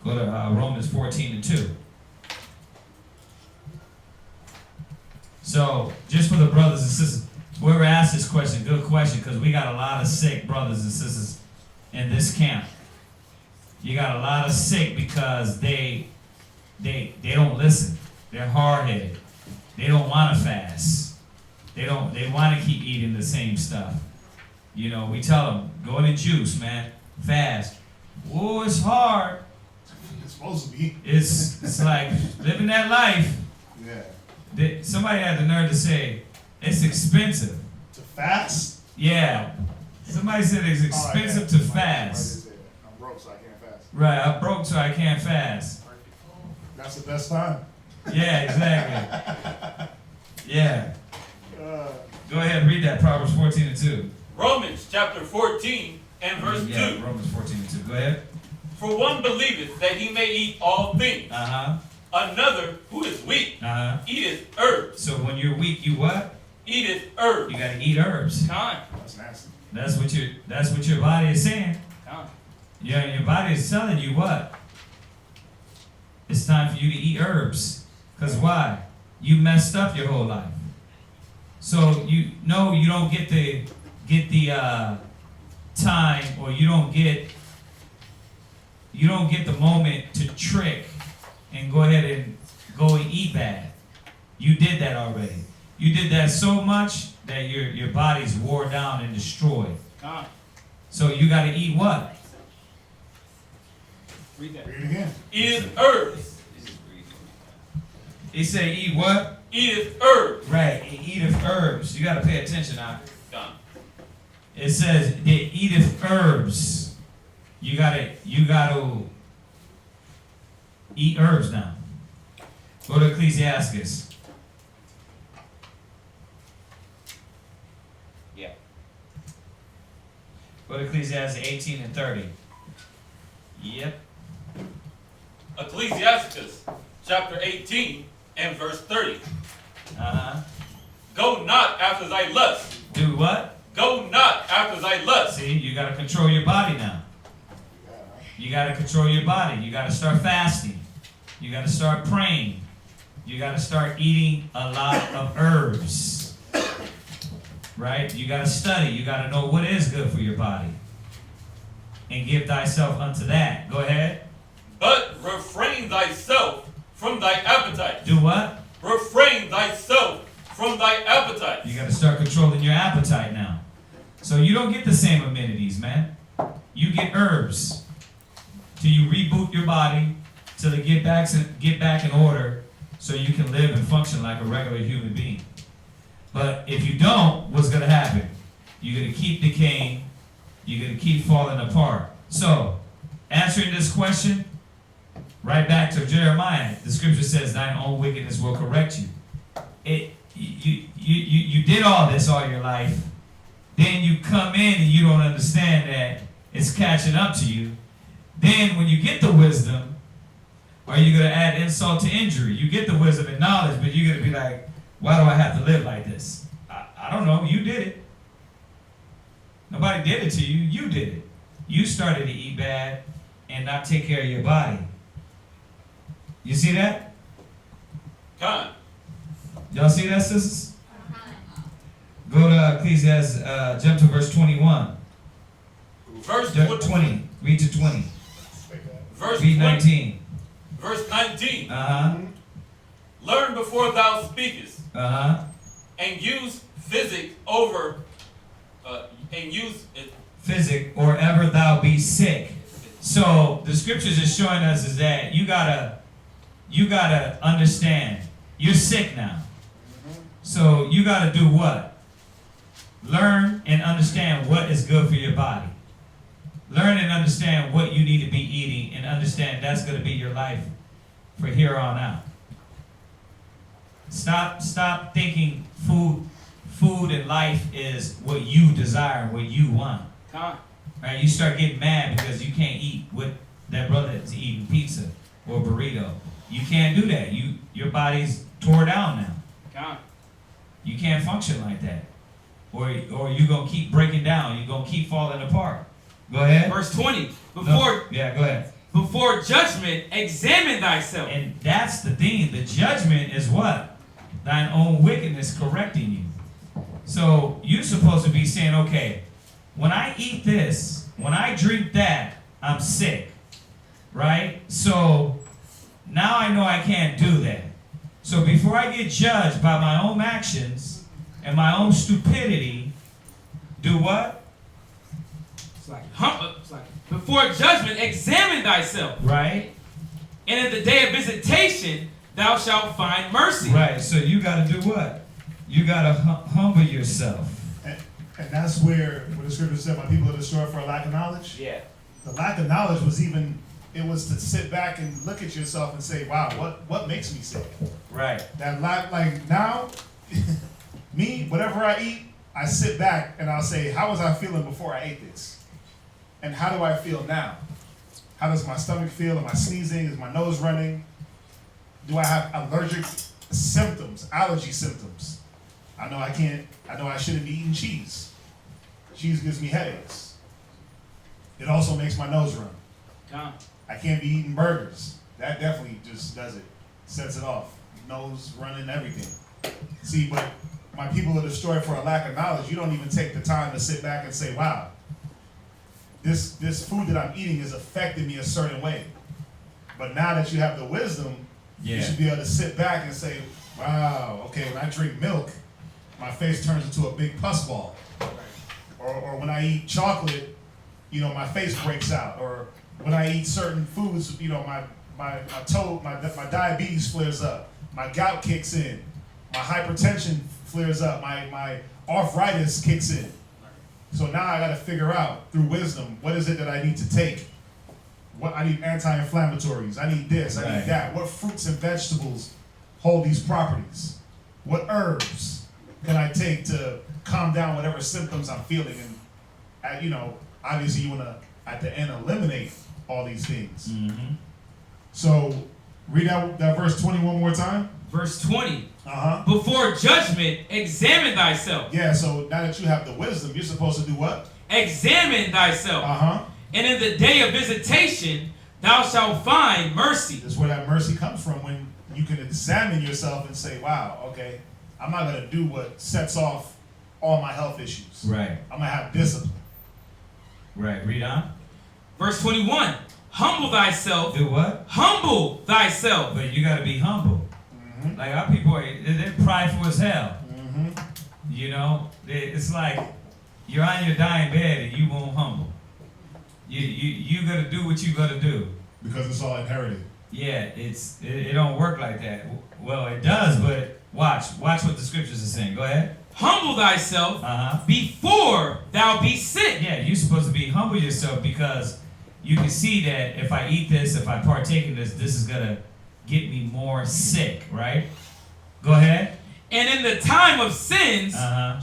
G: Go to Romans 14:2. So just for the brothers and sisters, whoever asked this question, good question, because we got a lot of sick brothers and sisters in this camp. You got a lot of sick because they don't listen. They're hard-headed. They don't want to fast. They want to keep eating the same stuff. We tell them, go in the juice, man. Fast. Oh, it's hard.
D: It's supposed to be.
G: It's like living that life.
D: Yeah.
G: Somebody had the nerve to say, it's expensive.
D: To fast?
G: Yeah. Somebody said it's expensive to fast.
F: I'm broke, so I can't fast.
G: Right, I'm broke, so I can't fast.
D: That's the best time.
G: Yeah, exactly. Yeah. Go ahead and read that, Proverbs 14:2.
E: Romans chapter 14 and verse 2.
G: Romans 14:2. Go ahead.
E: For one believeth that he may eat all things, Another who is weak
G: Uh-huh.
E: eateth herbs.
G: So when you're weak, you what?
E: Eateth herbs.
G: You gotta eat herbs.
H: Time.
F: That's nasty.
G: That's what your body is saying.
H: Time.
G: Your body is telling you what? It's time for you to eat herbs. Because why? You messed up your whole life. So you don't get the time, or you don't get the moment to trick and go ahead and go and eat bad. You did that already. You did that so much that your body's wore down and destroyed.
H: Time.
G: So you got to eat what?
H: Read that.
F: Read it again.
E: Eateth herbs.
G: He say eat what?
E: Eateth herbs.
G: Right, eateth herbs. You got to pay attention now.
E: Gone.
G: It says it eateth herbs. You gotta eat herbs now. Go to Ecclesiastes.
H: Yeah.
G: Go to Ecclesiastes 18 and 30. Yep.
E: Ecclesiasticus chapter 18 and verse 30.
G: Uh-huh.
E: Go not after thy lust.
G: Do what?
E: Go not after thy lust.
G: See, you gotta control your body now. You gotta control your body. You gotta start fasting. You gotta start praying. You gotta start eating a lot of herbs. Right? You gotta study. You gotta know what is good for your body. And give thyself unto that. Go ahead.
E: But refrain thyself from thy appetite.
G: Do what?
E: Refrain thyself from thy appetite.
G: You gotta start controlling your appetite now. So you don't get the same amenities, man. You get herbs till you reboot your body, till it get back in order, so you can live and function like a regular human being. But if you don't, what's gonna happen? You're gonna keep decaying. You're gonna keep falling apart. So, answering this question, right back to Jeremiah, the scripture says, "Thine own wickedness will correct you." You did all this all your life. Then you come in and you don't understand that it's catching up to you. Then when you get the wisdom, are you going to add insult to injury? You get the wisdom and knowledge, but you're going to be like, why do I have to live like this? I don't know. You did it. Nobody did it to you. You did it. You started to eat bad and not take care of your body. You see that?
E: Con.
G: Y'all see that, sisters? Go to Ecclesiastes, jump to verse 21.
E: Verse
G: 20. Read to 20.
E: Verse
G: Read
E: 20.
G: 19.
E: Verse 19.
G: Uh-huh.
E: Learn before thou speakest.
G: Uh-huh.
E: And use physic over,
G: Physic, or ever thou be sick. So the scriptures is showing us is that you gotta understand you're sick now. So you gotta do what? Learn and understand what is good for your body. Learn and understand what you need to be eating, and understand that's gonna be your life for here on out. Stop thinking food and life is what you desire, what you want. Right? You start getting mad because you can't eat what that brother is eating, pizza or burrito. You can't do that. Your body's tore down now. You can't function like that. Or you're gonna keep breaking down. You're gonna keep falling apart. Go ahead.
H: Verse 20.
G: Go ahead.
H: Before judgment, examine thyself.
G: And that's the thing. The judgment is what? Thine own wickedness correcting you. So you're supposed to be saying, okay, when I eat this, when I drink that, I'm sick. Right? So now I know I can't do that. So before I get judged by my own actions and my own stupidity, do what?
H: It's like before judgment, examine thyself.
G: Right?
H: And in the day of visitation, thou shalt find mercy.
G: Right. So you got to do what? You got to humble yourself.
D: And that's where the scripture said, my people are destroyed for a lack of knowledge.
H: Yeah.
D: The lack of knowledge was to sit back and look at yourself and say, wow, what makes me sick?
G: Right.
D: That like now, me, whatever I eat, I sit back and I'll say, how was I feeling before I ate this? And how do I feel now? How does my stomach feel? Am I sneezing? Is my nose running? Do I have allergic symptoms, allergy symptoms? I know I shouldn't be eating cheese. Cheese gives me headaches. It also makes my nose run. I can't be eating burgers. That definitely just does it. Sets it off. Nose running, everything. See, but my people are destroyed for a lack of knowledge. You don't even take the time to sit back and say, wow, this food that I'm eating is affecting me a certain way. But now that you have the wisdom, you should be able to sit back and say, wow, okay, when I drink milk, my face turns into a big pus ball. Or when I eat chocolate, you know, my face breaks out. Or when I eat certain foods, you know, my diabetes flares up. My gout kicks in. My hypertension flares up. My arthritis kicks in. So now I got to figure out through wisdom, what is it that I need to take? What I need anti-inflammatories. I need this. I need that. What fruits and vegetables hold these properties? What herbs can I take to calm down whatever symptoms I'm feeling? And you know, obviously you want to at the end eliminate all these things. Mm-hmm. So read that verse 20 one more time.
H: Verse 20. Before judgment, examine thyself.
D: Yeah, so now that you have the wisdom, you're supposed to do what?
H: Examine thyself. And in the day of visitation, thou shalt find mercy.
D: That's where that mercy comes from, when you can examine yourself and say, wow, okay, I'm not going to do what sets off all my health issues.
G: Right.
D: I'm going to have discipline.
G: Right, read on.
H: Verse 21. Humble thyself.
G: Do what?
H: Humble thyself.
G: But you got to be humble. Mm-hmm. Like our people, they're prideful as hell. Mm-hmm. You know, it's like you're on your dying bed and you won't humble. You got to do what you got to do.
D: Because it's all inherited.
G: Yeah, it don't work like that. Well, it does, but watch what the scriptures are saying. Go ahead.
H: Humble thyself before thou be sick.
G: Yeah, you're supposed to be humble yourself, because you can see that if I eat this, if I partake in this, this is going to get me more sick, right? Go ahead.
H: And in the time of sins,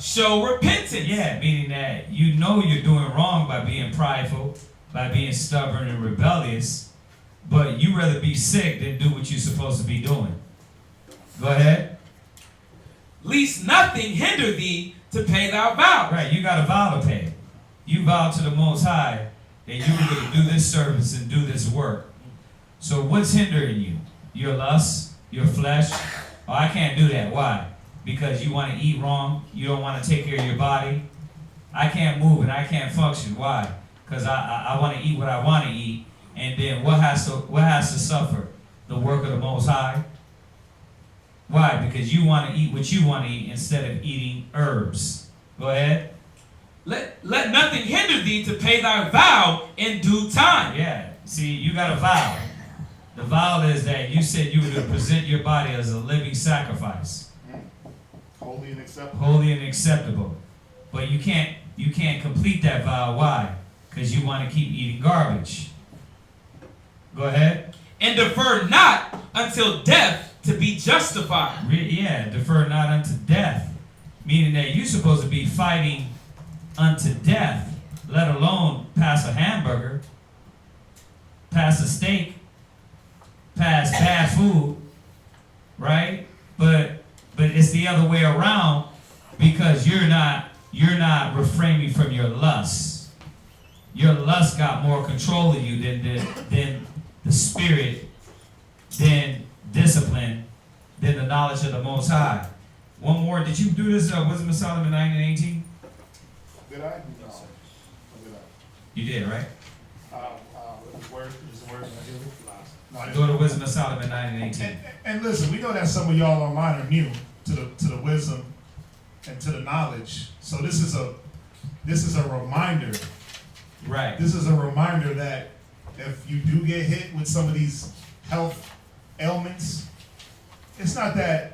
H: show repentance.
G: Yeah, meaning that you know you're doing wrong by being prideful, by being stubborn and rebellious, but you rather be sick than do what you're supposed to be doing. Go ahead.
H: Least nothing hinder thee to pay thy vow.
G: Right, you got a vow to pay. You vow to the Most High that you're going to do this service and do this work. So what's hindering you? Your lust, your flesh? Oh, I can't do that. Why? Because you want to eat wrong. You don't want to take care of your body. I can't move and I can't function. Why? Because I want to eat what I want to eat. And then what has to suffer? The work of the Most High. Why? Because you want to eat what you want to eat instead of eating herbs. Go ahead.
H: Let nothing hinder thee to pay thy vow in due time.
G: Yeah. See, you got a vow. The vow is that you said you were to present your body as a living sacrifice.
D: Holy and acceptable.
G: Holy and acceptable. But you can't complete that vow. Why? Because you want to keep eating garbage. Go ahead.
H: And defer not until death to be justified.
G: Yeah, defer not unto death. Meaning that you're supposed to be fighting unto death, let alone pass a hamburger, pass a steak, pass bad food, right? But it's the other way around, because you're not refraining from your lust. Your lust got more control of you than the spirit, than discipline, than the knowledge of the Most High. One more. Did you do this? Wisdom of Solomon 9 and 18?
F: Did I? No.
G: You did, right?
F: Is the word
G: Go to Wisdom of Solomon 9 and 18.
D: And listen, we know that some of y'all online are new to the wisdom and to the knowledge. So this is a reminder.
G: Right.
D: This is a reminder that if you do get hit with some of these health ailments, it's not that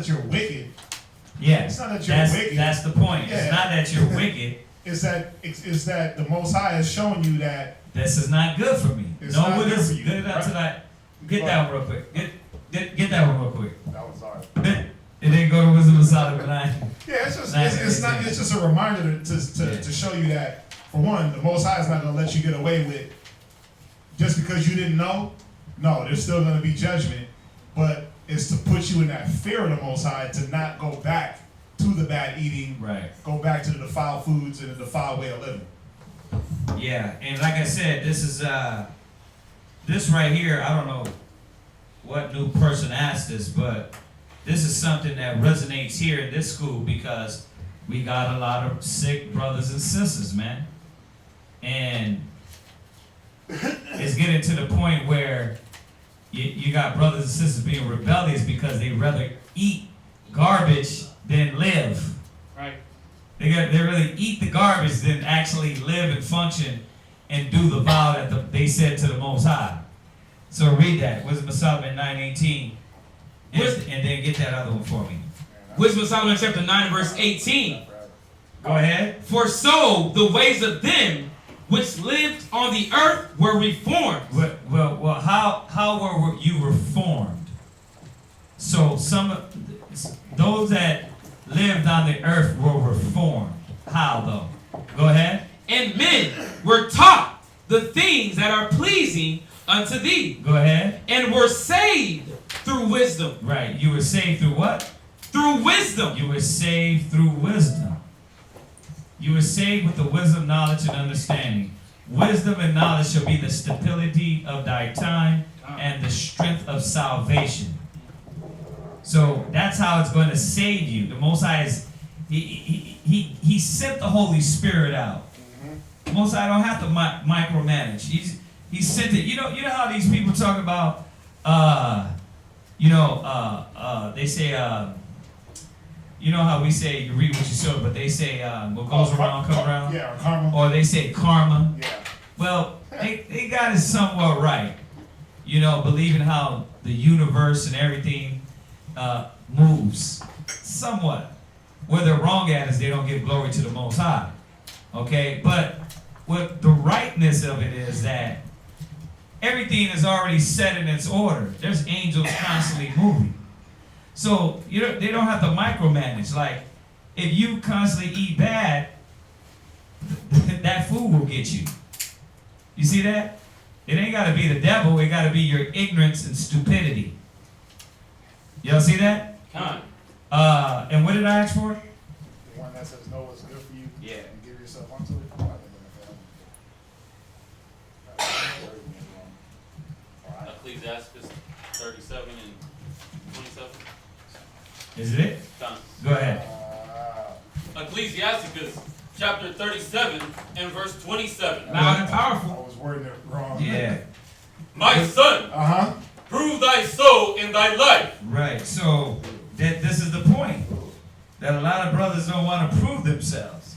D: you're wicked.
G: Yeah.
D: It's not that you're wicked.
G: That's the point.
D: Yeah.
G: It's not that you're wicked.
D: It's that the Most High is showing you that
G: this is not good for me.
D: It's
G: no
D: not
G: one
D: good
G: is
D: for you,
G: good enough
D: right?
G: to that. Get that one real quick. Get that one real quick.
F: That was hard.
G: And then go to Wisdom of Solomon 9.
D: Yeah, it's just a reminder to show you that, for one, the Most High is not going to let you get away with just because you didn't know. No, there's still going to be judgment. but it's to put you in that fear of the Most High to not go back to the bad eating,
G: Right.
D: go back to the defiled foods and the defiled way of living.
G: Yeah, and like I said, this is this right here, I don't know what new person asked this, but this is something that resonates here in this school because we got a lot of sick brothers and sisters, man. And it's getting to the point where you got brothers and sisters being rebellious because they rather eat garbage than live.
H: Right.
G: They really eat the garbage than actually live and function and do the vow that they said to the Most High. So read that, Wisdom of Solomon 9:18, and then get that other one for me.
H: Wisdom of Solomon chapter 9 verse 18.
G: Go ahead.
H: For so the ways of them which lived on the earth were reformed.
G: Well, how were you reformed? So those that lived on the earth were reformed. How though? Go ahead.
H: And men were taught the things that are pleasing unto thee.
G: Go ahead.
H: And were saved through wisdom.
G: Right. You were saved through what?
H: Through wisdom.
G: You were saved through wisdom. You were saved with the wisdom, knowledge, and understanding. Wisdom and knowledge shall be the stability of thy time and the strength of salvation. So that's how it's going to save you. The Most High is, he sent the Holy Spirit out. The Most High don't have to micromanage. He sent it. You know how these people talk about, they say, you know how we say you reap what you sow, but they say what goes around comes around.
D: Yeah, or karma.
G: Or they say karma.
D: Yeah.
G: Well, they got it somewhat right. You know, believing how the universe and everything moves somewhat. Where they're wrong at is they don't give glory to the Most High. Okay, but what the rightness of it is that everything is already set in its order. There's angels constantly moving. So they don't have to micromanage. Like, if you constantly eat bad, that food will get you. You see that? It ain't got to be the devil. It got to be your ignorance and stupidity. Y'all see that?
H: Come.
G: And what did I ask for?
F: The one that says know what's good for you.
G: Yeah.
F: And give yourself unto it.
E: Ecclesiastes 37 and 27.
G: Is it?
E: Done.
G: Go ahead.
E: Ecclesiasticus chapter 37 and verse 27.
H: Loud and
D: I
H: powerful.
D: was wording it wrong.
G: Yeah.
E: My son, prove thy soul in thy life.
G: Right. So this is the point. That a lot of brothers don't want to prove themselves.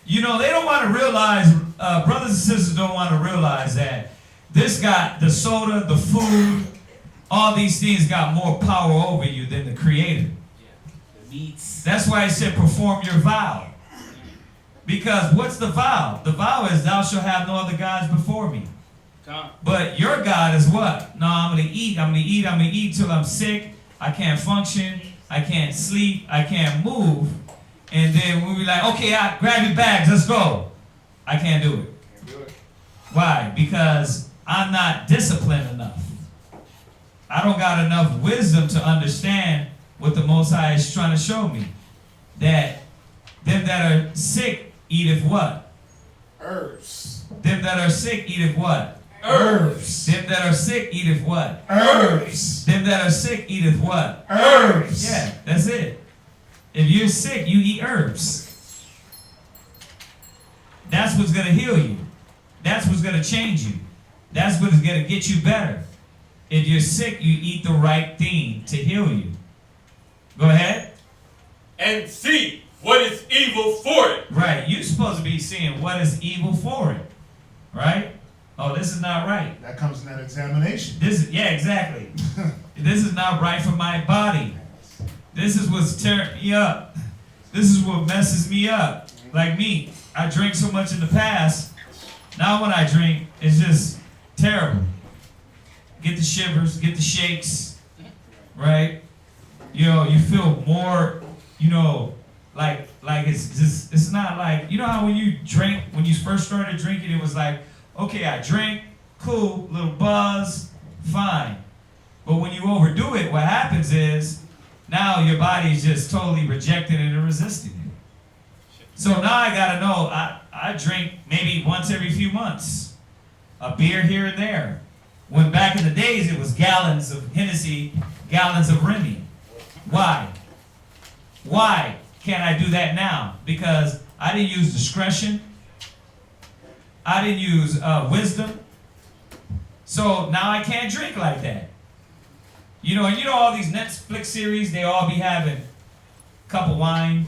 G: You know, they don't want to realize, brothers and sisters don't want to realize that this got the soda, the food, all these things got more power over you than the Creator.
H: The meats.
G: That's why it said perform your vow. Because what's the vow? The vow is thou shalt have no other gods before me.
H: Come.
G: But your God is what? No, I'm going to eat till I'm sick. I can't function. I can't sleep. I can't move. And then we'll be like, okay, grab your bags, let's go. I can't do it.
F: Can't do it.
G: Why? Because I'm not disciplined enough. I don't got enough wisdom to understand what the Most High is trying to show me. That them that are sick eateth what?
F: Herbs.
G: Them that are sick eateth what?
E: Herbs.
G: Them that are sick eateth what?
D: Herbs.
G: Them that are sick eateth what?
D: Herbs.
G: Yeah, that's it. If you're sick, you eat herbs. That's what's going to heal you. That's what's going to change you. That's what's going to get you better. If you're sick, you eat the right thing to heal you. Go ahead.
E: And see what is evil for it.
G: Right. You're supposed to be seeing what is evil for it. Right? Oh, this is not right.
D: That comes in that examination.
G: Yeah, exactly. This is not right for my body. This is what's tearing me up. This is what messes me up. Like me, I drank so much in the past. Now when I drink, it's just terrible. Get the shivers, get the shakes, right? You know, you feel more, like it's not like, you know how when you first started drinking, it was like, okay, I drank, cool, little buzz, fine. But when you overdo it, what happens is now your body is just totally rejecting it and resisting it. So now I gotta know, I drink maybe once every few months, a beer here and there. When back in the days it was gallons of Hennessy, gallons of Remy. Why? Why can't I do that now? Because I didn't use discretion. I didn't use wisdom. So now I can't drink like that. You know, and you know all these Netflix series, they all be having a cup of wine.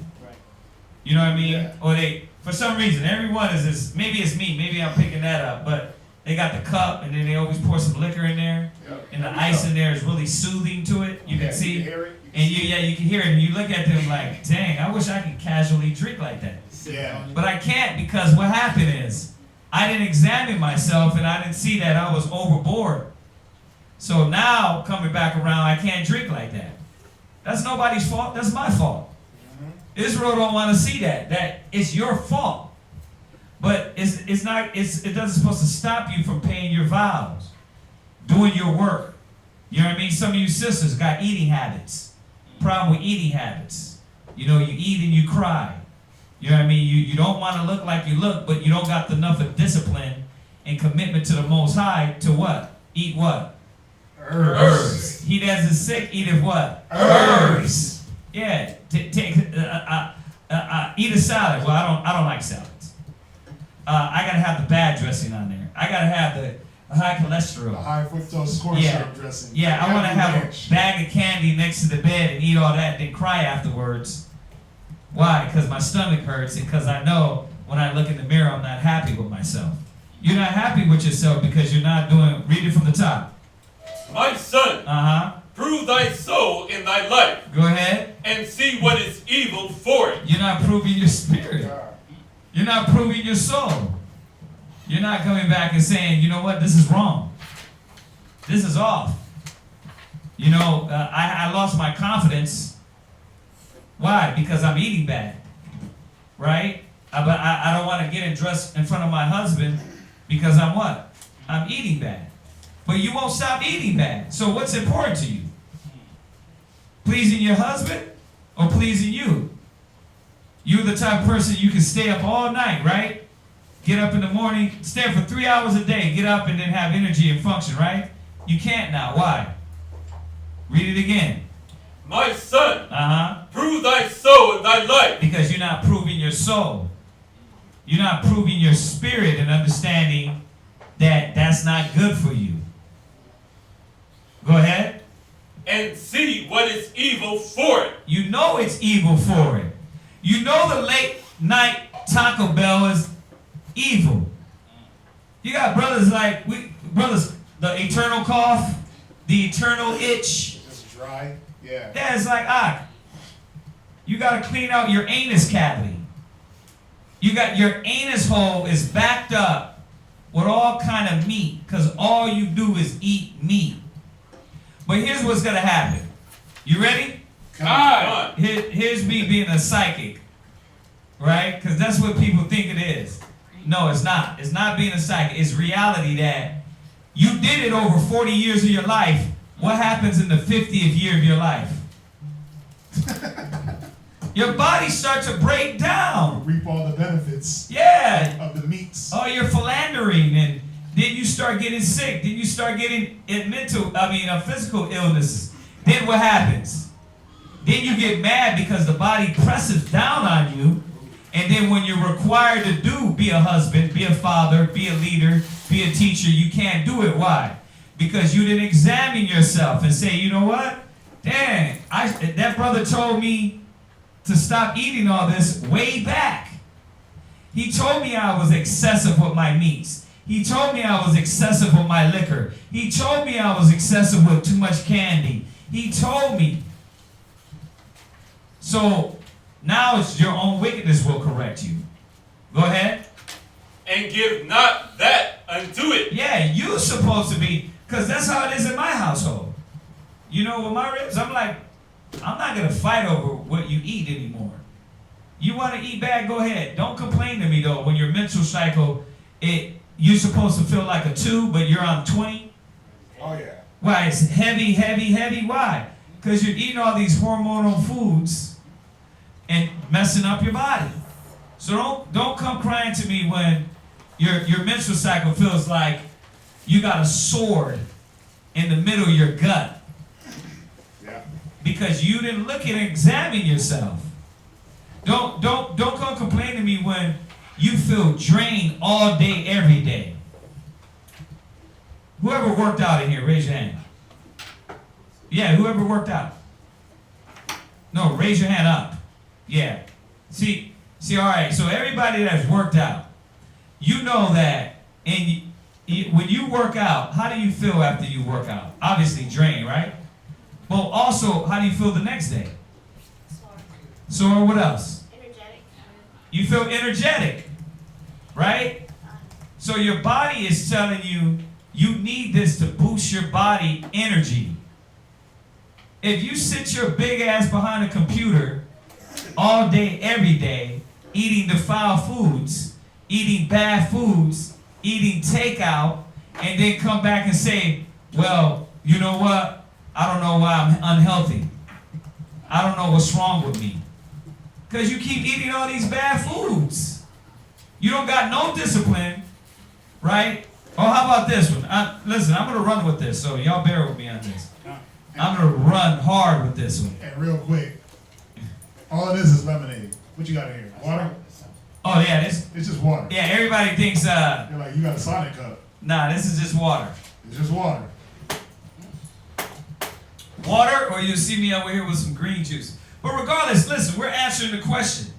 G: You know what I mean? Yeah. Or they, for some reason, everyone is this, maybe it's me, maybe I'm picking that up, but they got the cup and then they always pour some liquor in there. Yep. And the ice in there is really soothing to it. You can see. You can hear it. And you can hear it, and you look at them like, dang, I wish I could casually drink like that. Yeah. But I can't, because what happened is, I didn't examine myself, and I didn't see that I was overboard. So now, coming back around, I can't drink like that. That's nobody's fault, that's my fault. Mm-hmm. Israel don't want to see that it's your fault. But it doesn't supposed to stop you from paying your vows, doing your work. You know what I mean? Some of you sisters got eating habits. Problem with eating habits. You know, you eat and you cry. You know what I mean? You don't want to look like you look, but you don't got enough of discipline and commitment to the Most High to what? Eat what? Herbs. He that is sick, eateth what? Herbs. Yeah. Eat a salad. Well, I don't like salads. I gotta have the bad dressing on there. I gotta have the high cholesterol. The high fructose corn syrup dressing. Yeah, I want to have a bag of candy next to the bed and eat all that, then cry afterwards. Why? Because my stomach hurts, and because I know when I look in the mirror, I'm not happy with myself. You're not happy with yourself because you're not doing, read it from the top.
E: My son, prove thy soul in thy life.
G: Go ahead.
E: And see what is evil for it.
G: You're not proving your spirit. You're not proving your soul. You're not coming back and saying, you know what, this is wrong. This is off. You know, I lost my confidence. Why? Because I'm eating bad. Right? But I don't want to get dressed in front of my husband because I'm what? I'm eating bad. But you won't stop eating bad. So what's important to you? Pleasing your husband or pleasing you? You're the type of person you can stay up all night, right? Get up in the morning, stay up for 3 hours a day, get up and then have energy and function, right? You can't now. Why? Read it again.
E: My son, prove thy soul in thy life.
G: Because you're not proving your soul. You're not proving your spirit and understanding that that's not good for you. Go ahead.
E: And see what is evil for it.
G: You know it's evil for it. You know the late night Taco Bell is evil. You got brothers like, the eternal cough, the eternal itch.
F: Just dry, yeah.
G: Yeah, it's like, you got to clean out your anus cavity. You got your anus hole is backed up with all kind of meat because all you do is eat meat. But here's what's going to happen. You ready?
E: Come on.
G: Here's me being a psychic, right? Because that's what people think it is. No, it's not. It's not being a psychic. It's reality that you did it over 40 years of your life. What happens in the 50th year of your life? Your body starts to break down.
D: Reap all the benefits.
G: Yeah.
D: Of the meats.
G: Oh, you're philandering, and then you start getting sick. Then you start getting physical illnesses. Then what happens? Then you get mad because the body presses down on you. And then when you're required to be a husband, be a father, be a leader, be a teacher, you can't do it. Why? Because you didn't examine yourself and say, you know what? Dang, that brother told me to stop eating all this way back. He told me I was excessive with my meats. He told me I was excessive with my liquor. He told me I was excessive with too much candy. He told me. So now it's your own wickedness will correct you. Go ahead.
E: And give not that unto it.
G: Yeah, you're supposed to be, because that's how it is in my household. You know, with my ribs, I'm like, I'm not going to fight over what you eat anymore. You want to eat bad, go ahead. Don't complain to me, though, when your menstrual cycle, you're supposed to feel like a 2, but you're on 20.
F: Oh, yeah.
G: Why? It's heavy, heavy, heavy. Why? Because you're eating all these hormonal foods and messing up your body. So don't come crying to me when your menstrual cycle feels like you got a sword in the middle of your gut.
D: Yeah.
G: Because you didn't look and examine yourself. Don't come complain to me when you feel drained all day, every day. Whoever worked out in here, raise your hand. Yeah, whoever worked out. No, raise your hand up. Yeah. See, all right, so everybody that's worked out, you know that when you work out, how do you feel after you work out? Obviously drained, right? Well, also, how do you feel the next day? Sore. What else?
J: Energetic.
G: You feel energetic, right? So your body is telling you, you need this to boost your body energy. If you sit your big ass behind a computer all day, every day, eating defiled foods, eating bad foods, eating takeout, and then come back and say, well, you know what? I don't know why I'm unhealthy. I don't know what's wrong with me. Because you keep eating all these bad foods. You don't got no discipline, right? Oh, how about this one? Listen, I'm going to run with this, so y'all bear with me on this. I'm going to run hard with this one.
D: And real quick, all it is lemonade. What you got in here? Water?
G: Oh, yeah,
D: It's just water.
G: yeah, everybody thinks,
D: You're like, you got a Sonic cup.
G: nah, this is just water.
D: It's just water.
G: Water, or you'll see me over here with some green juice. But regardless, listen, we're answering the question.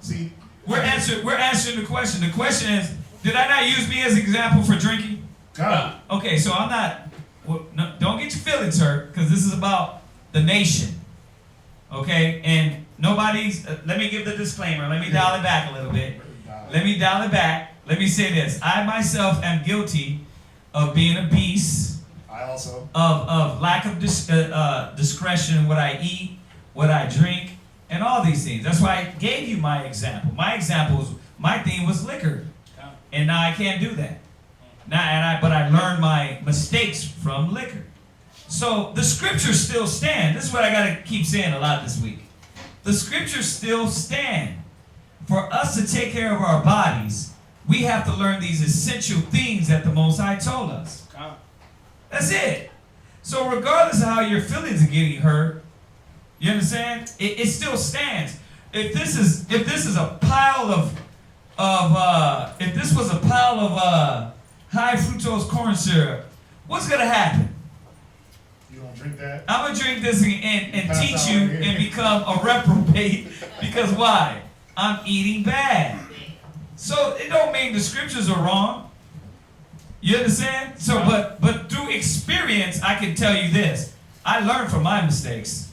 D: See,
G: We're answering the question. The question is, did I not use me as an example for drinking?
D: God.
G: Okay, so I'm not, well, no, don't get your feelings hurt, because this is about the nation. Okay, and nobody's, let me give the disclaimer. Let me dial it back a little bit. Let me dial it back. Let me say this. I myself am guilty of being a beast.
D: I also.
G: Of lack of discretion in what I eat, what I drink, and all these things. That's why I gave you my example. My theme was liquor. And now I can't do that. But I learned my mistakes from liquor. So the scriptures still stand. This is what I got to keep saying a lot this week. The scriptures still stand. For us to take care of our bodies, we have to learn these essential things that the Most High told us. That's it. So regardless of how your feelings are getting hurt, you understand? It still stands. If this is a pile of high fructose corn syrup, what's gonna happen?
D: You don't drink that?
G: I'm gonna drink this and teach you and become a reprobate because why? I'm eating bad. So it don't mean the scriptures are wrong. You understand? So, but through experience, I can tell you this. I learned from my mistakes.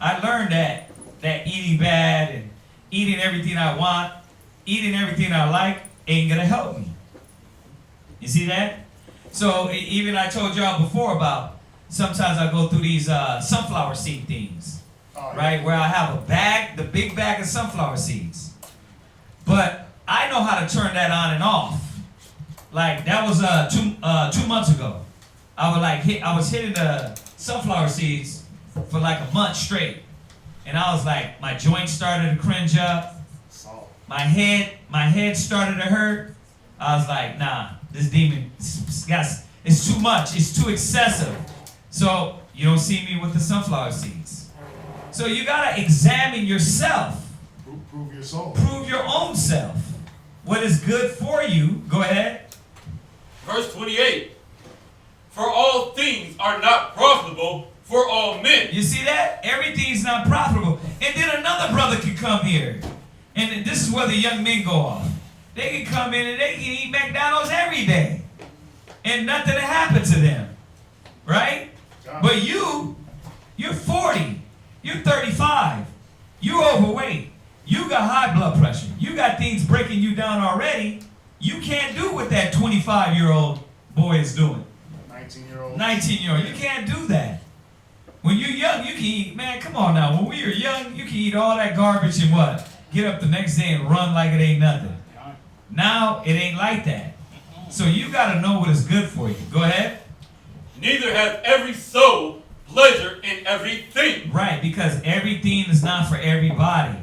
G: I learned that eating bad and eating everything I want, eating everything I like ain't gonna help me. You see that? So even I told y'all before about sometimes I go through these sunflower seed things, right? Where I have a bag, the big bag of sunflower seeds. But I know how to turn that on and off. Like that was 2 months ago. I was hitting the sunflower seeds for like a month straight, and I was like, my joints started to cringe up. My head started to hurt. I was like, nah, this demon, it's too much. It's too excessive. So you don't see me with the sunflower seeds. So you gotta examine yourself.
D: Prove your soul.
G: Prove your own self. What is good for you? Go ahead.
E: Verse 28. For all things are not profitable for all men.
G: You see that? Everything's not profitable. And then another brother can come here. And this is where the young men go off. They can come in and they can eat McDonald's every day. And nothing will happen to them. Right? But you're 40. You're 35. You're overweight. You got high blood pressure. You got things breaking you down already. You can't do what that 25-year-old boy is doing.
D: 19-year-old.
G: 19-year-old. You can't do that. When you're young, you can eat, man, come on now. When we were young, you can eat all that garbage and what? Get up the next day and run like it ain't nothing. Now, it ain't like that. So you got to know what is good for you. Go ahead.
E: Neither has every soul pleasure in everything.
G: Right, because everything is not for everybody.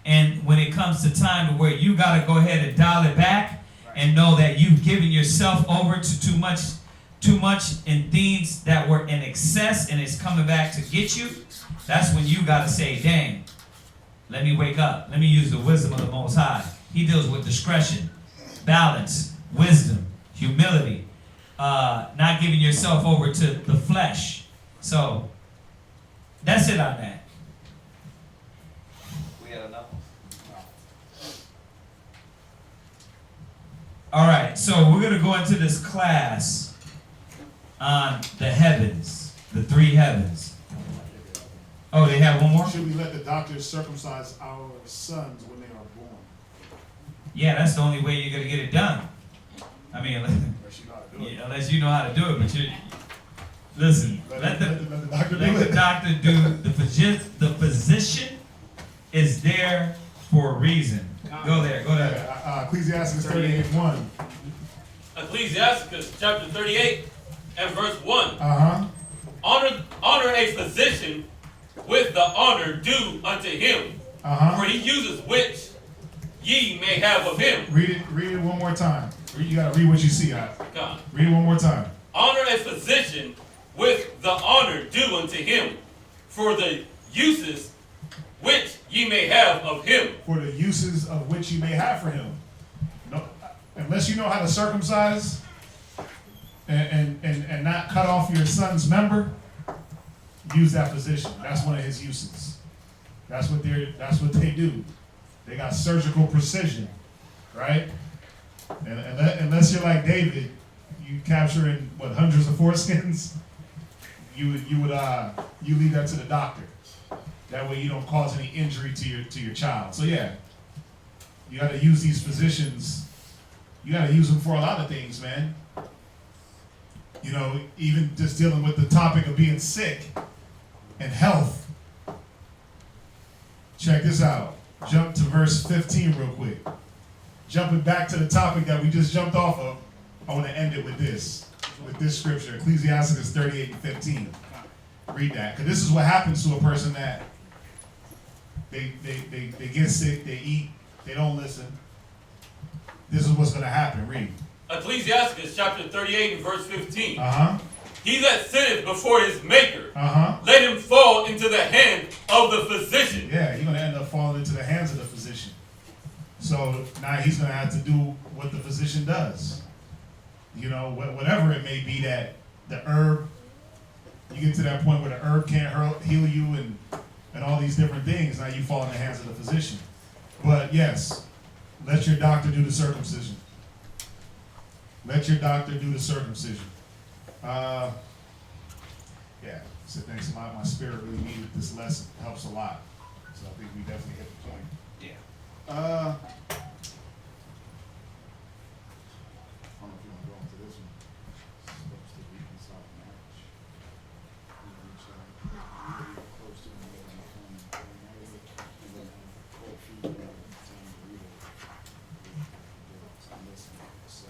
G: And when it comes to time to where you got to go ahead and dial it back and know that you've given yourself over to too much in things that were in excess and it's coming back to get you, that's when you got to say, dang, let me wake up. Let me use the wisdom of the Most High. He deals with discretion, balance, wisdom, humility, not giving yourself over to the flesh. So that's it on that.
J: We had enough.
G: All right, so we're going to go into this class on the heavens, the three heavens. Oh, they have one more?
D: Should we let the doctors circumcise our sons when they are born?
G: Yeah, that's the only way you're going to get it done. I mean, unless you know how to do it, but listen, let the doctor do the physician is there for a reason. Go there.
D: Ecclesiastes 38:1.
E: Ecclesiastes chapter 38 and verse 1. Honor a physician with the honor due unto him, for he uses which ye may have of him.
D: Read it one more time. You gotta read what you see.
E: God.
D: Read it one more time.
E: Honor a physician with the honor due unto him, for the uses which ye may have of him.
D: For the uses of which you may have for him. No, unless you know how to circumcise and not cut off your son's member, use that physician. That's one of his uses. That's what they do. They got surgical precision, right? And unless you're like David, you capturing hundreds of foreskins, you leave that to the doctor. That way you don't cause any injury to your child. So yeah, you got to use these physicians. You got to use them for a lot of things, man. You know, even just dealing with the topic of being sick and health. Check this out. Jump to verse 15 real quick. Jumping back to the topic that we just jumped off of, I want to end it with this scripture, Ecclesiastes 38 and 15. Read that, because this is what happens to a person that they get sick, they eat, they don't listen. This is what's going to happen. Read.
E: Ecclesiastes chapter 38 and verse 15. He that sitteth before his maker, let him fall into the hand of the physician.
D: Yeah, you're going to end up falling into the hands of the physician. So now he's going to have to do what the physician does. You know, whatever it may be that the herb, you get to that point where the herb can't heal you and all these different things. Now you fall in the hands of the physician. But yes, let your doctor do the circumcision. Let your doctor do the circumcision. Yeah, so thanks a lot. My spirit really needed this lesson. It helps a lot. So I think we definitely hit the point.
J: Yeah.
D: I don't know if you want to go into this one. Steps to reconcile marriage. Close to the middle of the phone. And then cold feet and time to read it. I'm listening. So.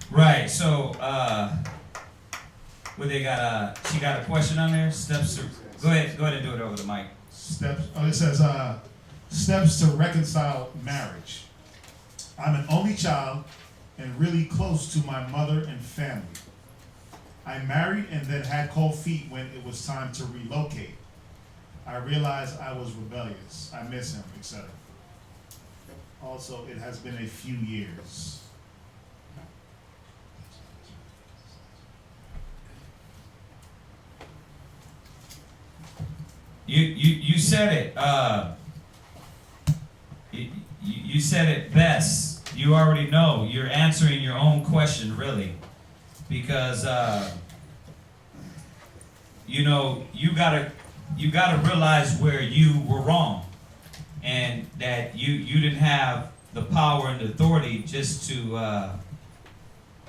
G: Right, so what they got? She got a question on there. Steps to go ahead and do it over the mic.
D: Steps. Oh, it says steps to reconcile marriage. I'm an only child and really close to my mother and family. I married and then had cold feet when it was time to relocate. I realized I was rebellious. I miss him, etc. Also, it has been a few years.
G: You said it. You said it best. You already know. You're answering your own question, really, because you know you gotta realize where you were wrong, and that you didn't have the power and the authority just to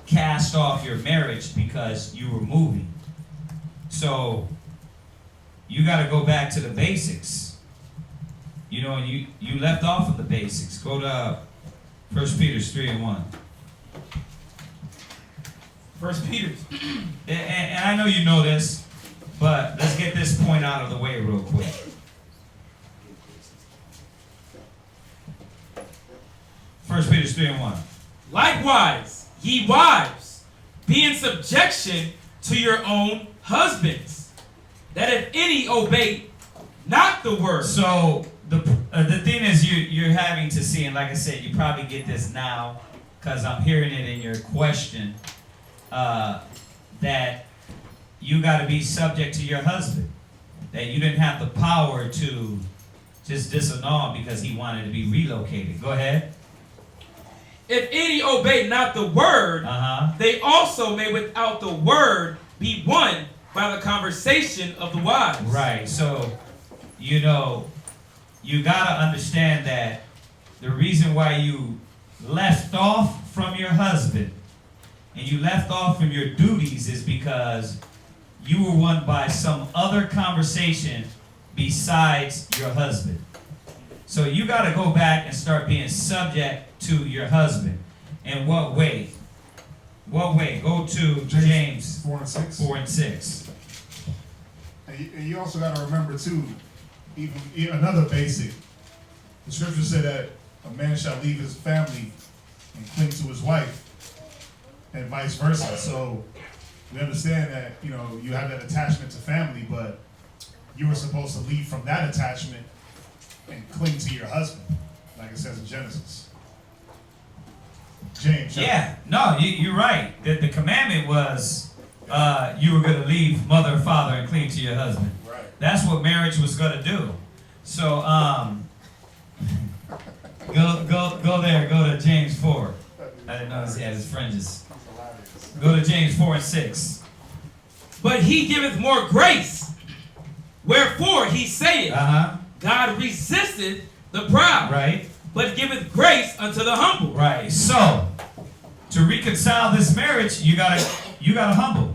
G: cast off your marriage because you were moving. So you got to go back to the basics. You know, and you left off of the basics. Go to 1 Peter 3:1.
C: 1 Peter.
G: And I know you know this, but let's get this point out of the way real quick. First Peter 3:1.
C: Likewise, ye wives, be in subjection to your own husbands, that if any obey not the word.
G: So the thing is you're having to see, and like I said, you probably get this now because I'm hearing it in your question, that you got to be subject to your husband, that you didn't have the power to just disannul because he wanted to be relocated. Go ahead.
C: If any obey not the word, they also may without the word be won by the conversation of the wives.
G: Right. So, you know, you got to understand that the reason why you left off from your husband and you left off from your duties is because you were won by some other conversation besides your husband. So you got to go back and start being subject to your husband. In what way? What way? Go to James
D: 4 and 6.
G: 4 and 6.
D: And you also got to remember too, even another basic. The scripture said that a man shall leave his family and cling to his wife, and vice versa. So we understand that, you know, you have that attachment to family, but you were supposed to leave from that attachment and cling to your husband, like it says in Genesis. James.
G: Yeah, no, you're right. The commandment was you were going to leave mother and father and cling to your husband.
D: Right.
G: That's what marriage was going to do. So go there. Go to James 4. I didn't notice he had his fringes. Go to James 4 and 6.
C: But he giveth more grace. Wherefore he saith, God resisteth the proud,
G: right,
C: but giveth grace unto the humble.
G: Right. So to reconcile this marriage, you gotta humble.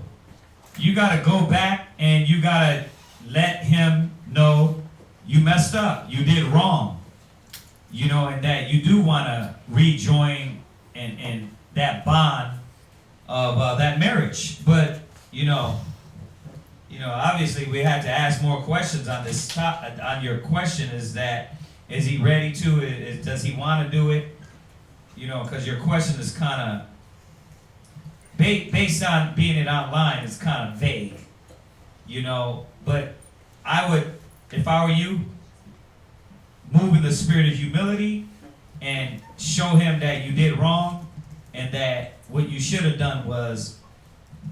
G: You gotta go back and you gotta let him know you messed up, you did wrong. You know, and that you do want to rejoin in that bond of that marriage. But you know, obviously we had to ask more questions on this topic. On your question, is he ready to? Does he want to do it? You know, because your question is kind of based on being it online. It's kind of vague. You know, but I would, if I were you, move in the spirit of humility and show him that you did wrong and that what you should have done was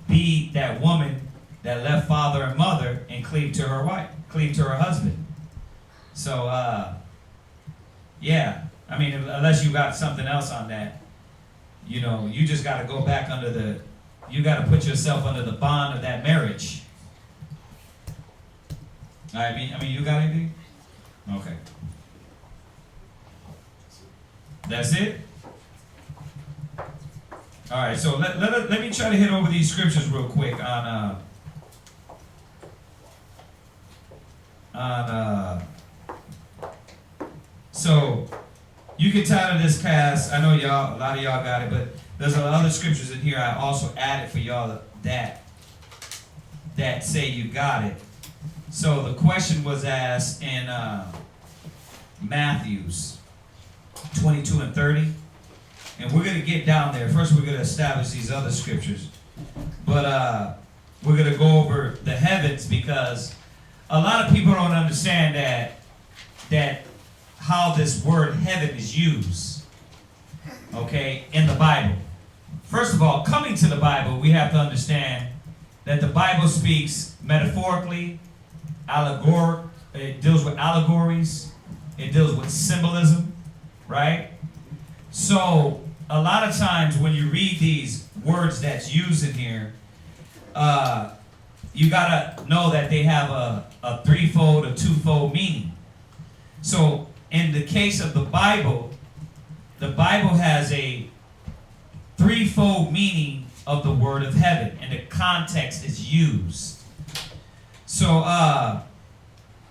G: be that woman that left father and mother and cleave to her wife, cleave to her husband. So, yeah, I mean, unless you got something else on that, you know, you just got to go back you got to put yourself under the bond of that marriage. I mean, you got anything? Okay. That's it? All right, so let me try to hit over these scriptures real quick so you can title this class, I know a lot of y'all got it, but there's a lot of other scriptures in here I also added for y'all that say you got it. So the question was asked in Matthew's 22 and 30. And we're going to get down there. First, we're going to establish these other scriptures. But we're going to go over the heavens because a lot of people don't understand that how this word heaven is used, okay, in the Bible. First of all, coming to the Bible, we have to understand that the Bible speaks metaphorically, it deals with allegories, it deals with symbolism, right? So a lot of times when you read these words that's used in here, you gotta know that they have a threefold or twofold meaning. So in the case of the Bible has a threefold meaning of the word of heaven, and the context is used. So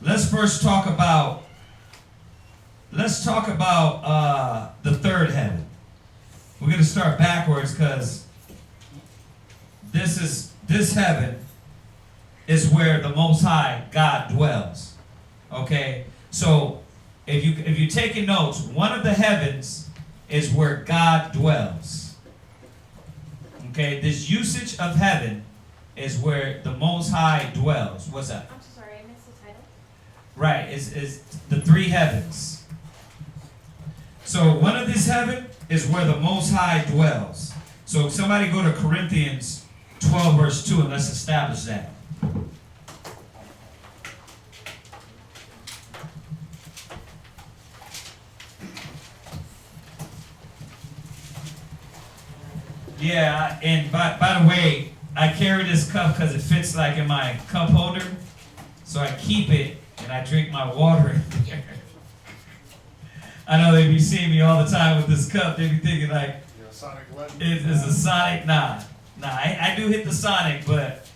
G: let's first talk about let's talk about the third heaven. We're going to start backwards because this heaven is where the Most High God dwells. Okay, so if you're taking notes, one of the heavens is where God dwells. Okay, this usage of heaven is where the Most High dwells. What's that?
J: I'm so sorry, I missed the title.
G: Right, is the three heavens. So one of these heaven is where the Most High dwells. So somebody go to Corinthians 12 verse 2 and let's establish that. Yeah, and by the way, I carry this cup because it fits like in my cup holder. So I keep it and I drink my water in there. I know they be seeing me all the time with this cup. They be thinking like, it's a Sonic. Nah, I do hit the Sonic, but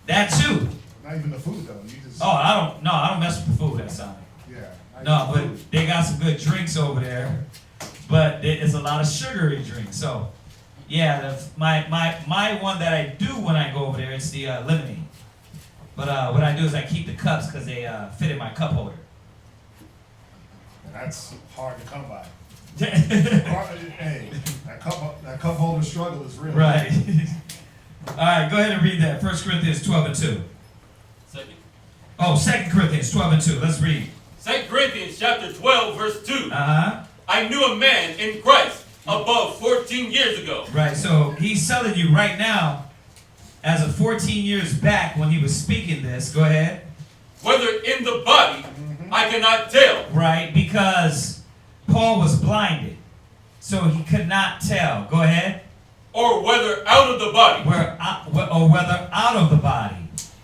G: that too.
D: Not even the food though. You just.
G: Oh, I don't mess with the food at Sonic.
D: Yeah.
G: No, but they got some good drinks over there. But it's a lot of sugary drinks. So, yeah, my one that I do when I go over there, it's the lemonade. But what I do is I keep the cups because they fit in my cup holder.
D: And that's hard to come by. Hey, that cup holder struggle is real.
G: Right. All right, go ahead and read that. 1 Corinthians 12 and 2.
E: Second.
G: Oh, 2 Corinthians 12 and 2. Let's read.
E: 2 Corinthians chapter 12, verse 2.
G: Uh-huh.
E: I knew a man in Christ above 14 years ago.
G: Right, so he's telling you right now, as of 14 years back when he was speaking this, go ahead.
E: Whether in the body, I cannot tell.
G: Right, because Paul was blinded, so he could not tell. Go ahead.
E: Or whether out of the body.
G: Or whether out of the body.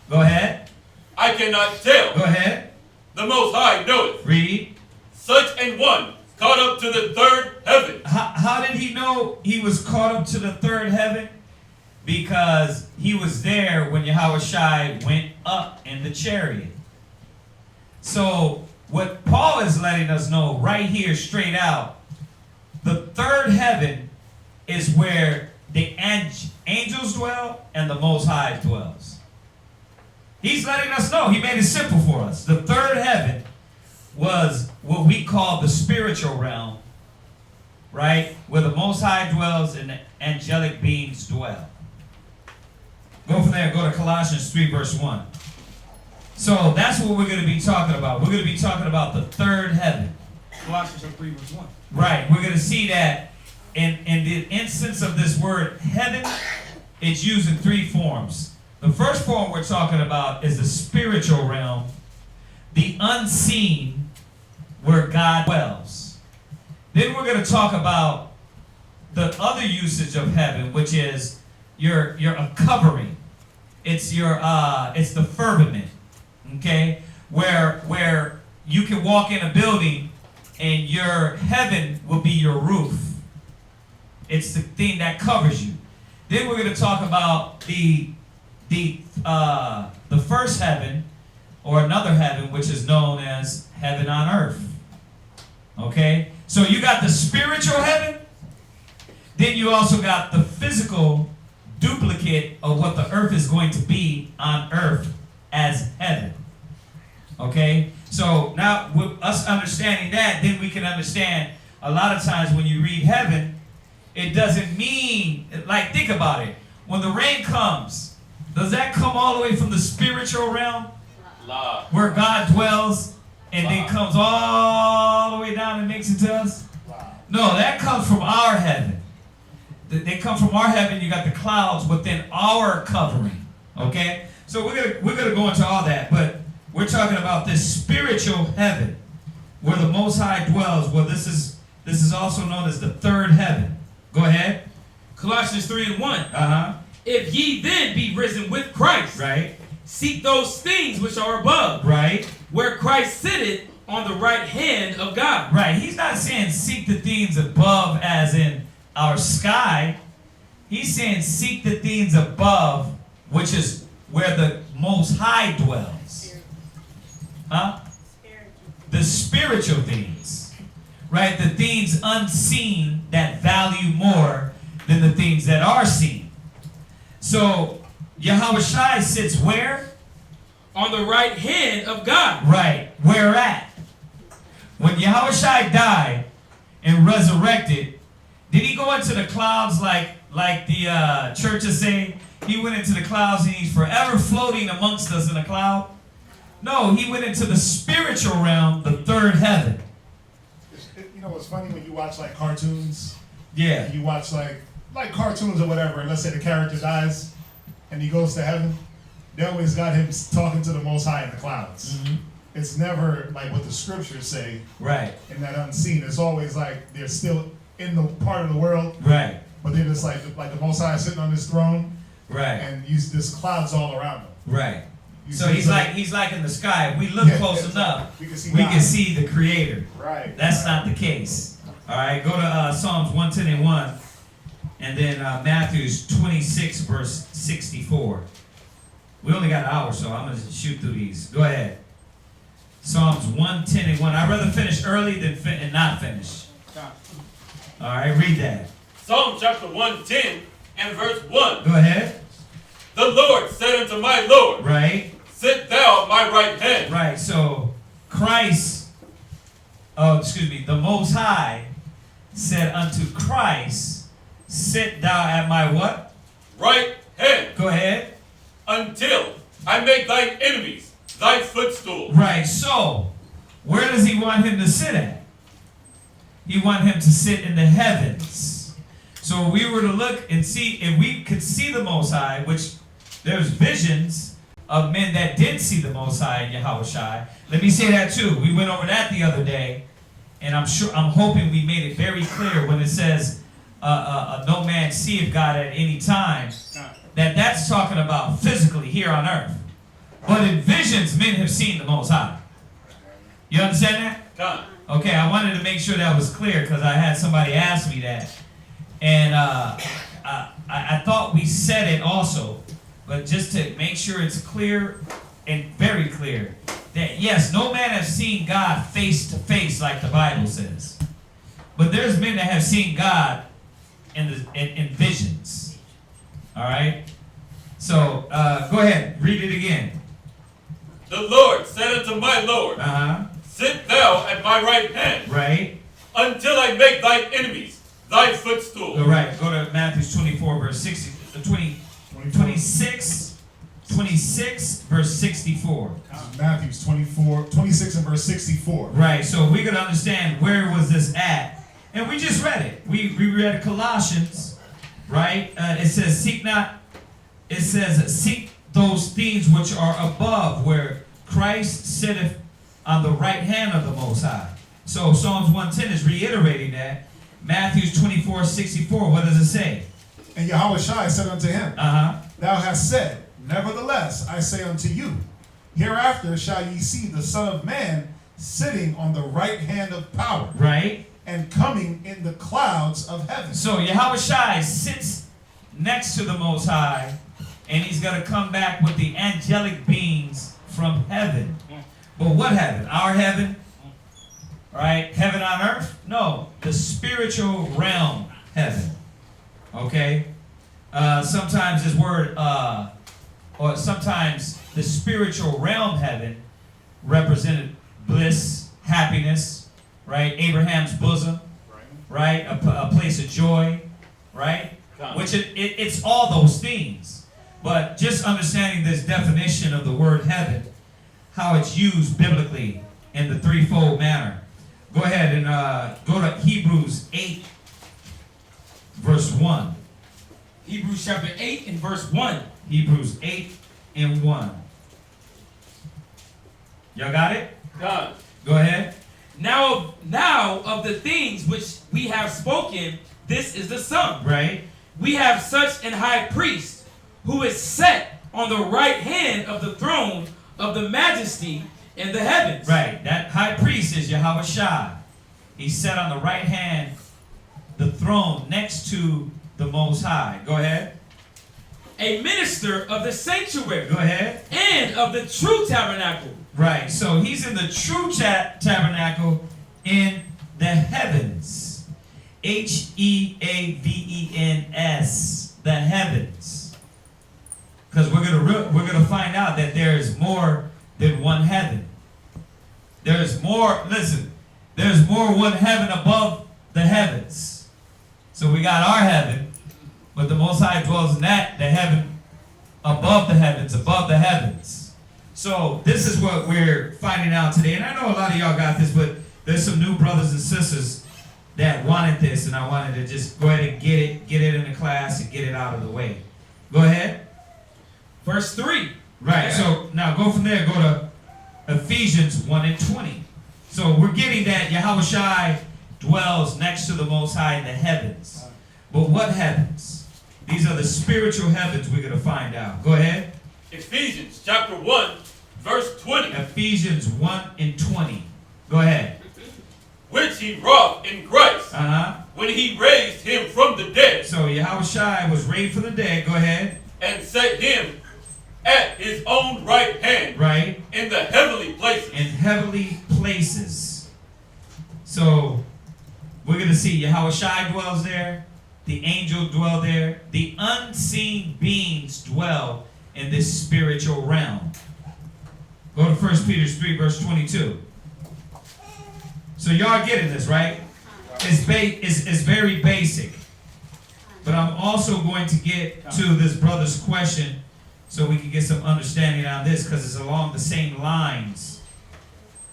G: Go ahead.
E: I cannot tell.
G: Go ahead.
E: The Most High knoweth.
G: Read.
E: Such an one caught up to the third heaven.
G: How did he know he was caught up to the third heaven? Because he was there when Yahushua went up in the chariot. So what Paul is letting us know right here straight out, the third heaven is where the angels dwell and the Most High dwells. He's letting us know. He made it simple for us. The third heaven was what we call the spiritual realm, right? Where the Most High dwells and the angelic beings dwell. Go from there, go to Colossians 3 verse 1. So that's what we're going to be talking about. We're going to be talking about the third heaven.
C: Colossians 3 verse 1.
G: Right, we're going to see that in the instance of this word heaven, it's used in three forms. The first form we're talking about is the spiritual realm, the unseen, where God dwells. Then we're going to talk about the other usage of heaven, which is your a covering. It's it's the firmament, okay, where you can walk in a building and your heaven will be your roof. It's the thing that covers you. Then we're going to talk about the first heaven, or another heaven, which is known as heaven on earth. Okay? So you got the spiritual heaven, then you also got the physical duplicate of what the earth is going to be on earth as heaven. Okay? So now with us understanding that, then we can understand a lot of times when you read heaven, it doesn't mean, like, think about it. When the rain comes, does that come all the way from the spiritual realm? Where God dwells and then comes all the way down and makes it to us? No, that comes from our heaven. They come from our heaven. You got the clouds within our covering. Okay? So we're gonna go into all that, but we're talking about this spiritual heaven where the Most High dwells. Well, this is also known as the third heaven. Go ahead.
C: Colossians 3 and 1.
G: Uh-huh.
C: If ye then be risen with Christ,
G: right,
C: seek those things which are above,
G: right,
C: where Christ sitteth on the right hand of God.
G: Right. He's not saying seek the things above as in our sky. He's saying seek the things above, which is where the Most High dwells. Huh? The spiritual things. right? The things unseen that value more than the things that are seen. So Yahushua sits where?
H: On the right hand of God.
G: Right. Where at? When Yahushua died and resurrected, did he go into the clouds like the churches say? He went into the clouds and he's forever floating amongst us in a cloud? No, he went into the spiritual realm, the third heaven.
D: You know what's funny when you watch like cartoons?
G: Yeah.
D: You watch like cartoons or whatever, and let's say the character dies and he goes to heaven. They always got him talking to the Most High in the clouds.
G: Mm-hmm.
D: It's never like what the scriptures say.
G: Right.
D: In that unseen. It's always like they're still in the part of the world.
G: Right.
D: But they're just like the Most High sitting on his throne.
G: Right.
D: And there's clouds all around him.
G: Right.
D: You
G: So
D: see
G: he's like in the sky. If we look close enough, we can see the Creator.
D: Right.
G: That's not the case. All right. Go to Psalms 110:1, and then Matthew's 26 verse 64. We only got an hour, so I'm going to shoot through these. Go ahead. Psalms 110:1. I'd rather finish early than not finish. All right, read that.
E: Psalm chapter 110 and verse 1.
G: Go ahead.
E: The Lord said unto my Lord,
G: Right.
E: Sit thou at my right hand.
G: Right, so the Most High said unto Christ, sit thou at my what?
E: Right hand.
G: Go ahead.
E: Until I make thine enemies thy footstool.
G: Right, so where does he want him to sit at? He wants him to sit in the heavens. So if we were to look and see, if we could see the Most High, which there's visions of men that did see the Most High in Yahushua. Let me say that too. We went over that the other day, and I'm hoping we made it very clear when it says, no man seeth God at any time, that's talking about physically here on earth. But in visions, men have seen the Most High. You understand that?
E: God.
G: Okay, I wanted to make sure that was clear because I had somebody ask me that. And I thought we said it also, but just to make sure it's clear and very clear, that yes, no man has seen God face to face like the Bible says. But there's men that have seen God in visions. All right? So, go ahead, read it again.
E: The Lord said unto my Lord, Sit thou at my right hand,
G: right,
E: until I make thine enemies thy footstool.
G: All right, go to Matthew 24, verse 26, verse 64.
D: Matthew's 26 and verse 64.
G: Right, so we're going to understand where was this at. And we just read it. We read Colossians, right? It says, seek those things which are above, where Christ sitteth on the right hand of the Most High. So Psalms 110 is reiterating that. Matthew 24:64, what does it say?
D: And Yahushua said unto him, Thou hast said, Nevertheless, I say unto you, hereafter shall ye see the Son of Man sitting on the right hand of power.
G: Right.
D: And coming in the clouds of heaven.
G: So Yahushua sits next to the Most High, and he's going to come back with the angelic beings from heaven. But what heaven? Our heaven? Right? Heaven on earth? No. The spiritual realm heaven. Okay? Sometimes this word, or sometimes the spiritual realm heaven represented bliss, happiness, right? Abraham's bosom, right? A place of joy, right? Which it's all those things. But just understanding this definition of the word heaven, how it's used biblically in the threefold manner. Go ahead and go to Hebrews 8, verse 1.
H: Hebrews chapter 8 and verse 1.
G: Hebrews 8 and 1. Y'all got it?
E: God.
G: Go ahead.
H: Now of the things which we have spoken, this is the sum.
G: Right.
H: We have such an high priest who is set on the right hand of the throne of the majesty in the heavens.
G: Right. That high priest is Yahushua. He's set on the right hand, the throne next to the Most High. Go ahead.
H: A minister of the sanctuary.
G: Go ahead.
H: And of the true tabernacle.
G: Right. So he's in the true tabernacle in the heavens. Heavens. The heavens. Because we're gonna find out that there is more than one heaven. There's more, listen, there's more one heaven above the heavens. So we got our heaven, but the Most High dwells in that, the heaven above the heavens, above the heavens. So this is what we're finding out today. And I know a lot of y'all got this, but there's some new brothers and sisters that wanted this, and I wanted to just go ahead and get it in the class and get it out of the way. Go ahead.
H: Verse 3.
G: Right, so now go from there, go to Ephesians 1:20. So we're getting that Yahushua dwells next to the Most High in the heavens. But what heavens? These are the spiritual heavens we're going to find out. Go ahead.
E: Ephesians chapter 1, verse 20.
G: Ephesians 1:20. Go ahead.
E: Which he wrought in Christ when he raised him from the dead.
G: So Yahushua was raised from the dead. Go ahead.
E: And set him at his own right hand.
G: Right.
E: In the heavenly places.
G: In heavenly places. So we're going to see Yahushua dwells there. The angel dwell there. The unseen beings dwell in this spiritual realm. Go to 1 Peter 3 verse 22. So y'all getting this, right? It's very basic. But I'm also going to get to this brother's question so we can get some understanding on this, because it's along the same lines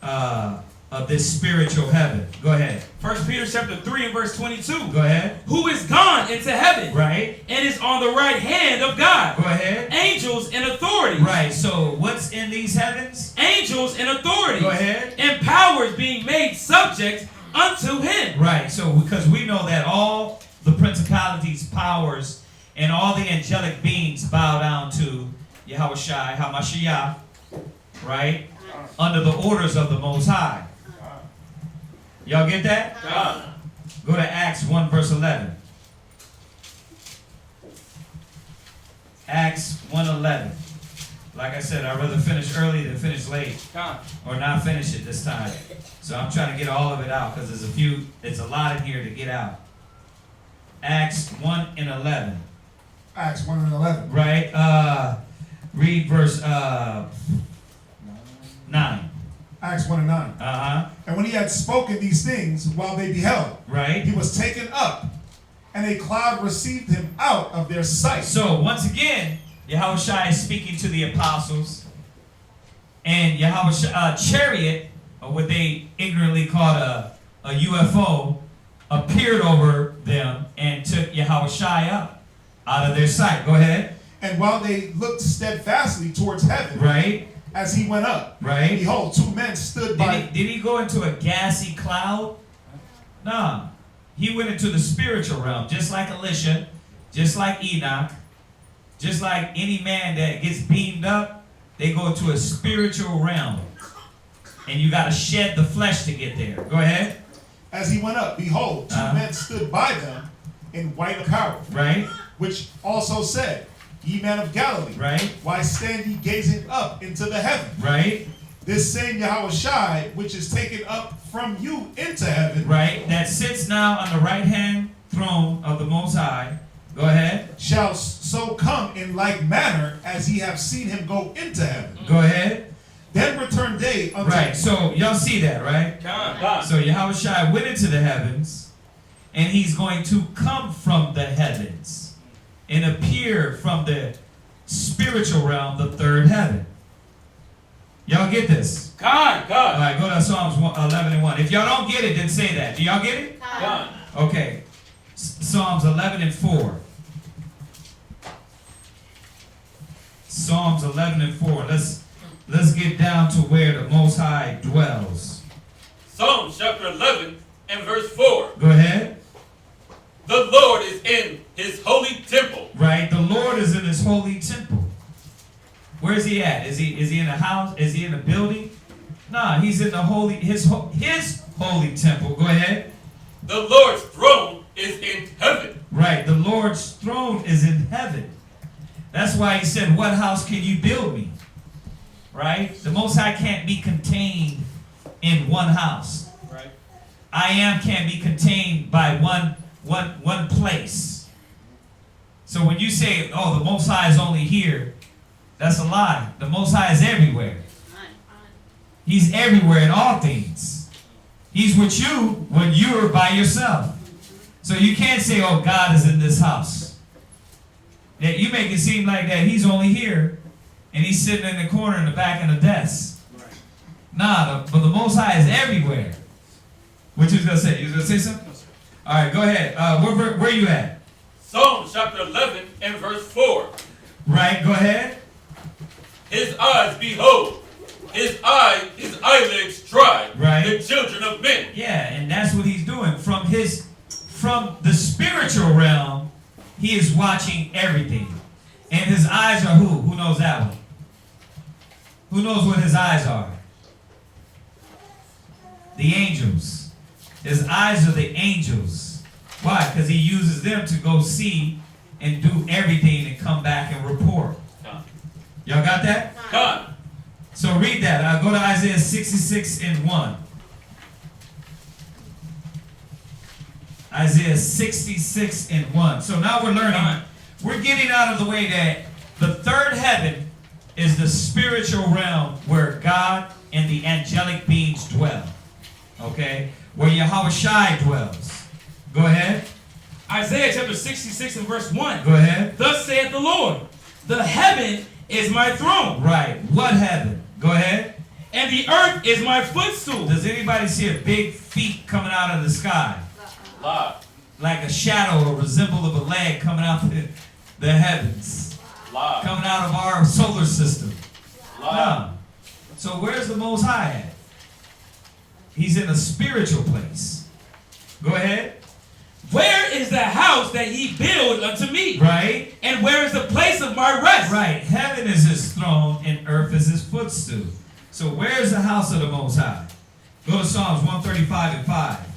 G: of this spiritual heaven. Go ahead.
H: 1 Peter chapter 3 and verse 22.
G: Go ahead.
H: Who is gone into heaven.
G: Right.
H: And is on the right hand of God.
G: Go ahead.
H: Angels and authorities.
G: Right. So what's in these heavens?
H: Angels and authorities.
G: Go ahead.
H: And powers being made subject unto him.
G: Right. So because we know that all the principalities, powers, and all the angelic beings bow down to Yahushua, Hamashiach, right? Under the orders of the Most High. Y'all get that? Go to Acts 1 verse 11. Acts 1:11. Like I said, I'd rather finish early than finish late. Or not finish it this time. So I'm trying to get all of it out because it's a lot in here to get out. Acts 1:11.
D: Acts 1:11.
G: Right? Read verse 9.
D: Acts 1:9. And when he had spoken these things while they beheld,
G: right,
D: he was taken up, and a cloud received him out of their sight.
G: So once again, Yahushua is speaking to the apostles, and Yahushua chariot, or what they ignorantly called a UFO, appeared over them and took Yahushua up out of their sight. Go ahead.
D: And while they looked steadfastly towards heaven,
G: right,
D: as he went up,
G: right,
D: behold, two men stood by.
G: Did he go into a gassy cloud? No. He went into the spiritual realm, just like Elisha, just like Enoch, just like any man that gets beamed up. They go into a spiritual realm. And you got to shed the flesh to get there. Go ahead.
D: As he went up, behold, two men stood by them in white apparel.
G: Right.
D: Which also said, Ye men of Galilee,
G: right,
D: why stand ye gazing up into the heaven?
G: Right.
D: This same Yahushua, which is taken up from you into heaven,
G: right, that sits now on the right hand throne of the Most High. Go ahead.
D: Shall so come in like manner as ye have seen him go into heaven.
G: Go ahead.
D: Then return they unto.
G: Right. So y'all see that, right? So Yahushua went into the heavens, and he's going to come from the heavens and appear from the spiritual realm, the third heaven. Y'all get this?
H: God.
G: All right, go to Psalms 11:1. If y'all don't get it, then say that. Do y'all get it?
H: God.
G: Okay. Psalms 11:4. Psalms 11:4. Let's get down to where the Most High dwells.
E: Psalms chapter 11 and verse 4.
G: Go ahead.
E: The Lord is in his holy temple.
G: Right, the Lord is in his holy temple. Where is he at? Is he in a house? Is he in a building? Nah, he's in the his holy temple. Go ahead.
E: The Lord's throne is in heaven.
G: Right, the Lord's throne is in heaven. That's why he said, what house can you build me? Right? The Most High can't be contained in one house.
H: Right.
G: I am can't be contained by one place. So when you say, oh, the Most High is only here, that's a lie. The Most High is everywhere. He's everywhere in all things. He's with you when you're by yourself. So you can't say, oh, God is in this house. That you make it seem like that he's only here and he's sitting in the corner in the back of the desk. Nah, but the Most High is everywhere. What you was going to say? You was going to say something? All right, go ahead. Where you at?
E: Psalm chapter 11 and verse 4.
G: Right, go ahead.
E: His eyes behold, his eyelids try,
G: right,
E: the children of men.
G: Yeah, and that's what he's doing. From the spiritual realm, he is watching everything. And his eyes are who? Who knows that one? Who knows what his eyes are? The angels. His eyes are the angels. Why? Because he uses them to go see and do everything and come back and report. Y'all got that?
E: God.
G: So read that. I'll go to Isaiah 66 and 1. Isaiah 66 and 1. So now we're learning. We're getting out of the way that the third heaven is the spiritual realm where God and the angelic beings dwell. Okay? Where Yahushua dwells. Go ahead.
H: Isaiah chapter 66 and verse 1.
G: Go ahead.
H: Thus saith the Lord, the heaven is my throne.
G: Right. What heaven? Go ahead.
H: And the earth is my footstool.
G: Does anybody see a big feet coming out of the sky? Like a shadow or resemble of a leg coming out the heavens. Coming out of our solar system. No. So where's the Most High at? He's in a spiritual place. Go ahead.
H: Where is the house that he built unto me?
G: Right.
H: And where is the place of my rest?
G: Right. Heaven is his throne and earth is his footstool. So where is the house of the Most High? Go to Psalms 135 and 5.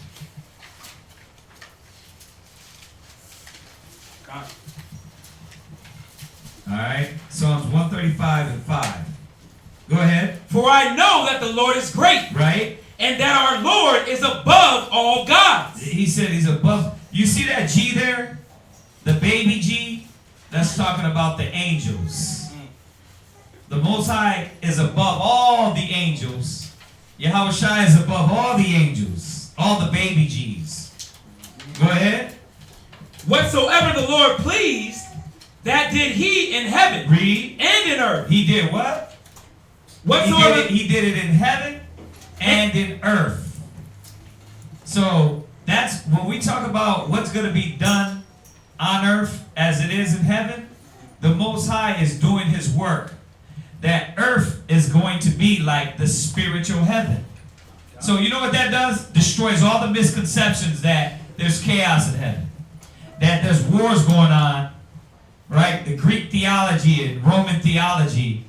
G: All right. Psalms 135 and 5. Go ahead.
H: For I know that the Lord is great.
G: Right.
H: And that our Lord is above all gods.
G: He said he's above. You see that G there? The baby G? That's talking about the angels. The Most High is above all the angels. Yahushua is above all the angels. All the baby G's. Go ahead.
H: Whatsoever the Lord pleased, that did he in heaven.
G: Read.
H: And in earth.
G: He did what?
H: Whatsoever.
G: He did it in heaven and in earth. So that's when we talk about what's going to be done on earth as it is in heaven. The Most High is doing his work. That earth is going to be like the spiritual heaven. So you know what that does? Destroys all the misconceptions that there's chaos in heaven. That there's wars going on. Right? The Greek theology and Roman theology.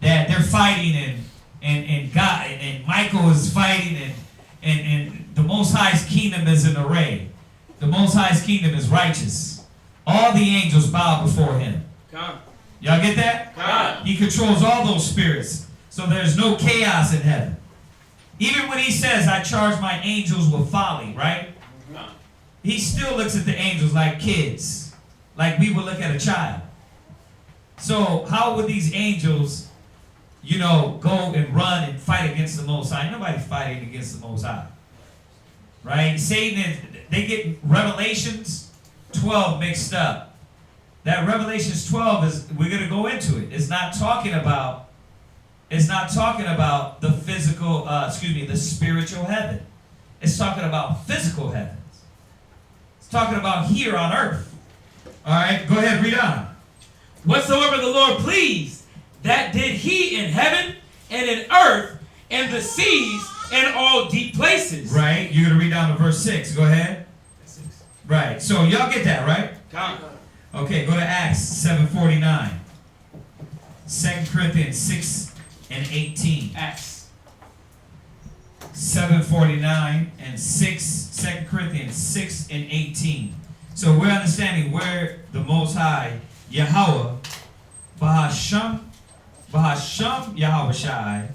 G: That they're fighting and God and Michael is fighting and the Most High's kingdom is in array. The Most High's kingdom is righteous. All the angels bow before him. Y'all get that?
E: God.
G: He controls all those spirits. So there's no chaos in heaven. Even when he says, I charge my angels with folly, right?
E: God.
G: He still looks at the angels like kids. Like we would look at a child. So how would these angels, go and run and fight against the Most High? Nobody's fighting against the Most High. Right? Satan, they get Revelations 12 mixed up. That Revelations 12 is, we're going to go into it. It's not talking about the physical, the spiritual heaven. It's talking about physical heavens. It's talking about here on earth. All right, go ahead, read on.
H: Whatsoever the Lord pleased, that did he in heaven and in earth and the seas and all deep places.
G: Right, you're going to read down to verse 6. Go ahead. Right, so y'all get that, right?
H: Come.
G: Okay, go to Acts 7:49. 2 Corinthians 6 and 18.
H: Acts
G: 7:49 and 2 Corinthians 6 and 18. So we're understanding where the Most High, Yahweh, Bahasham Yahushai,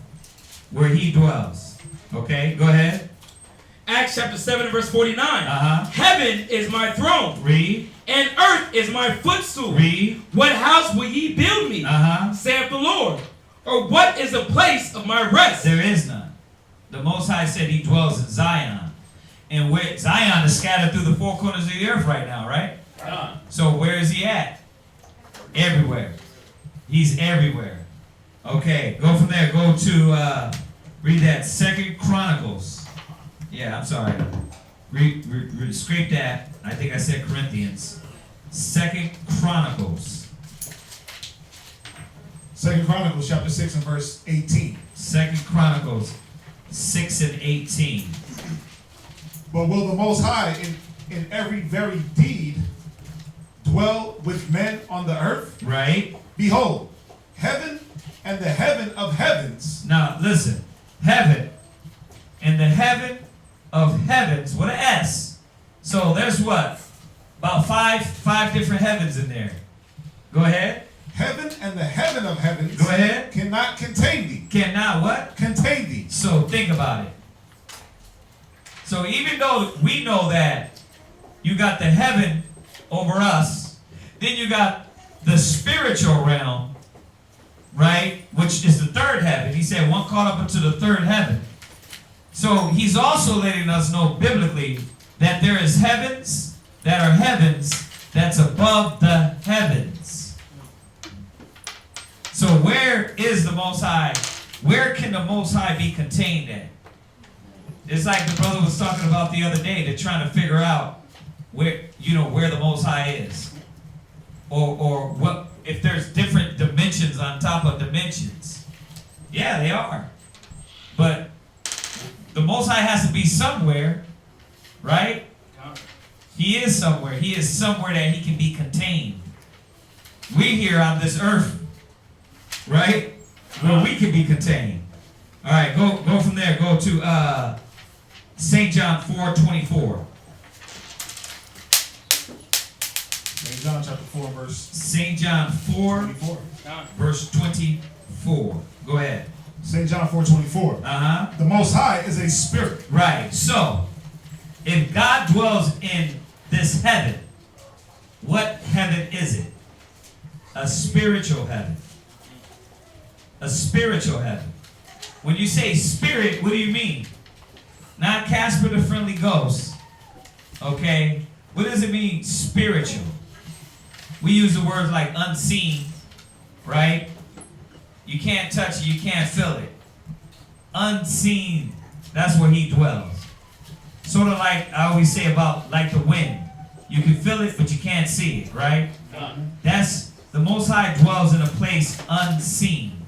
G: where he dwells. Okay, go ahead.
H: Acts chapter 7 and verse 49.
G: Uh-huh.
H: Heaven is my throne.
G: Read.
H: And earth is my footstool.
G: Read.
H: What house will ye build me?
G: Uh-huh.
H: Saith the Lord. Or what is the place of my rest?
G: There is none. The Most High said he dwells in Zion. And where Zion is scattered through the four corners of the earth right now, right? So where is he at? Everywhere. He's everywhere. Okay, go from there. Go to, read that 2 Chronicles. Yeah, I'm sorry. Scrape that. I think I said Corinthians. 2 Chronicles.
D: 2 Chronicles chapter 6 and verse 18.
G: 2 Chronicles 6 and 18.
D: But will the Most High in every very deed dwell with men on the earth?
G: Right.
D: Behold, heaven and the heaven of heavens.
G: Now listen, heaven and the heaven of heavens with an S. So there's what? About five different heavens in there. Go ahead.
D: Heaven and the heaven of heavens.
G: Go ahead.
D: Cannot contain thee.
G: Cannot what?
D: Contain thee.
G: So think about it. So even though we know that you got the heaven over us, then you got the spiritual realm, right? Which is the third heaven. He said one caught up into the third heaven. So he's also letting us know biblically that there is heavens that are heavens that's above the heavens. So where is the Most High? Where can the Most High be contained at? It's like the brother was talking about the other day. They're trying to figure out where the Most High is, or what if there's different dimensions on top of dimensions. Yeah, they are, but the Most High has to be somewhere, right? He is somewhere. He is somewhere that he can be contained. We're here on this earth, right, where we can be contained. All right, go from there. Go to St. John 4:24.
D: St. John chapter 4 verse.
G: St. John 4, verse 24. Go ahead.
D: St. John 4:24.
G: Uh-huh.
D: The Most High is a spirit.
G: Right. So, if God dwells in this heaven, what heaven is it? A spiritual heaven. A spiritual heaven. When you say spirit, what do you mean? Not Casper the Friendly Ghost. Okay? What does it mean, spiritual? We use the words like unseen, right? You can't touch it, you can't feel it. Unseen, that's where he dwells. Sort of like I always say about like the wind. You can feel it, but you can't see it, right? That's the Most High dwells in a place unseen.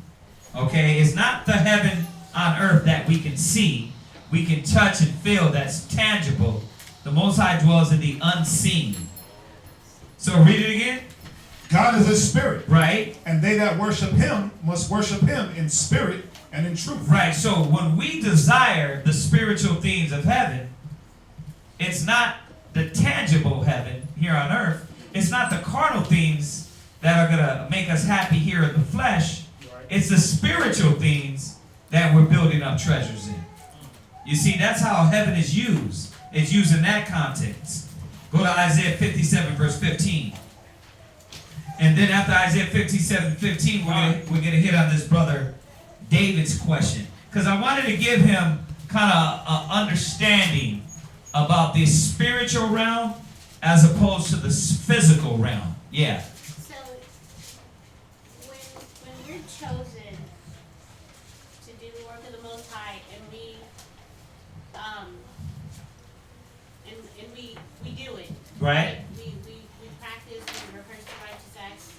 G: Okay? It's not the heaven on earth that we can see, we can touch and feel, that's tangible. The Most High dwells in the unseen. So read it again.
D: God is a spirit.
G: Right.
D: And they that worship him must worship him in spirit and in truth.
G: Right. So when we desire the spiritual things of heaven, it's not the tangible heaven here on earth. It's not the carnal things that are going to make us happy here in the flesh. It's the spiritual things that we're building up treasures in. You see, that's how heaven is used. It's used in that context. Go to Isaiah 57, verse 15. And then after Isaiah 57:15, we're gonna hit on this brother David's question. Because I wanted to give him kind of an understanding about the spiritual realm as opposed to the physical realm. Yeah.
J: So, when we're chosen to do the work of the Most High, and we do it.
G: Right.
J: We practice and rehearse the righteous acts.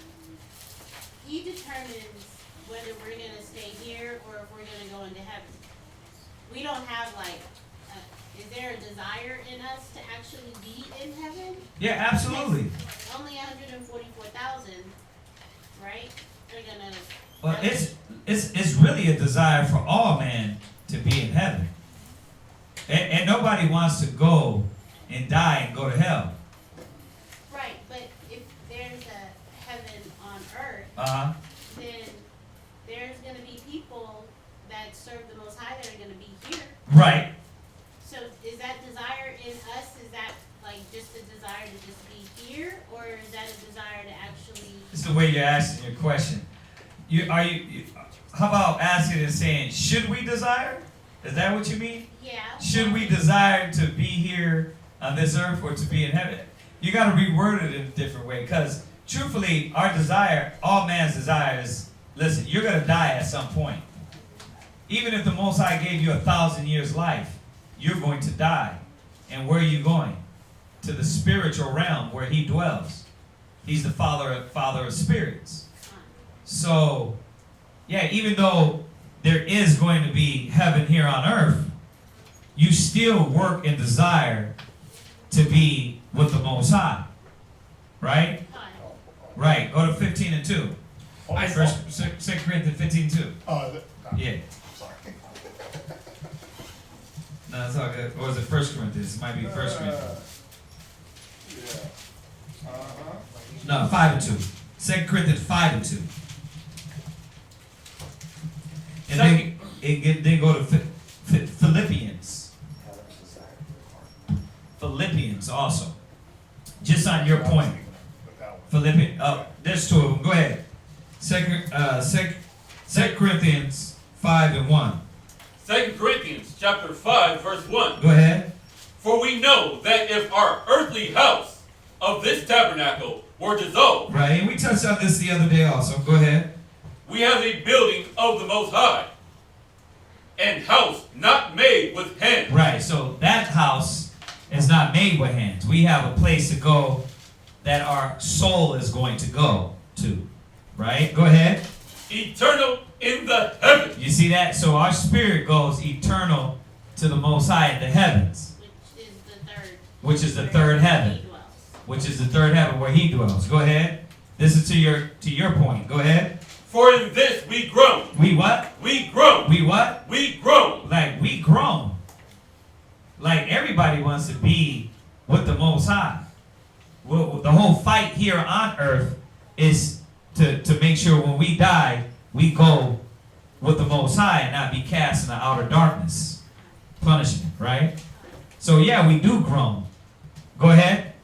J: He determines whether we're going to stay here or if we're going to go into heaven. We don't have is there a desire in us to actually be in heaven?
G: Yeah, absolutely.
J: Only 144,000, right? Are going to.
G: Well, it's really a desire for all man to be in heaven. And nobody wants to go and die and go to hell.
J: Right, but if there's a heaven on earth, then there's going to be people that serve the Most High that are going to be here.
G: Right.
J: So is that
G: the way you're asking your question. How about asking and saying, should we desire? Is that what you mean?
J: Yeah.
G: Should we desire to be here on this earth or to be in heaven? You got to reword it in a different way, because truthfully, our desire, all man's desire is, listen, you're going to die at some point. Even if the Most High gave you 1,000 years life, you're going to die. And where are you going? To the spiritual realm where he dwells. He's the father of spirits. So, yeah, even though there is going to be heaven here on earth, you still work and desire to be with the Most High. Right? Right. Go to 15 and 2. 2 Corinthians 15 2. Yeah.
F: Sorry.
G: No, it's all good. Or is it 1 Corinthians? It might be 1 Corinthians. No, 5 and 2. 2 Corinthians 5 and 2. And then go to Philippians. Philippians also. Just on your point. Philippians. There's 2 of them. Go ahead. 2 Corinthians 5 and 1.
E: 2 Corinthians chapter 5, verse 1.
G: Go ahead.
E: For we know that if our earthly house of this tabernacle were dissolved.
G: Right, and we touched on this the other day also. Go ahead.
E: We have a building of the Most High, and house not made with hands.
G: Right, so that house is not made with hands. We have a place to go that our soul is going to go to. Right? Go ahead.
E: Eternal in the heavens.
G: You see that? So our spirit goes eternal to the Most High in the heavens. Which is the third heaven. Which is the third heaven where he dwells. Go ahead. This is to your point. Go ahead.
E: For in this we groan.
G: We what?
E: We groan.
G: We what?
E: We groan.
G: Like we groan. Like everybody wants to be with the Most High. Well, the whole fight here on earth is to make sure when we die, we go with the Most High and not be cast in the outer darkness. Punishment, right? So yeah, we do groan. Go ahead.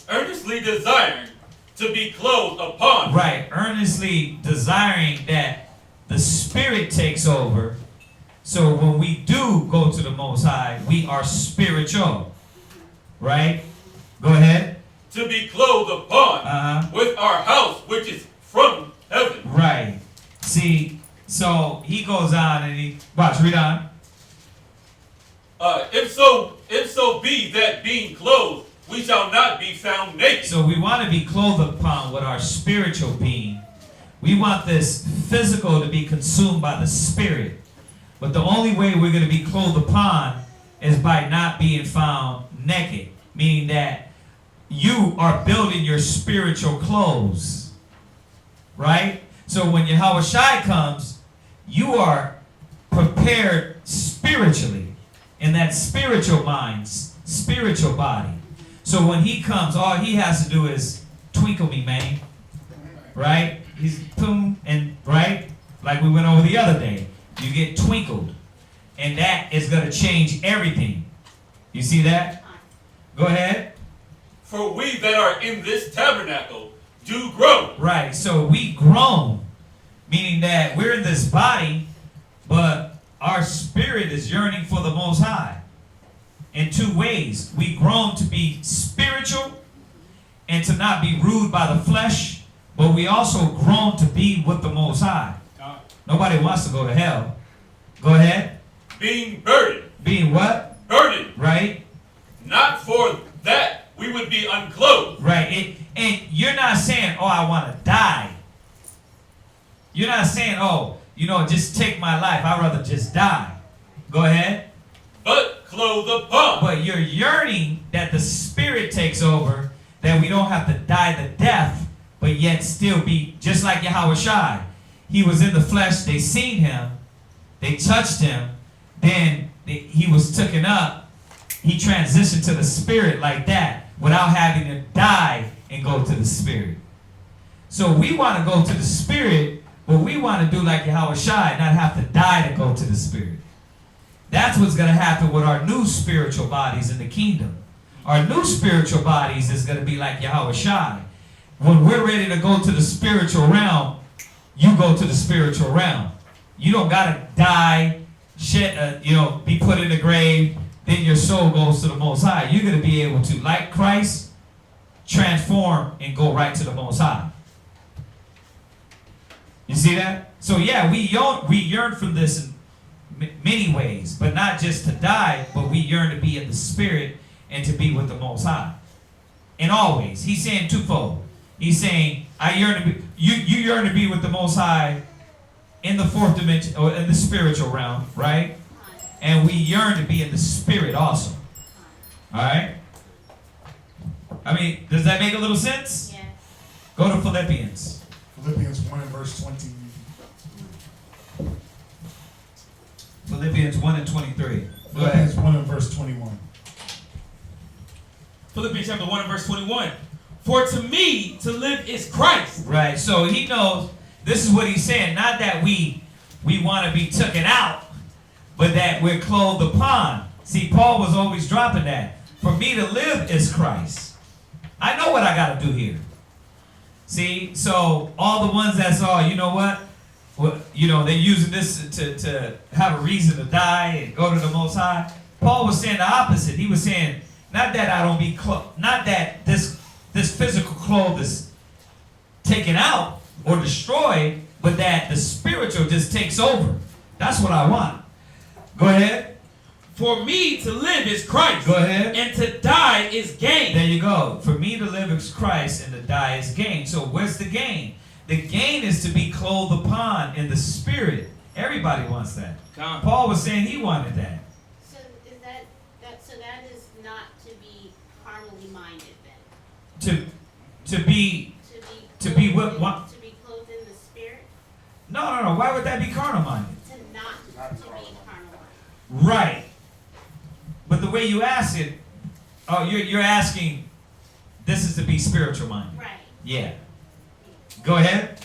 E: Earnestly desiring to be clothed upon.
G: Right, earnestly desiring that the Spirit takes over. So when we do go to the Most High, we are spiritual. Right? Go ahead.
E: To be clothed upon with our house which is from heaven.
G: Right. See, so he goes on and he, watch, read on.
E: If so be that being clothed, we shall not be found naked.
G: So we want to be clothed upon with our spiritual being. We want this physical to be consumed by the spirit. But the only way we're going to be clothed upon is by not being found naked. Meaning that you are building your spiritual clothes. Right? So when Yahweh Shai comes, you are prepared spiritually. In that spiritual mind, spiritual body. So when he comes, all he has to do is twinkle me, man. Right? He's boom, and right? Like we went over the other day. You get twinkled. And that is going to change everything. You see that? Go ahead.
E: For we that are in this tabernacle do groan.
G: Right. So we groan. Meaning that we're in this body, but our spirit is yearning for the Most High. In 2 ways. We groan to be spiritual and to not be ruled by the flesh, but we also groan to be with the Most High. Nobody wants to go to hell. Go ahead.
E: Being burdened.
G: Being what?
E: Burdened.
G: Right.
E: Not for that we would be unclothed.
G: Right. And you're not saying, oh, I want to die. You're not saying, oh, just take my life. I'd rather just die. Go ahead.
E: But clothed upon.
G: But you're yearning that the Spirit takes over, that we don't have to die the death, but yet still be just like Yahweh Shai. He was in the flesh. They seen him. They touched him. Then he was taken up. He transitioned to the Spirit like that without having to die and go to the Spirit. So we want to go to the Spirit, but we want to do like Yahweh Shai, not have to die to go to the Spirit. That's what's going to happen with our new spiritual bodies in the kingdom. Our new spiritual bodies is going to be like Yahweh Shai. when we're ready to go to the spiritual realm, you go to the spiritual realm. You don't gotta die, be put in the grave, then your soul goes to the Most High. You're gonna be able to, like Christ, transform and go right to the Most High. You see that? So yeah, we yearn for this in many ways, but not just to die, but we yearn to be in the spirit and to be with the Most High. In all ways. He's saying twofold. He's saying, I yearn to be, you yearn to be with the Most High in the fourth dimension, or in the spiritual realm, right? And we yearn to be in the spirit also. Alright? I mean, does that make a little sense?
J: Yes.
G: Go to Philippians.
D: Philippians 1 and verse 20.
G: Philippians 1 and 23.
D: Philippians 1 and verse 21.
H: Philippians chapter 1 and verse 21. For to me, to live is Christ.
G: Right, so he knows, this is what he's saying. Not that we want to be taken out, but that we're clothed upon. See, Paul was always dropping that. For me to live is Christ. I know what I got to do here. See, so all the ones that saw, you know what? Well, they're using this to have a reason to die and go to the Most High. Paul was saying the opposite. He was saying, not that I don't be not that this physical clothes is taken out or destroyed, but that the spiritual just takes over. That's what I want. Go ahead.
H: For me to live is Christ.
G: Go ahead.
H: And to die is gain.
G: There you go. For me to live is Christ and to die is gain. So where's the gain? The gain is to be clothed upon in the spirit. Everybody wants that. Paul was saying he wanted that.
J: So is that is not to be carnally minded then?
G: To be what?
J: To be clothed in the spirit?
G: No. Why would that be carnal minded?
J: To not to be carnal minded.
G: Right. But the way you ask it, you're asking, this is to be spiritual minded.
J: Right.
G: Yeah. Go ahead.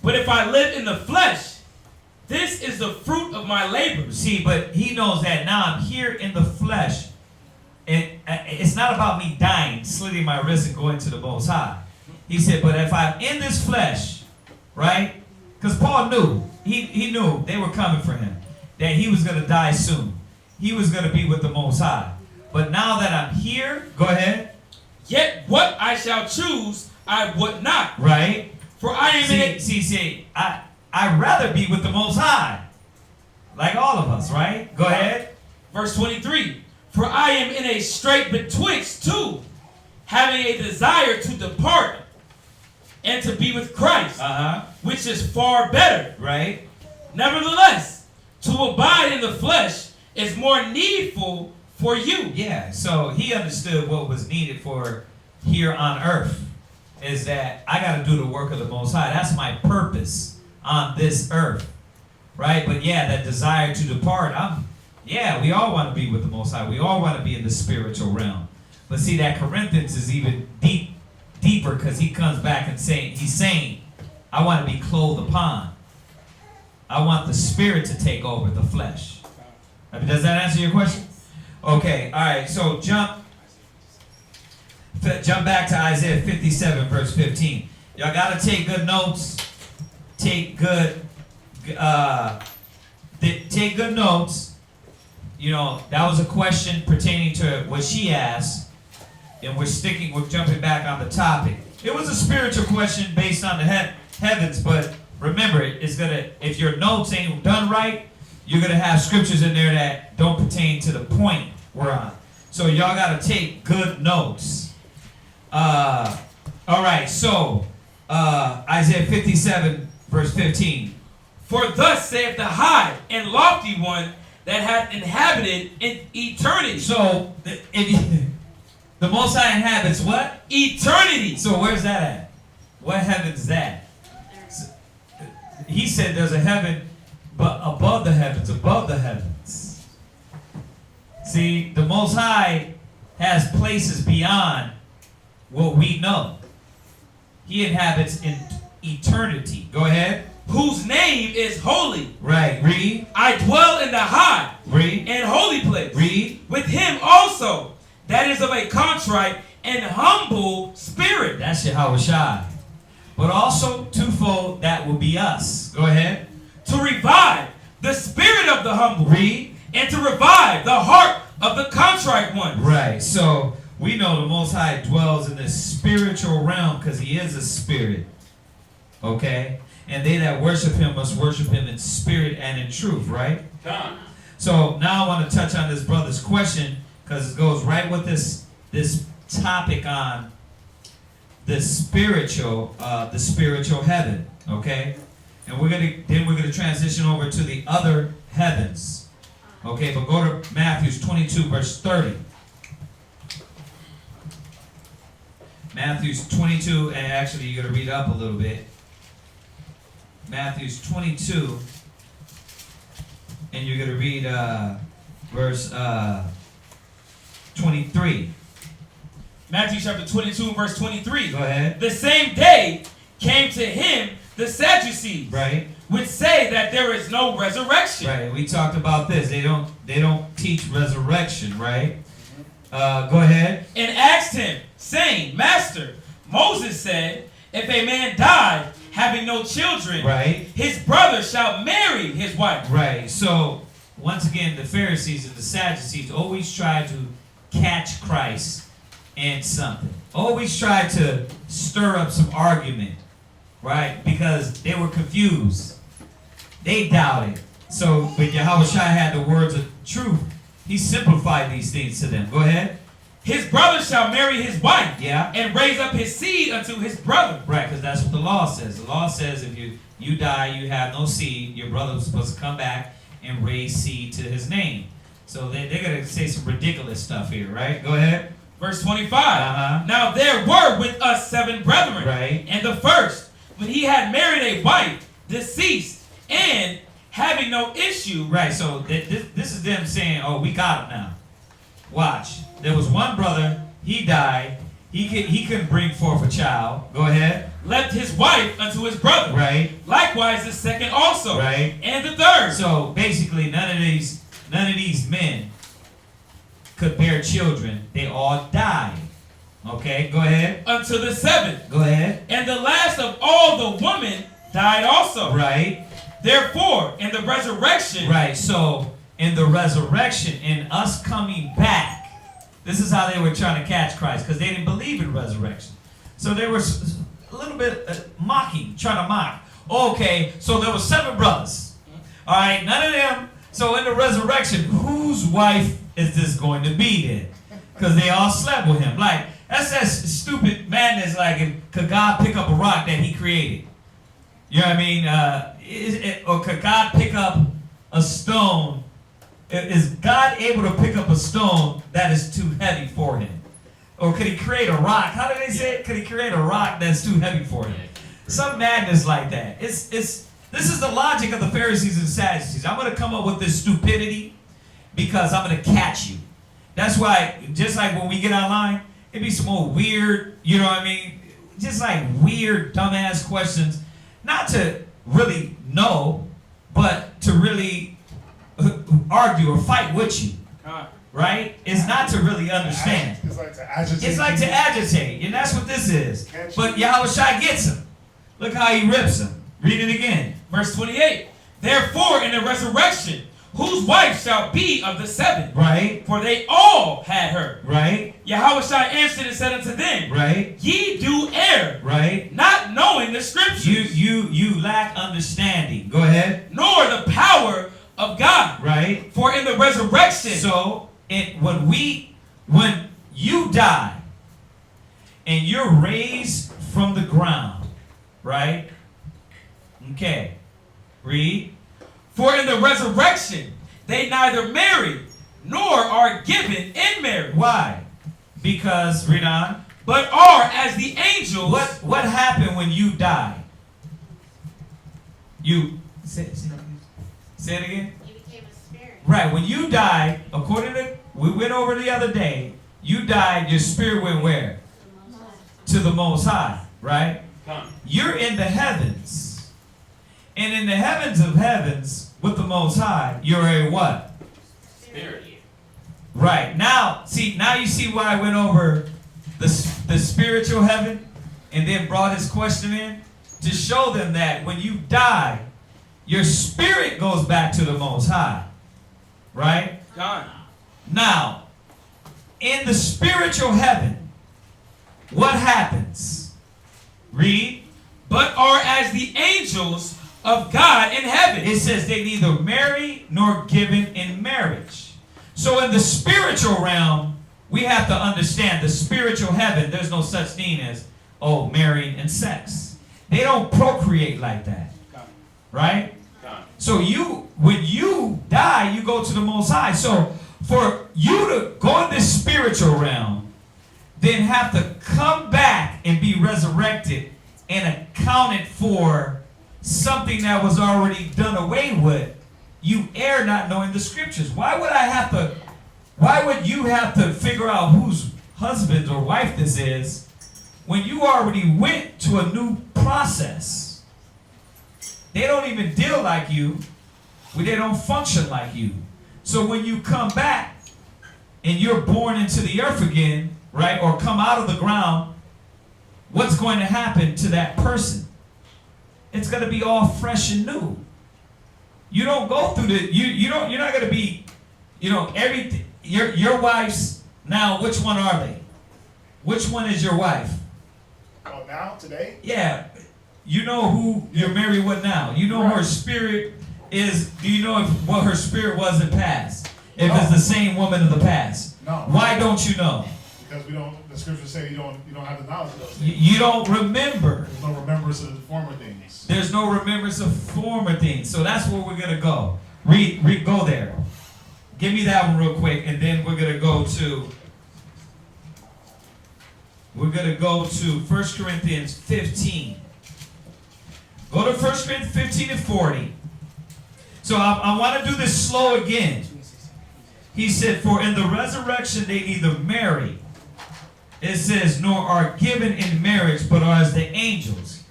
H: But if I live in the flesh, this is the fruit of my labor.
G: See, but he knows that now I'm here in the flesh. And it's not about me dying, slitting my wrist and going to the Most High. He said, but if I'm in this flesh, right? Because Paul knew, he knew they were coming for him, that he was going to die soon. He was going to be with the Most High. But now that I'm here, go ahead.
H: Yet what I shall choose, I would not.
G: Right.
H: For I am in it.
G: See, I'd rather be with the Most High. Like all of us, right? Go ahead.
H: Verse 23. For I am in a strait betwixt two, having a desire to depart and to be with Christ, which is far better.
G: Right.
H: Nevertheless, to abide in the flesh is more needful for you.
G: Yeah, so he understood what was needed for here on earth. Is that I got to do the work of the Most High. That's my purpose on this earth. Right? But yeah, that desire to depart, we all want to be with the Most High. We all want to be in the spiritual realm. But see, that Corinthians is even deeper because he comes back and he's saying, I want to be clothed upon. I want the spirit to take over the flesh. Does that answer your question? Okay, all right, so jump back to Isaiah 57, verse 15. Y'all got to take good notes. Take good notes. That was a question pertaining to what she asked. And we're jumping back on the topic. It was a spiritual question based on the heavens, but remember, if your notes ain't done right, you're going to have scriptures in there that don't pertain to the point we're on. So y'all got to take good notes. All right, so Isaiah 57, verse 15.
H: For thus saith the high and lofty one that hath inhabited in eternity.
G: So, the Most High inhabits what?
H: Eternity.
G: So where's that at? What heaven's that? He said there's a heaven, but above the heavens. See, the Most High has places beyond what we know. He inhabits in eternity. Go ahead.
H: Whose name is holy.
G: Right. Read.
H: I dwell in the high
G: Read.
H: and holy place.
G: Read.
H: With him also that is of a contrite and humble spirit.
G: That's Yahushua. But also twofold, that will be us. Go ahead.
H: To revive the spirit of the humble.
G: Read.
H: And to revive the heart of the contrite one.
G: Right. So we know the Most High dwells in the spiritual realm because he is a spirit. Okay? And they that worship him must worship him in spirit and in truth, right?
E: Come.
G: So now I want to touch on this brother's question because it goes right with this topic on the spiritual heaven. Okay? And we're gonna transition over to the other heavens. Okay, but go to Matthew 22, verse 30. Matthew 22, and actually you're going to read up a little bit. Matthew 22, and you're going to read verse 23.
H: Matthew chapter 22, verse 23.
G: Go ahead.
H: The same day came to him the Sadducees,
G: Right.
H: which say that there is no resurrection.
G: Right. We talked about this. They don't teach resurrection, right? Go ahead.
H: And asked him, saying, Master, Moses said, if a man die having no children,
G: Right.
H: his brother shall marry his wife.
G: Right. So once again, the Pharisees and the Sadducees always try to catch Christ in something. Always try to stir up some argument, right? Because they were confused. They doubted. So when Yahushua had the words of truth, he simplified these things to them. Go ahead.
H: His brother shall marry his wife,
G: Yeah.
H: and raise up his seed unto his brother.
G: Right, because that's what the law says. The law says if you die, you have no seed, your brother was supposed to come back and raise seed to his name. So they're going to say some ridiculous stuff here, right? Go ahead.
H: Verse 25.
G: Uh-huh.
H: Now there were with us 7 brethren.
G: Right.
H: And the first, when he had married a wife, deceased, and having no issue.
G: Right, so this is them saying, oh, we got him now. Watch. There was one brother, he died. He couldn't bring forth a child. Go ahead.
H: Left his wife unto his brother.
G: Right.
H: Likewise the second also.
G: Right.
H: And the third.
G: So basically none of these men could bear children. They all died. Okay, go ahead.
H: Unto the 7th.
G: Go ahead.
H: And the last of all the women died also.
G: Right.
H: Therefore, in the resurrection.
G: Right, so in the resurrection, in us coming back, this is how they were trying to catch Christ, because they didn't believe in resurrection. So they were a little bit mocking, trying to mock. Okay, so there were 7 brothers. All right, none of them. So in the resurrection, whose wife is this going to be then? Because they all slept with him. Like, that's that stupid madness, like, could God pick up a rock that he created? You know what I mean? Or could God pick up a stone? Is God able to pick up a stone that is too heavy for him? Or could he create a rock? How do they say it? Could he create a rock that's too heavy for him? Some madness like that. This is the logic of the Pharisees and Sadducees. I'm going to come up with this stupidity because I'm going to catch you. That's why, just like when we get online, it'd be some old weird, you know what I mean? Just like weird, dumbass questions. Not to really know, but to really argue or fight with you. Right? It's not to really understand.
D: It's like to agitate.
G: It's like to agitate, and that's what this is. But Yahushua gets him. Look how he rips him. Read it again.
H: Verse 28. Therefore, in the resurrection, whose wife shall be of the 7?
G: Right.
H: For they all had her.
G: Right.
H: Yahushua answered and said unto them,
G: Right.
H: Ye do err.
G: Right.
H: Not knowing the scriptures.
G: You lack understanding. Go ahead.
H: Nor the power of God.
G: Right.
H: For in the resurrection.
G: So when you die and you're raised from the ground, right? Okay. Read.
H: For in the resurrection they neither marry nor are given in marriage.
G: Why? Because, read on.
H: But are as the angels.
G: What happened when you died? You say it again.
J: You became a spirit.
G: Right. When you died, according to we went over the other day, you died. Your spirit went where? To the Most High. Right. You're in the heavens, and in the heavens of heavens with the Most High, you're a what?
E: Spirit.
G: Right. Now you see why I went over the spiritual heaven and then brought his question in to show them that when you die, your spirit goes back to the Most High. Right?
H: God.
G: Now, in the spiritual heaven, what happens? Read.
H: But are as the angels of God in heaven.
G: It says they neither marry nor given in marriage. So in the spiritual realm, we have to understand the spiritual heaven, there's no such thing as, oh, marrying and sex. They don't procreate like that. Right? So when you die, you go to the Most High. So for you to go in this spiritual realm, then have to come back and be resurrected and accounted for something that was already done away with, you err not knowing the scriptures. Why would you have to figure out whose husband or wife this is when you already went to a new process? They don't even deal like you. They don't function like you. So when you come back and you're born into the earth again, right, or come out of the ground, what's going to happen to that person? It's going to be all fresh and new. You don't go through you're not going to be, everything. Your wife's, now which one are they? Which one is your wife?
F: Oh, now, today?
G: Yeah. You know who you're married with now. You know her spirit is, do you know what her spirit was in past? If it's the same woman of the past.
D: No.
G: Why don't you know?
D: Because the scriptures say you don't have the knowledge of those things.
G: You don't remember.
D: There's no remembrance of the former things.
G: There's no remembrance of former things. So that's where we're going to go. Go there. Give me that one real quick, and then we're going to go to 1 Corinthians 15. Go to 1 Corinthians 15 and 40. So I want to do this slow again. He said, for in the resurrection they neither marry, it says, nor are given in marriage, but are as the angels.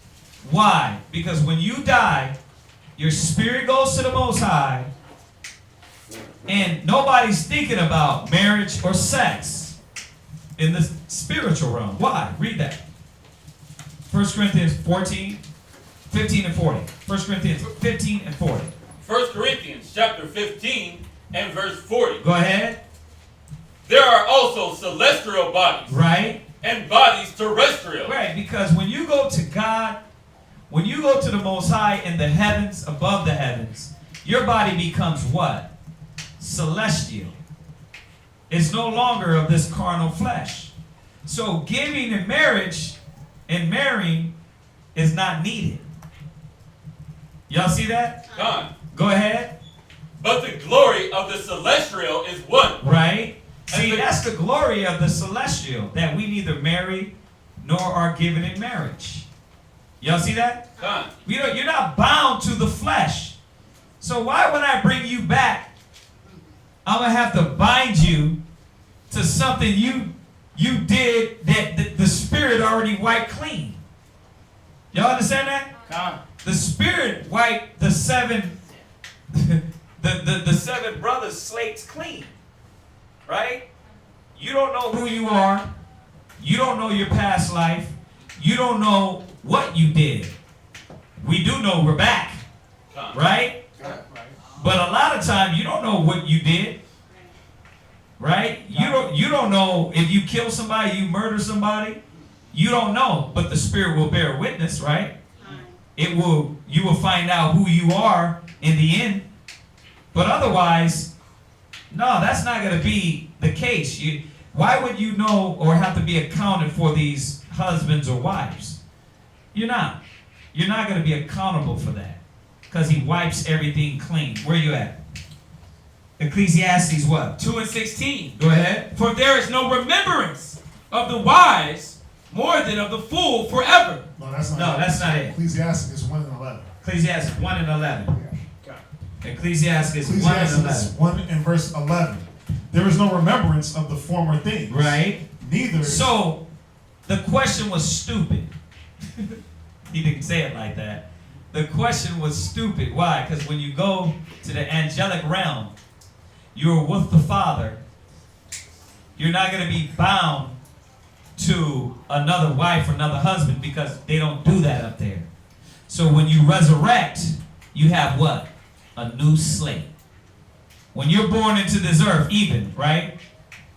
G: Why? Because when you die, your spirit goes to the Most High, and nobody's thinking about marriage or sex in the spiritual realm. Why? Read that. 1 Corinthians 15 and 40. 1 Corinthians 15 and 40.
E: 1 Corinthians chapter 15 and verse 40.
G: Go ahead.
E: There are also celestial bodies.
G: Right.
E: And bodies terrestrial.
G: Right, because when you go to God, when you go to the Most High in the heavens, above the heavens, your body becomes what? Celestial. It's no longer of this carnal flesh. So giving in marriage and marrying is not needed. Y'all see that?
E: God.
G: Go ahead.
E: But the glory of the celestial is one.
G: Right. See, that's the glory of the celestial, that we neither marry nor are given in marriage. Y'all see that?
E: God.
G: You're not bound to the flesh. So why would I bring you back? I'm going to have to bind you to something you did that the spirit already wiped clean. Y'all understand that?
F: God.
G: The spirit wiped the seven the seven brothers' slates clean. Right? You don't know who you are. You don't know your past life. You don't know what you did. We do know we're back. Right? But a lot of times you don't know what you did. Right? You don't know if you kill somebody, you murder somebody. You don't know, but the spirit will bear witness, right? You will find out who you are in the end. But otherwise, no, that's not going to be the case. Why would you know or have to be accounted for these husbands or wives? You're not. You're not going to be accountable for that because he wipes everything clean. Where you at? Ecclesiastes what?
H: 2 and 16.
G: Go ahead.
H: For there is no remembrance of the wise more than of the fool forever.
D: No, that's not it. Ecclesiastes is 1 and 11.
G: Ecclesiastes 1 and 11.
D: Yeah.
G: Ecclesiastes 1 and 11.
D: 1 and verse 11. There is no remembrance of the former things.
G: Right.
D: Neither.
G: So, the question was stupid. He didn't say it like that. The question was stupid. Why? Because when you go to the angelic realm, you're with the Father. You're not going to be bound to to another wife or another husband, because they don't do that up there. So when you resurrect, you have what? A new slate. When you're born into this earth, even, right?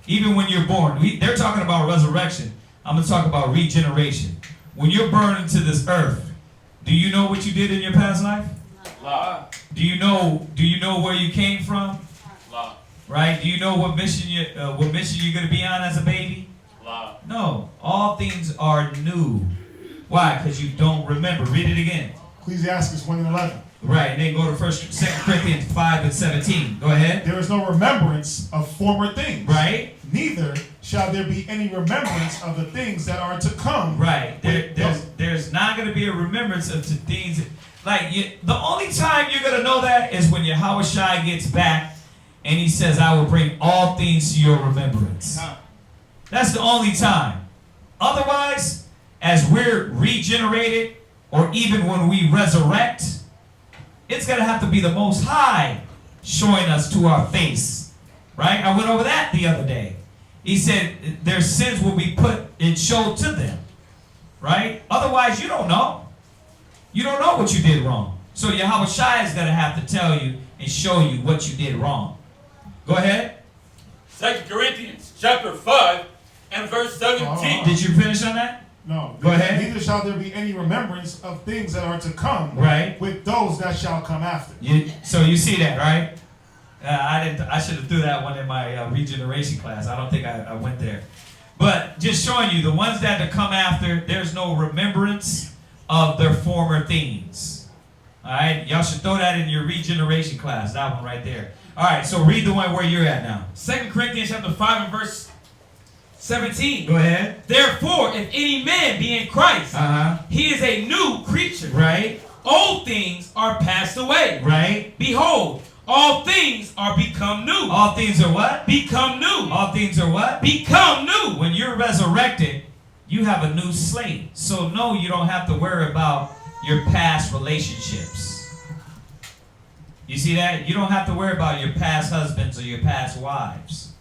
G: Even when you're born, they're talking about resurrection. I'm going to talk about regeneration. When you're born into this earth, do you know what you did in your past life?
E: Lie.
G: Do you know where you came from?
E: Lie.
G: Right? Do you know what mission you're going to be on as a baby?
E: Lie.
G: No. All things are new. Why? Because you don't remember. Read it again.
D: Ecclesiastes 1:11.
G: Right, and then go to 2 Corinthians 5:17. Go ahead.
D: There is no remembrance of former things.
G: Right.
D: Neither shall there be any remembrance of the things that are to come.
G: Right. There's not going to be a remembrance of the things. The only time you're going to know that is when Yahushua gets back and he says, I will bring all things to your remembrance. That's the only time. Otherwise, as we're regenerated, or even when we resurrect, it's going to have to be the Most High showing us to our face. Right? I went over that the other day. He said their sins will be put and showed to them. Right? Otherwise, you don't know. You don't know what you did wrong. So Yahushua is going to have to tell you and show you what you did wrong. Go ahead.
E: 2 Corinthians chapter 5 and verse 17.
G: Did you finish on that?
D: No.
G: Go ahead.
D: Neither shall there be any remembrance of things that are to come.
G: Right.
D: With those that shall come after.
G: So you see that, right? I should have threw that one in my regeneration class. I don't think I went there. But just showing you, the ones that to come after, there's no remembrance of their former things. All right? Y'all should throw that in your regeneration class. That one right there. All right, so read the one where you're at now.
H: 2 Corinthians chapter 5 and verse 17.
G: Go ahead.
H: Therefore, if any man be in Christ, he is a new creature.
G: Right.
H: Old things are passed away.
G: Right.
H: Behold, all things are become new.
G: All things are what?
H: Become new.
G: All things are what?
H: Become new.
G: When you're resurrected, you have a new slate. So no, you don't have to worry about your past relationships. You see that? You don't have to worry about your past husbands or your past wives.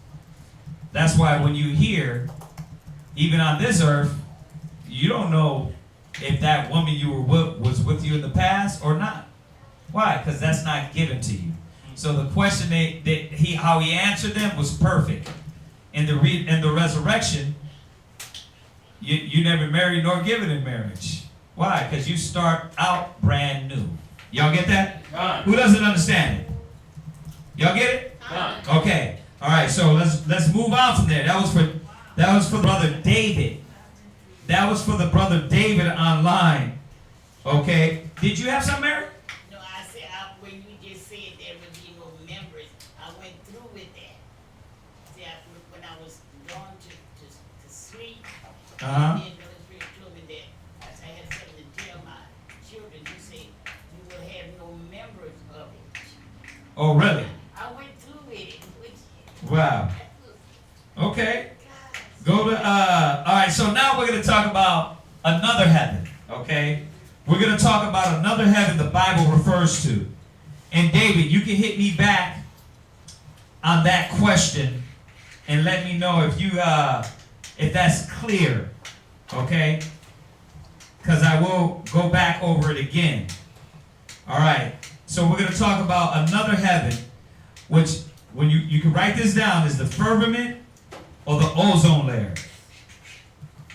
G: That's why when you hear, even on this earth, you don't know if that woman you were with was with you in the past or not. Why? Because that's not given to you. So the question how he answered them was perfect. In the resurrection, you never married nor given in marriage. Why? Because you start out brand new. Y'all get that? Who doesn't understand it? Y'all get it? Okay. All right. So let's move on from there. That was for brother David. That was for the brother David online. Okay. Did you have something, Mary?
K: No, I said when you just said there would be no members, I went through with that. See, when I was going to sleep, and then the Spirit told me that I had something to tell my children. You say you will have no members of it.
G: Oh, really?
K: I went through with it.
G: Wow. Okay. Go to all right, so now we're going to talk about another heaven, okay? We're going to talk about another heaven the Bible refers to. And David, you can hit me back on that question and let me know if that's clear, okay? Because I will go back over it again. All right. So we're going to talk about another heaven, which when you can write this down, is the firmament or the ozone layer.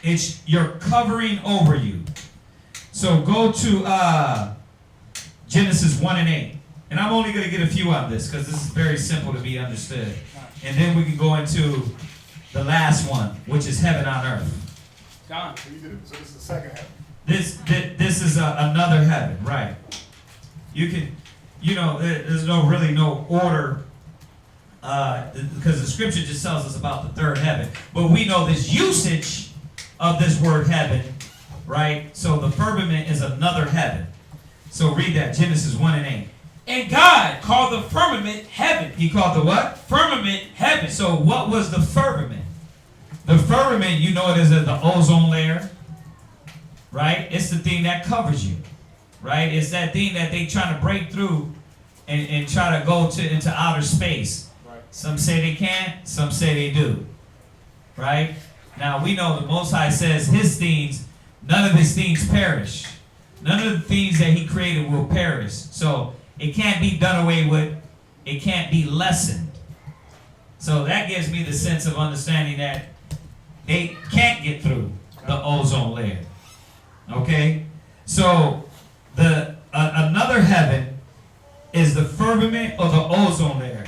G: It's your covering over you. So go to Genesis 1 and 8. And I'm only going to get a few on this because this is very simple to be understood. And then we can go into the last one, which is heaven on earth.
F: Gone. So this is the second heaven.
G: This is another heaven, right? You can, there's really no order because the scripture just tells us about the third heaven. But we know this usage of this word heaven, right? So the firmament is another heaven. So read that, Genesis 1 and 8.
H: And God called the firmament heaven.
G: He called the what?
H: Firmament heaven.
G: So what was the firmament? The firmament, it is the ozone layer, right? It's the thing that covers you, right? It's that thing that they trying to break through and try to go into outer space. Right. Some say they can't, some say they do, right? Now we know the Most High says his things, none of his things perish. None of the things that he created will perish. So it can't be done away with. It can't be lessened. So that gives me the sense of understanding that they can't get through the ozone layer. Okay? So the another heaven is the firmament or the ozone layer.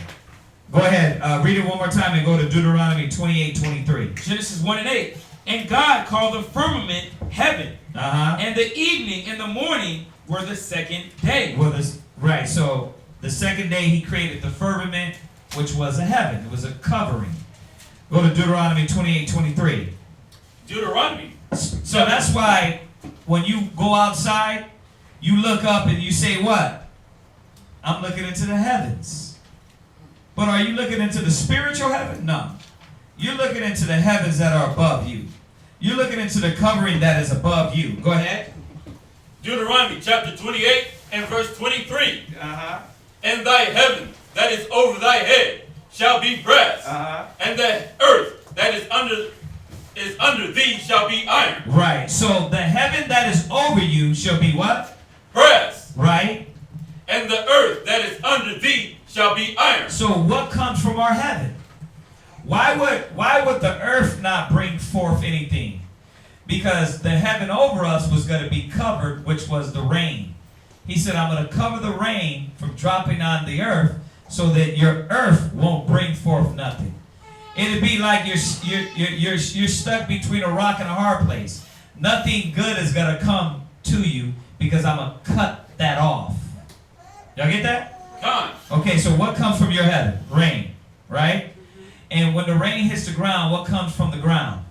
G: Go ahead, read it one more time and go to Deuteronomy 28:23.
H: Genesis 1:8. And God called the firmament heaven. And the evening and the morning were the second day.
G: Right, so the second day he created the firmament, which was a heaven. It was a covering. Go to Deuteronomy 28:23.
E: Deuteronomy.
G: So that's why when you go outside, you look up and you say what? I'm looking into the heavens. But are you looking into the spiritual heaven? No. You're looking into the heavens that are above you. You're looking into the covering that is above you. Go ahead.
E: Deuteronomy chapter 28 and verse 23. And thy heaven that is over thy head shall be brass, and the earth that is under thee shall be iron.
G: Right. So the heaven that is over you shall be what?
E: Brass.
G: Right.
E: And the earth that is under thee shall be iron.
G: So what comes from our heaven? Why would the earth not bring forth anything? Because the heaven over us was going to be covered, which was the rain. He said, I'm going to cover the rain from dropping on the earth so that your earth won't bring forth nothing. It'd be like you're stuck between a rock and a hard place. Nothing good is going to come to you because I'm going to cut that off. Y'all get that?
E: Come.
G: Okay, so what comes from your heaven? Rain, right? And when the rain hits the ground, what comes from the ground?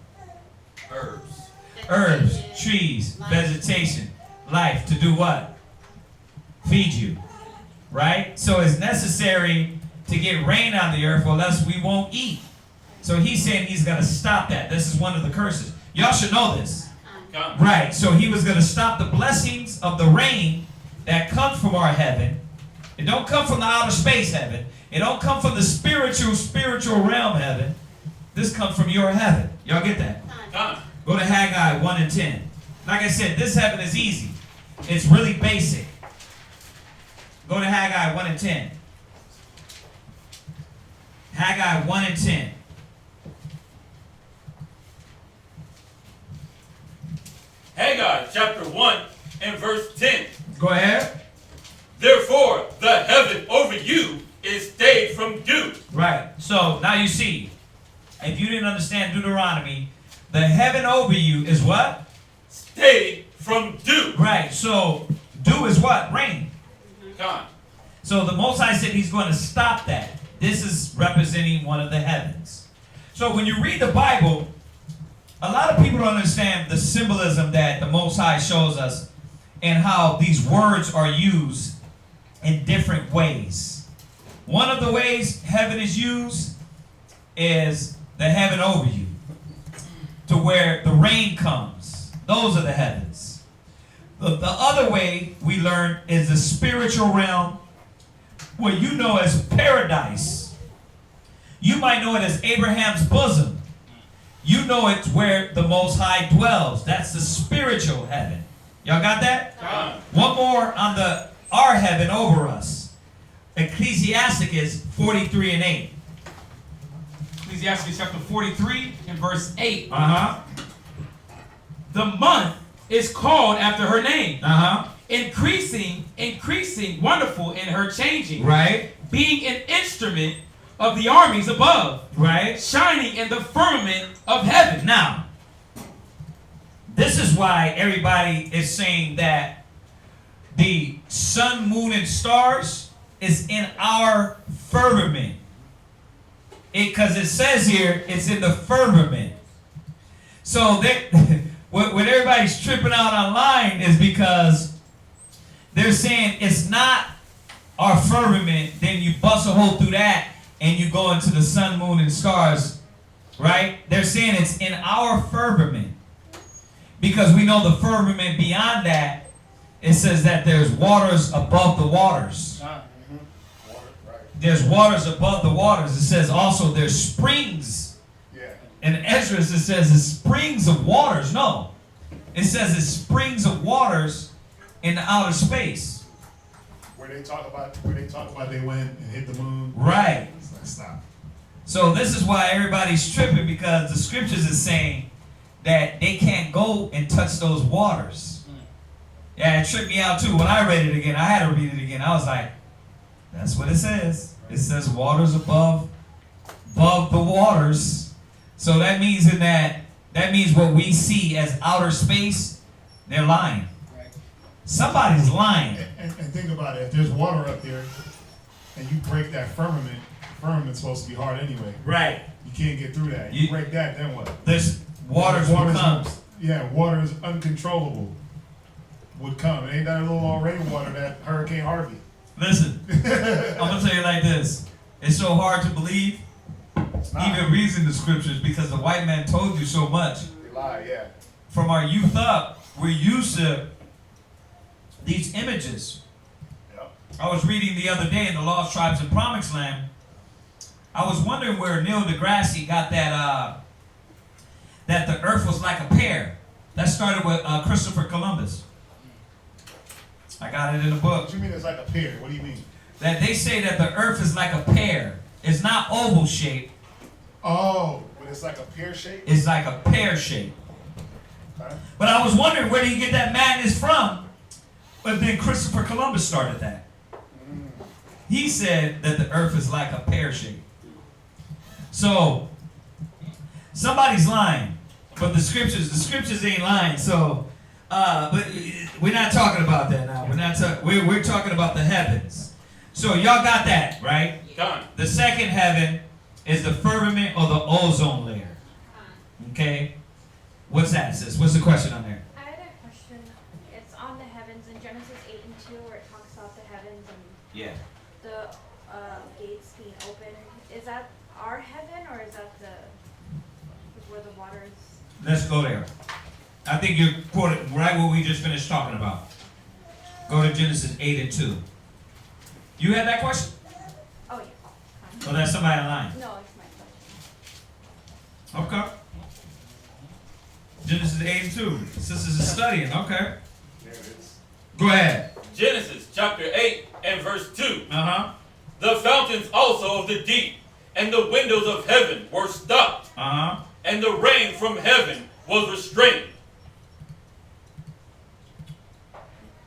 G: Herbs, trees, vegetation, life. To do what? Feed you, right? So it's necessary to get rain on the earth or else we won't eat. So he's saying he's going to stop that. This is one of the curses. Y'all should know this. Right, so he was going to stop the blessings of the rain that comes from our heaven. It don't come from the outer space heaven. It don't come from the spiritual realm heaven. This comes from your heaven. Y'all get that? Go to Haggai 1 and 10. Like I said, this heaven is easy. It's really basic. Go to Haggai 1 and 10. Haggai 1 and 10.
E: Haggai chapter 1 and verse 10.
G: Go ahead.
E: Therefore, the heaven over you is stayed from dew.
G: Right. So now you see, if you didn't understand Deuteronomy, the heaven over you is what?
E: Stayed from dew.
G: Right. So dew is what? Rain.
E: God.
G: So the Most High said he's going to stop that. This is representing one of the heavens. So when you read the Bible, a lot of people don't understand the symbolism that the Most High shows us and how these words are used in different ways. One of the ways heaven is used is the heaven over you, to where the rain comes. Those are the heavens. The other way we learn is the spiritual realm, what you know as paradise. You might know it as Abraham's bosom. You know it's where the Most High dwells. That's the spiritual heaven. Y'all got that? One more on our heaven over us. Ecclesiasticus 43 and 8.
H: Ecclesiastes chapter 43 and verse 8. The month is called after her name. Increasing, wonderful in her changing.
G: Right.
H: Being an instrument of the armies above.
G: Right.
H: Shining in the firmament of heaven.
G: Now, this is why everybody is saying that the sun, moon, and stars is in our firmament. Because it says here, it's in the firmament. So what everybody's tripping out online is because they're saying it's not our firmament, then you bust a hole through that and you go into the sun, moon, and stars, right? They're saying it's in our firmament. Because we know the firmament beyond that, it says that there's waters above the waters. There's waters above the waters. It says also there's springs. In Ezra treacherous, it says it's springs of waters. No. It says it's springs of waters in the outer space.
D: Where they talk about they went and hit the moon.
G: Right.
D: It's like, stop.
G: So this is why everybody's tripping, because the scriptures is saying that they can't go and touch those waters. Yeah, it tripped me out too. When I read it again, I had to read it again. I was like, that's what it says. It says waters above the waters. So that means that means what we see as outer space, they're lying. Somebody's lying.
D: And think about it. If there's water up there and you break that firmament, the firmament's supposed to be hard anyway.
G: Right.
D: You can't get through that. You break that, then what?
G: This water comes.
D: Yeah, water is uncontrollable. Would come. It ain't that little old rainwater that Hurricane Harvey.
G: Listen, I'm gonna tell you like this. It's so hard to believe, even reading the scriptures, because the white man told you so much.
D: They lie, yeah.
G: From our youth up, we're used to these images.
D: Yep.
G: I was reading the other day in the Lost Tribes and Promised Land. I was wondering where Neil deGrasse got that that the earth was like a pear. That started with Christopher Columbus. I got it in the book.
D: What do you mean it's like a pear? What do you mean?
G: That they say that the earth is like a pear. It's not oval shaped.
D: Oh, but it's like a pear shape?
G: It's like a pear shape.
D: Okay.
G: But I was wondering where did he get that madness from? But then Christopher Columbus started that. He said that the earth is like a pear shape. So somebody's lying, but the scriptures ain't lying. So, but we're not talking about that now. We're talking about the heavens. So y'all got that, right?
E: Done.
G: The second heaven is the firmament or the ozone layer. Okay? What's that, sis? What's the question on there?
L: I had a question. It's on the heavens in Genesis 8:2, where it talks about the heavens and
G: Yeah.
L: the gates being open. Is that our heaven, or is that where the water is?
G: Let's go there. I think you're quoting right what we just finished talking about. Go to Genesis 8:2. You had that question?
L: Oh, yeah.
G: Or that's somebody online?
L: No, it's my question.
G: Okay. Genesis 8:2. Sisters is studying. Okay.
D: There it is.
G: Go ahead.
E: Genesis chapter 8 and verse 2.
G: Uh-huh.
E: The fountains also of the deep and the windows of heaven were stopped,
G: Uh-huh.
E: and the rain from heaven was restrained.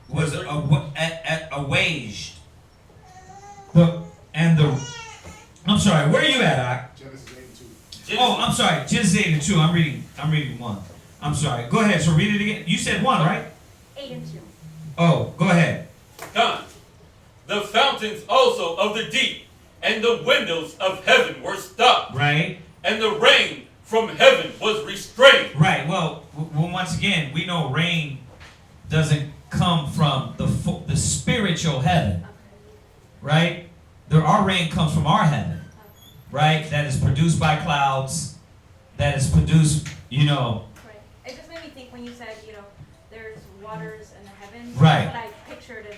G: Was awaged. I'm sorry, where are you at, Doc?
D: Genesis 8:2.
G: Oh, I'm sorry. Genesis 8:2. I'm reading 1. I'm sorry. Go ahead. So read it again. You said 1, right?
L: 8:2.
G: Oh, go ahead.
E: Done. The fountains also of the deep and the windows of heaven were stopped,
G: Right.
E: and the rain from heaven was restrained.
G: Right. Well, once again, we know rain doesn't come from the spiritual heaven, right? Our rain comes from our heaven, right? That is produced by clouds. That is produced,
L: Right. It just made me think when you said, there's waters in the heavens.
G: Right.
L: But I pictured it,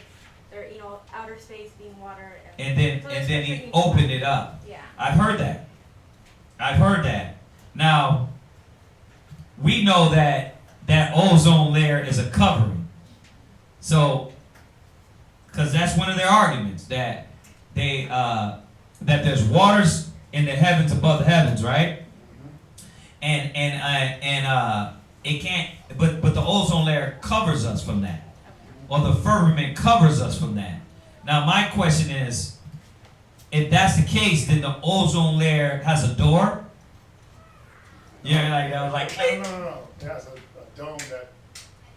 L: there, outer space being water.
G: And then he opened it up.
L: Yeah.
G: I've heard that. Now, we know that ozone layer is a covering. So, because that's one of their arguments, that that there's waters in the heavens above the heavens, right? And it can't, but the ozone layer covers us from that, or the firmament covers us from that. Now, my question is, if that's the case, then the ozone layer has a door. Yeah, like
D: No. It has a dome that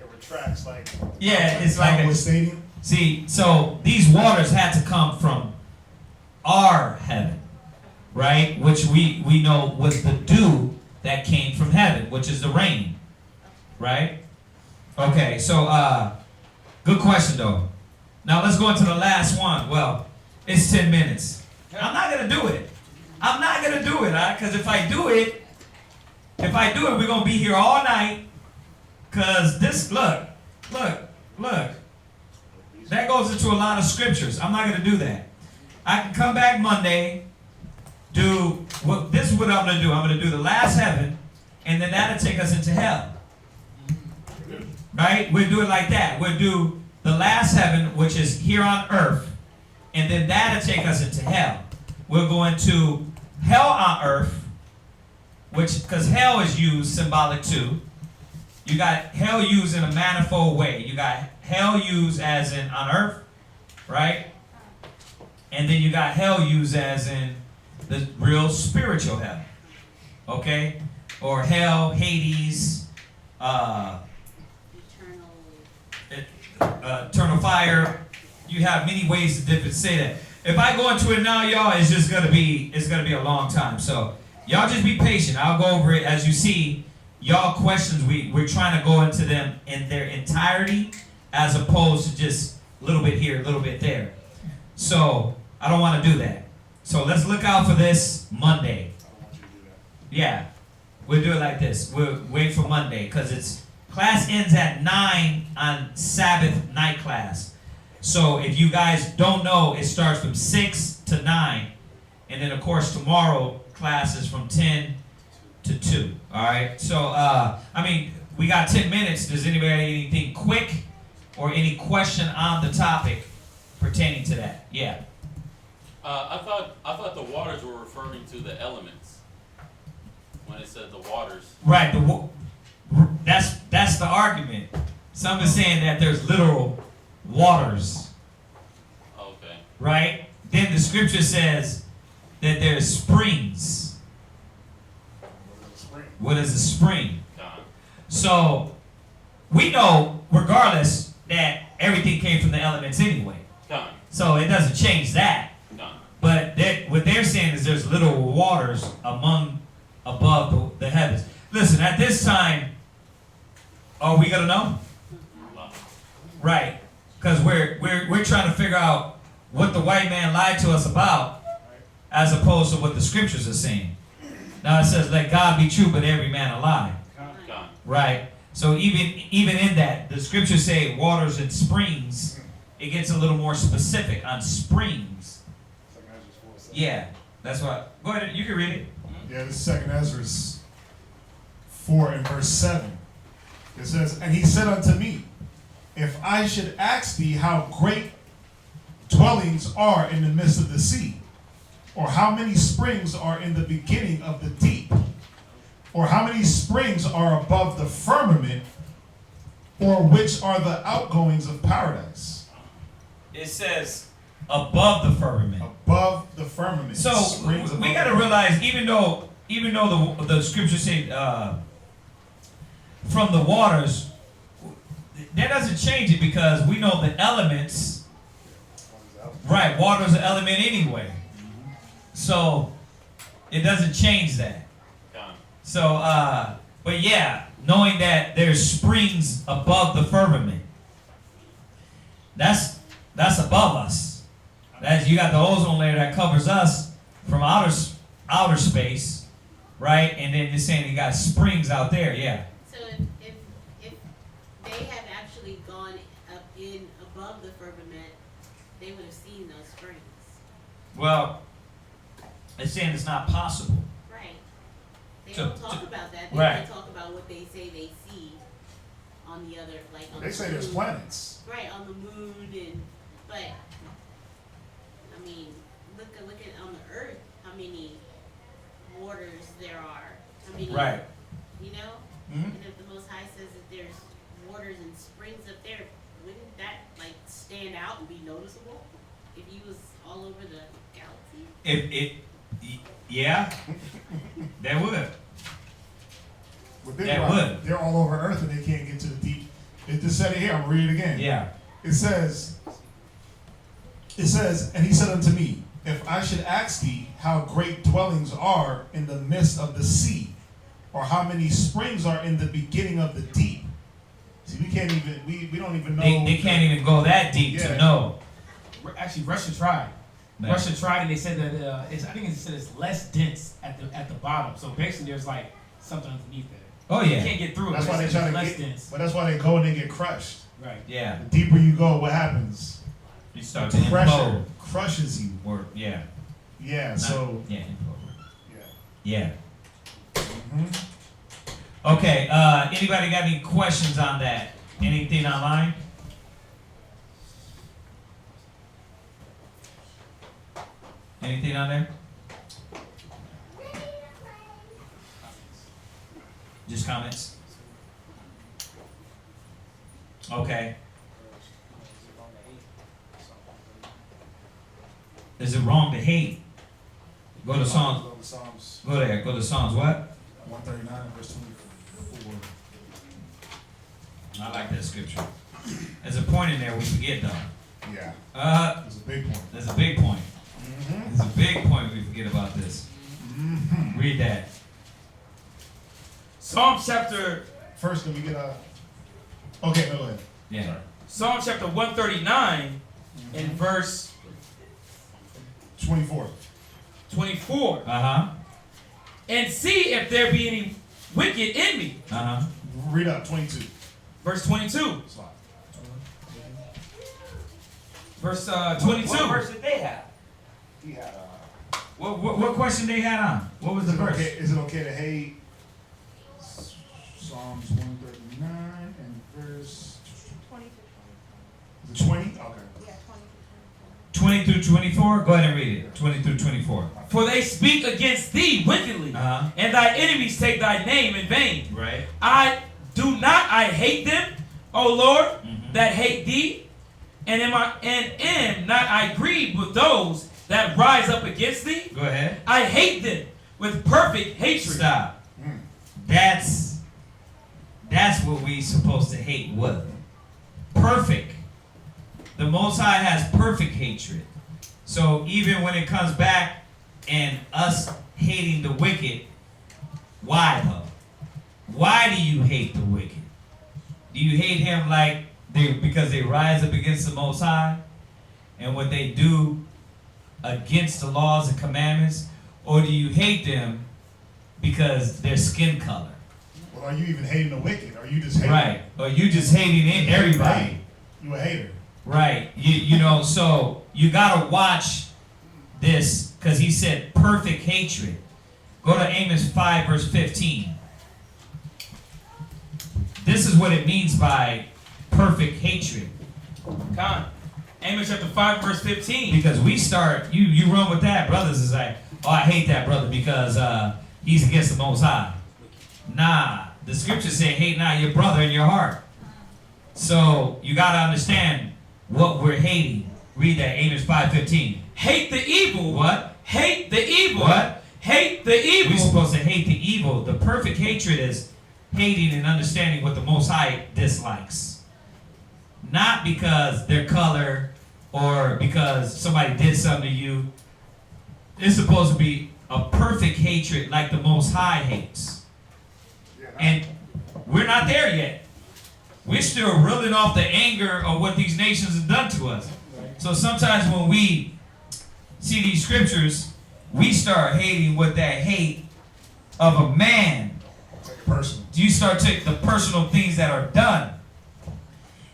D: it retracts like.
G: Yeah, it's like a
D: stadium.
G: See, so these waters had to come from our heaven, right? Which we know was the dew that came from heaven, which is the rain, right? Okay, so good question though. Now let's go into the last one. Well, it's 10 minutes. I'm not gonna do it. Because if I do it, we're gonna be here all night. Cause this, look. That goes into a lot of scriptures. I'm not gonna do that. I can come back Monday, this is what I'm gonna do. I'm gonna do the last heaven, and then that'll take us into hell. Right? We'll do it like that. We'll do the last heaven, which is here on earth, and then that'll take us into hell. We'll go into hell on earth, which, because hell is used symbolic too. You got hell used in a manifold way. You got hell used as in on earth, right? And then you got hell used as in the real spiritual hell. Okay? Or hell, Hades, eternal fire. You have many ways to say that. If I go into it now, y'all, it's gonna be a long time. So y'all just be patient. I'll go over it. As you see, y'all questions, we're trying to go into them in their entirety as opposed to just a little bit here, a little bit there. So I don't want to do that. So let's look out for this Monday. Yeah, we'll do it like this. We'll wait for Monday because it's class ends at 9 on Sabbath night class. So if you guys don't know, it starts from 6 to 9. And then, of course, tomorrow class is from 10 to 2. All right? So, we got 10 minutes. Does anybody have anything quick or any question on the topic pertaining to that? Yeah.
E: I thought the waters were referring to the elements when it said the waters.
G: Right. That's the argument. Some is saying that there's literal waters.
E: Okay.
G: Right? Then the scripture says that there's springs. What is a spring? So we know, regardless, that everything came from the elements anyway. So it doesn't change that. But what they're saying is there's little waters above the heavens. Listen, at this time, are we gonna know? Right. Because we're trying to figure out what the white man lied to us about, as opposed to what the scriptures are saying. Now it says, "Let God be true, but every man a lie." Right. So even in that, the scriptures say waters and springs. It gets a little more specific on springs. Yeah, that's what. Go ahead, you can read it.
D: Yeah, this is 2nd Ezra 4 and verse 7. It says, "And he said unto me, if I should ask thee how great dwellings are in the midst of the sea, or how many springs are in the beginning of the deep, or how many springs are above the firmament, or which are the outgoings of paradise?"
G: It says above the firmament.
D: Above the firmament.
G: So we got to realize, even though the scriptures say from the waters, that doesn't change it, because we know the elements. Right, water is an element anyway. So it doesn't change that. So, but yeah, knowing that there's springs above the firmament, that's above us. You got the ozone layer that covers us from outer space, right? And then you're saying you got springs out there, yeah.
J: So if they had actually gone up in above the firmament, they would have seen those springs.
G: Well, it's saying it's not possible.
J: Right. They don't talk about that. They
G: Right.
J: talk about what they say they see on the other, like on
D: They
J: the
D: say
J: moon.
D: there's planets.
J: Right, on the moon, but I mean, look at on the earth how many waters there are. How many,
G: Right.
J: You know?
G: Mm-hmm.
J: And if the Most High says that there's waters and springs up there, wouldn't that like stand out and be noticeable if he was all over the galaxy?
G: Yeah, that would.
D: Well, they're all over Earth and they can't get to the deep. It just said it here. I'm gonna read it again.
G: Yeah.
D: It says, and he said unto me, if I should ask thee how great dwellings are in the midst of the sea, or how many springs are in the beginning of the deep. See, we can't even, we don't even know.
G: They can't even go that deep to know.
H: Actually, Russia tried.
G: Man.
H: Russia tried, and they said that I think it said it's less dense at the bottom. So basically, there's like something underneath there.
G: Oh yeah.
H: You can't get through it.
D: That's why they try to
H: less
D: get.
H: dense.
D: But that's why they go and they get crushed.
H: Right.
G: Yeah.
D: The deeper you go, what happens?
G: You start to
D: pressure
G: implode.
D: crushes you.
G: Or yeah.
D: Yeah.
G: Not,
D: So.
G: yeah. Implode.
D: Yeah.
G: Yeah.
D: Mm-hmm.
G: Okay, anybody got any questions on that? Anything online? Anything on there? Just comments? Okay. Is it wrong to hate? Go to Psalms.
D: Go to Psalms.
G: Go there. Go to Psalms what?
D: 139 verse 24.
G: I like that scripture. There's a point in there we forget though.
D: Yeah.
G: There's
D: a big point.
G: There's a big point.
D: Mm-hmm.
G: There's a big point we forget about this.
D: Mm-hmm.
G: Read that.
H: Psalm chapter.
D: First, let me get a. Okay, go ahead.
G: Yeah.
D: Sorry.
H: Psalm chapter 139 and verse
D: 24.
H: 24.
G: Uh-huh.
H: And see if there be any wicked in me.
G: Uh-huh.
D: Read up, 22.
H: Verse 22.
D: Slide.
H: Verse 22.
G: What verse did they have?
F: He had
G: What question they had on? What was the verse?
D: Okay, is it okay to hate Psalms 139 and verse
L: 20 to
D: 20? 20? Okay.
L: Yeah,
G: 20 through 24? Go ahead and read it. 20 through 24.
H: For they speak against thee wickedly,
G: Uh-huh.
H: and thy enemies take thy name in vain.
G: Right.
H: I hate them, O Lord,
G: Mm-hmm.
H: that hate thee, and am not I grieved with those that rise up against thee?
G: Go ahead.
H: I hate them with perfect hatred.
G: Stop. That's what we supposed to hate with. Perfect. The Most High has perfect hatred. So even when it comes back and us hating the wicked, why though? Why do you hate the wicked? Do you hate him like because they rise up against the Most High and what they do against the laws and commandments? Or do you hate them because their skin color?
D: Well, are you even hating the wicked? Are you just hating?
G: Right. Or you just hating everybody?
D: You a hater.
G: Right. You know, so you got to watch this because he said perfect hatred. Go to Amos 5 verse 15. This is what it means by perfect hatred.
H: Con. Amos chapter 5 verse 15.
G: Because we start, you run with that, brothers is like, oh, I hate that brother because he's against the Most High. Nah, the scriptures say hate not your brother in your heart. So you got to understand what we're hating. Read that, Amos 5:15.
H: Hate the evil.
G: What?
H: Hate the evil.
G: What?
H: Hate the evil.
G: We're supposed to hate the evil. The perfect hatred is hating and understanding what the Most High dislikes. Not because their color or because somebody did something to you. It's supposed to be a perfect hatred like the Most High hates. And we're not there yet. We're still reeling off the anger of what these nations have done to us. So sometimes when we see these scriptures, we start hating with that hate of a man.
D: Personal.
G: You start taking the personal things that are done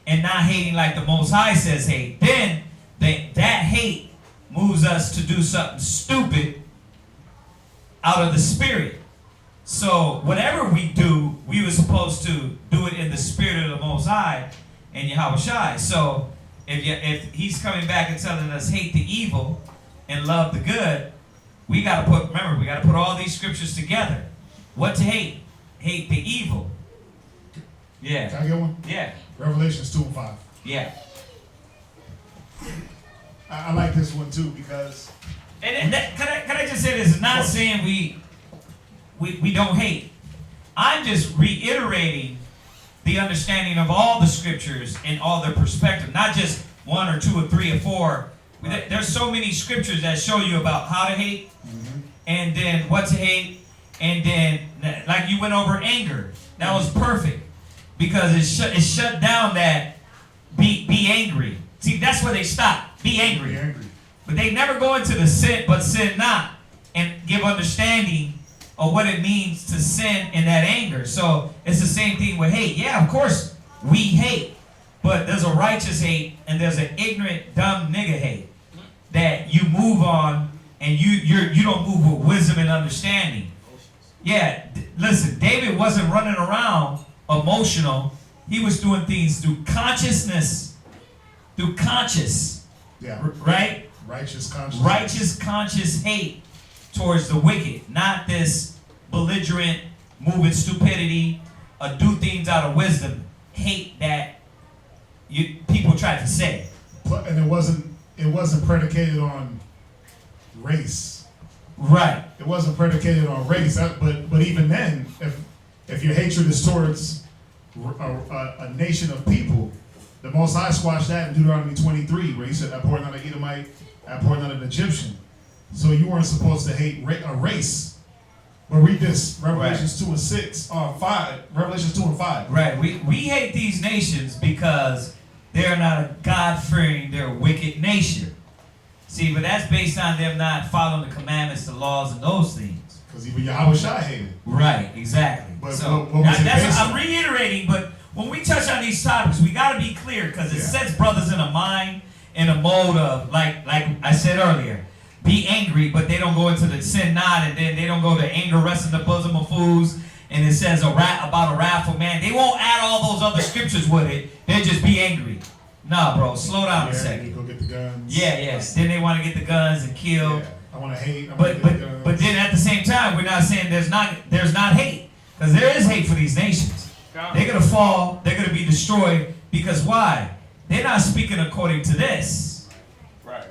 G: and not hating like the Most High says hate. Then that hate moves us to do something stupid out of the spirit. So whatever we do, we were supposed to do it in the spirit of the Most High and Yahweh Shai. So if he's coming back and telling us hate the evil and love the good, we got to put all these scriptures together. What to hate? Hate the evil. Yeah.
D: Can I get one?
G: Yeah.
D: Revelations 2:5.
G: Yeah.
D: I like this one too because.
G: And can I just say this? It's not saying we don't hate. I'm just reiterating the understanding of all the scriptures and all their perspective, not just 1 or 2 or 3 or 4. Right. There's so many scriptures that show you about how to hate, and then what to hate, and then like you went over anger. That was perfect because it shut down that be angry. See, that's where they stop. Be angry.
D: Be angry.
G: But they never go into the sin, but sin not, and give understanding of what it means to sin in that anger. So it's the same thing with hate. Yeah, of course we hate, but there's a righteous hate and there's an ignorant, dumb nigga hate that you move on and you don't move with wisdom and understanding. Yeah, listen, David David wasn't running around emotional. He was doing things through consciousness. Through conscious.
D: Yeah.
G: Right?
D: Righteous conscious.
G: Righteous conscious hate towards the wicked. Not this belligerent, moving stupidity, do things out of wisdom. Hate that people try to say.
D: And it wasn't predicated on race.
G: Right.
D: It wasn't predicated on race. But even then, if your hatred is towards a nation of people, the Most High squashed that in Deuteronomy 23, where he said, "Abhor not an Edomite, abhor not an Egyptian." So you weren't supposed to hate a race. But read this, Revelations 2 and 6, or 5, Revelations 2 and 5.
G: Right. We hate these nations because they're not a God-fearing, they're a wicked nation. See, but that's based on them not following the commandments, the laws, and those things.
D: Because even Yahweh Shai hated.
G: Right, exactly.
D: But
G: So
D: what was it
G: that's
D: based
G: what I'm
D: on?
G: reiterating, but when we touch on these topics, we got to be clear because it sets brothers in a mind, in a mode of, like I said earlier, be angry, but they don't go into the sin not, and then they don't go to anger rest in the bosom of fools, and it says about a wrathful man. They won't add all those other scriptures with it. They'll just be angry. Nah, bro, slow down a second.
D: Go get the guns.
G: Yeah, yes. Then they want to get the guns and kill.
D: Yeah. I want to hate.
G: But then at the same time, we're not saying there's not hate, because there is hate for these nations. They're gonna fall. They're gonna be destroyed because why? They're not speaking according to this.
F: Right.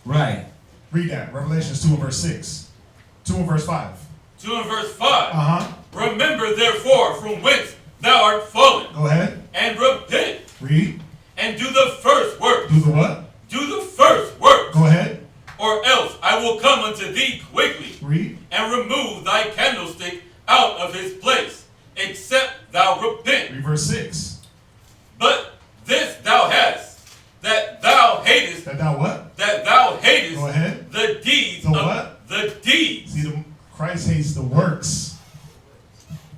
G: Right.
D: Read that. Revelations 2 and verse 6. 2 and verse 5.
E: 2 and verse 5.
D: Uh-huh.
E: Remember therefore from whence thou art fallen.
D: Go ahead.
E: And repent.
D: Read.
E: And do the first work.
D: Do the what?
E: Do the first work.
D: Go ahead.
E: Or else I will come unto thee quickly.
D: Read.
E: And remove thy candlestick out of his place, except thou repent.
D: Read verse 6.
E: But this thou hast, that thou hatest.
D: That thou what?
E: That thou hatest.
D: Go ahead.
E: The deeds
D: The
E: of
D: what?
E: the deeds.
D: See, Christ hates the works.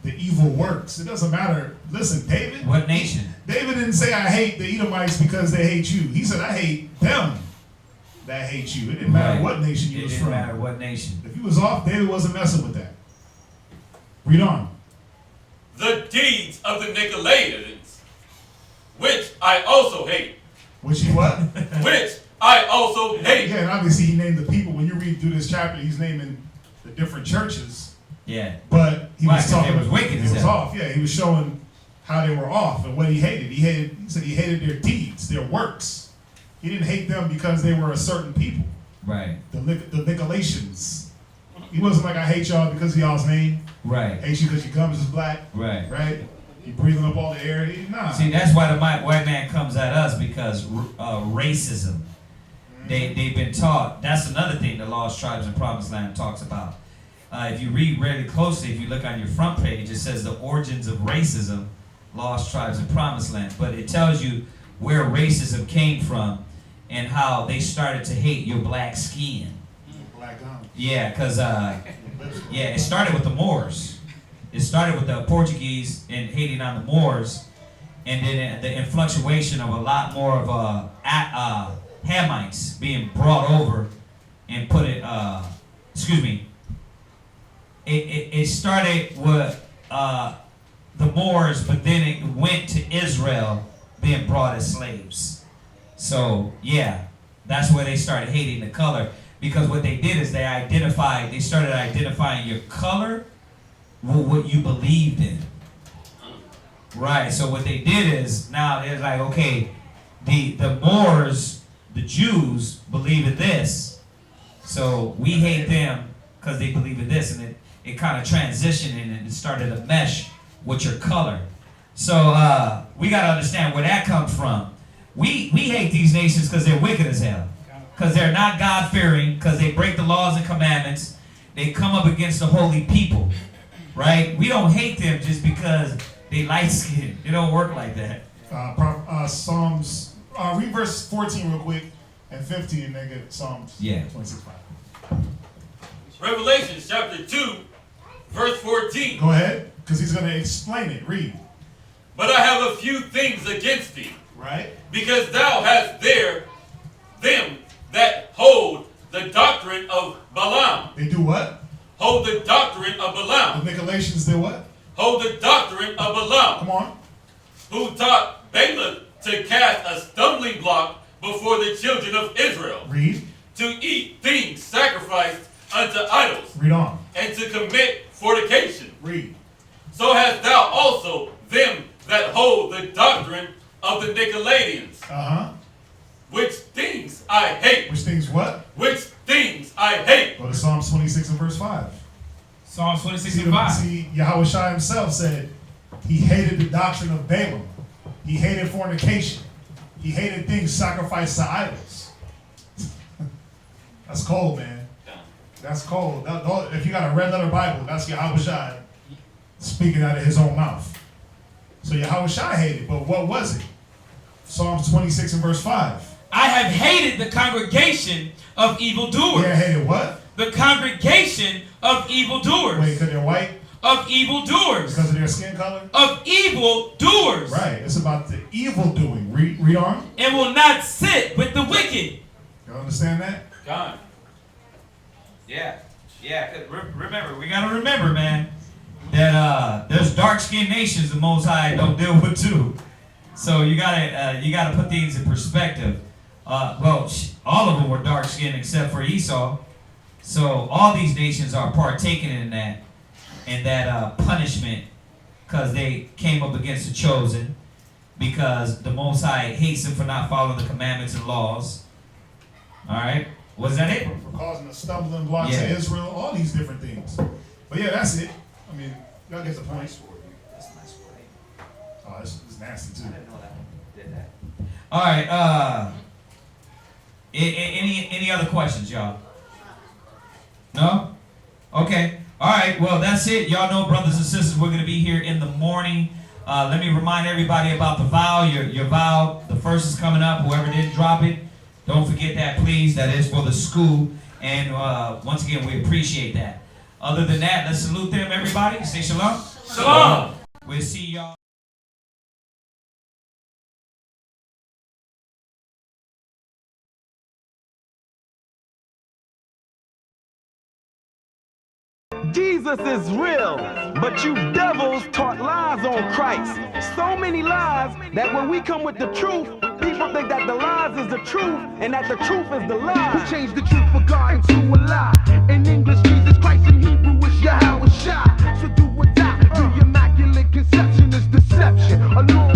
D: The evil works. It doesn't matter. Listen, David.
G: What nation?
D: David didn't say, "I hate the Edomites because they hate you." He said, "I hate them that hate you." It didn't matter what nation you was from.
G: It didn't matter what nation.
D: If he was off, David wasn't messing with that. Read on.
E: The deeds of the Nicolaitans, which I also hate.
D: Which he what?
E: Which I also hate.
D: Yeah, and obviously he named the people. When you read through this chapter, he's naming the different churches.
G: Yeah.
D: But he was talking.
G: It was wicked.
D: He was off. Yeah, he was showing how they were off and what he hated. He said he hated their deeds, their works. He didn't hate them because they were a certain people.
G: Right.
D: The Nicolaitans. He wasn't like, "I hate y'all because of y'all's name."
G: Right.
D: Hate you because your gums is black.
G: Right.
D: Right. You breathing up all the air. Nah.
G: See, that's why the white man comes at us because racism. They've been taught. That's another thing the Lost Tribes and Promised Land talks about. If you read really closely, if you look on your front page, it says the origins of racism, Lost Tribes and Promised Land. But it tells you where racism came from and how they started to hate your black skin.
D: Black gum.
G: Yeah, because it started with the Moors. It started with the Portuguese and hating on the Moors, and then the influctuation of a lot more of Hamites being brought over and put it. It started with the Moors, but then it went to Israel being brought as slaves. So yeah, that's where they started hating the color, because what they did is they started identifying your color with what you believed in. Right, so what they did is, now they're like, okay, the Moors, the Jews, believe in this, so we hate them because they believe in this, and it kind of transitioned and it started to mesh with your color. So we got to understand where that comes from. We hate these nations because they're wicked as hell, because they're not God-fearing, because they break the laws and commandments. They come up against the holy people, right? We don't hate them just because they light-skinned. It don't work like that.
D: Psalms, read verse 14 real quick, and 15, and then get Psalms 26:5.
E: Revelation chapter 2, verse 14.
D: Go ahead, because he's going to explain it. Read.
E: But I have a few things against thee.
D: Right.
E: Because thou hast there them that hold the doctrine of Balaam.
D: They do what?
E: Hold the doctrine of Balaam.
D: The Nicolaitans did what?
E: hold the doctrine of Balaam.
D: Come on.
E: Who taught Balaam to cast a stumbling block before the children of Israel.
D: Read.
E: To eat things sacrificed unto idols.
D: Read on.
E: And to commit fornication.
D: Read.
E: So hast thou also them that hold the doctrine of the Nicolaitans. Which things I hate.
D: Which things what?
E: Which things I hate.
D: Go to Psalms 26 and verse 5.
C: Psalms 26 and 5.
D: See, Yahushua himself said he hated the doctrine of Balaam. He hated fornication. He hated things sacrificed to idols. That's cold, man. That's cold. If you got a red letter Bible, that's Yahushua speaking out of his own mouth. So Yahushua hated, but what was it? Psalms 26 and verse 5.
H: I have hated the congregation of evildoers.
D: Yeah, hated what?
H: The congregation of evildoers.
D: Wait, because they're white?
H: Of evildoers.
D: Because of their skin color?
H: Of evildoers.
D: Right. It's about the evil doing. Read on.
H: And will not sit with the wicked.
D: You understand that?
E: God.
G: Yeah. Remember, we gotta remember, man, that there's dark-skinned nations the Most High don't deal with too. So you gotta put things in perspective. Well, all of them were dark-skinned except for Esau. So all these nations are partaking in that punishment because they came up against the chosen, because the Most High hates them for not following the commandments and laws. All right, was that it?
D: For causing a stumbling block to Israel, all these different things. But yeah, that's it. I mean, y'all get the point.
G: That's a nice word.
D: Oh, it's nasty too.
G: I didn't know that one did that. All right. Any other questions, y'all? No? Okay. All right. Well, that's it. Y'all know, brothers and sisters, we're going to be here in the morning. Let me remind everybody about the vow. Your vow, the first is coming up. Whoever didn't drop it, don't forget that, please. That is for the school. And once again, we appreciate that. Other than that, let's salute them, everybody. Say shalom.
H: Shalom.
G: We'll see y'all.
A: Jesus is real, but you devils taught lies on Christ. So many lies that when we come with the truth, people think that the lies is the truth and that the truth is the lie.
B: Who changed the truth for God into a lie? In English, Jesus Christ. In Hebrew, it's Yahweh Shai. So do or die. The immaculate conception is deception. Along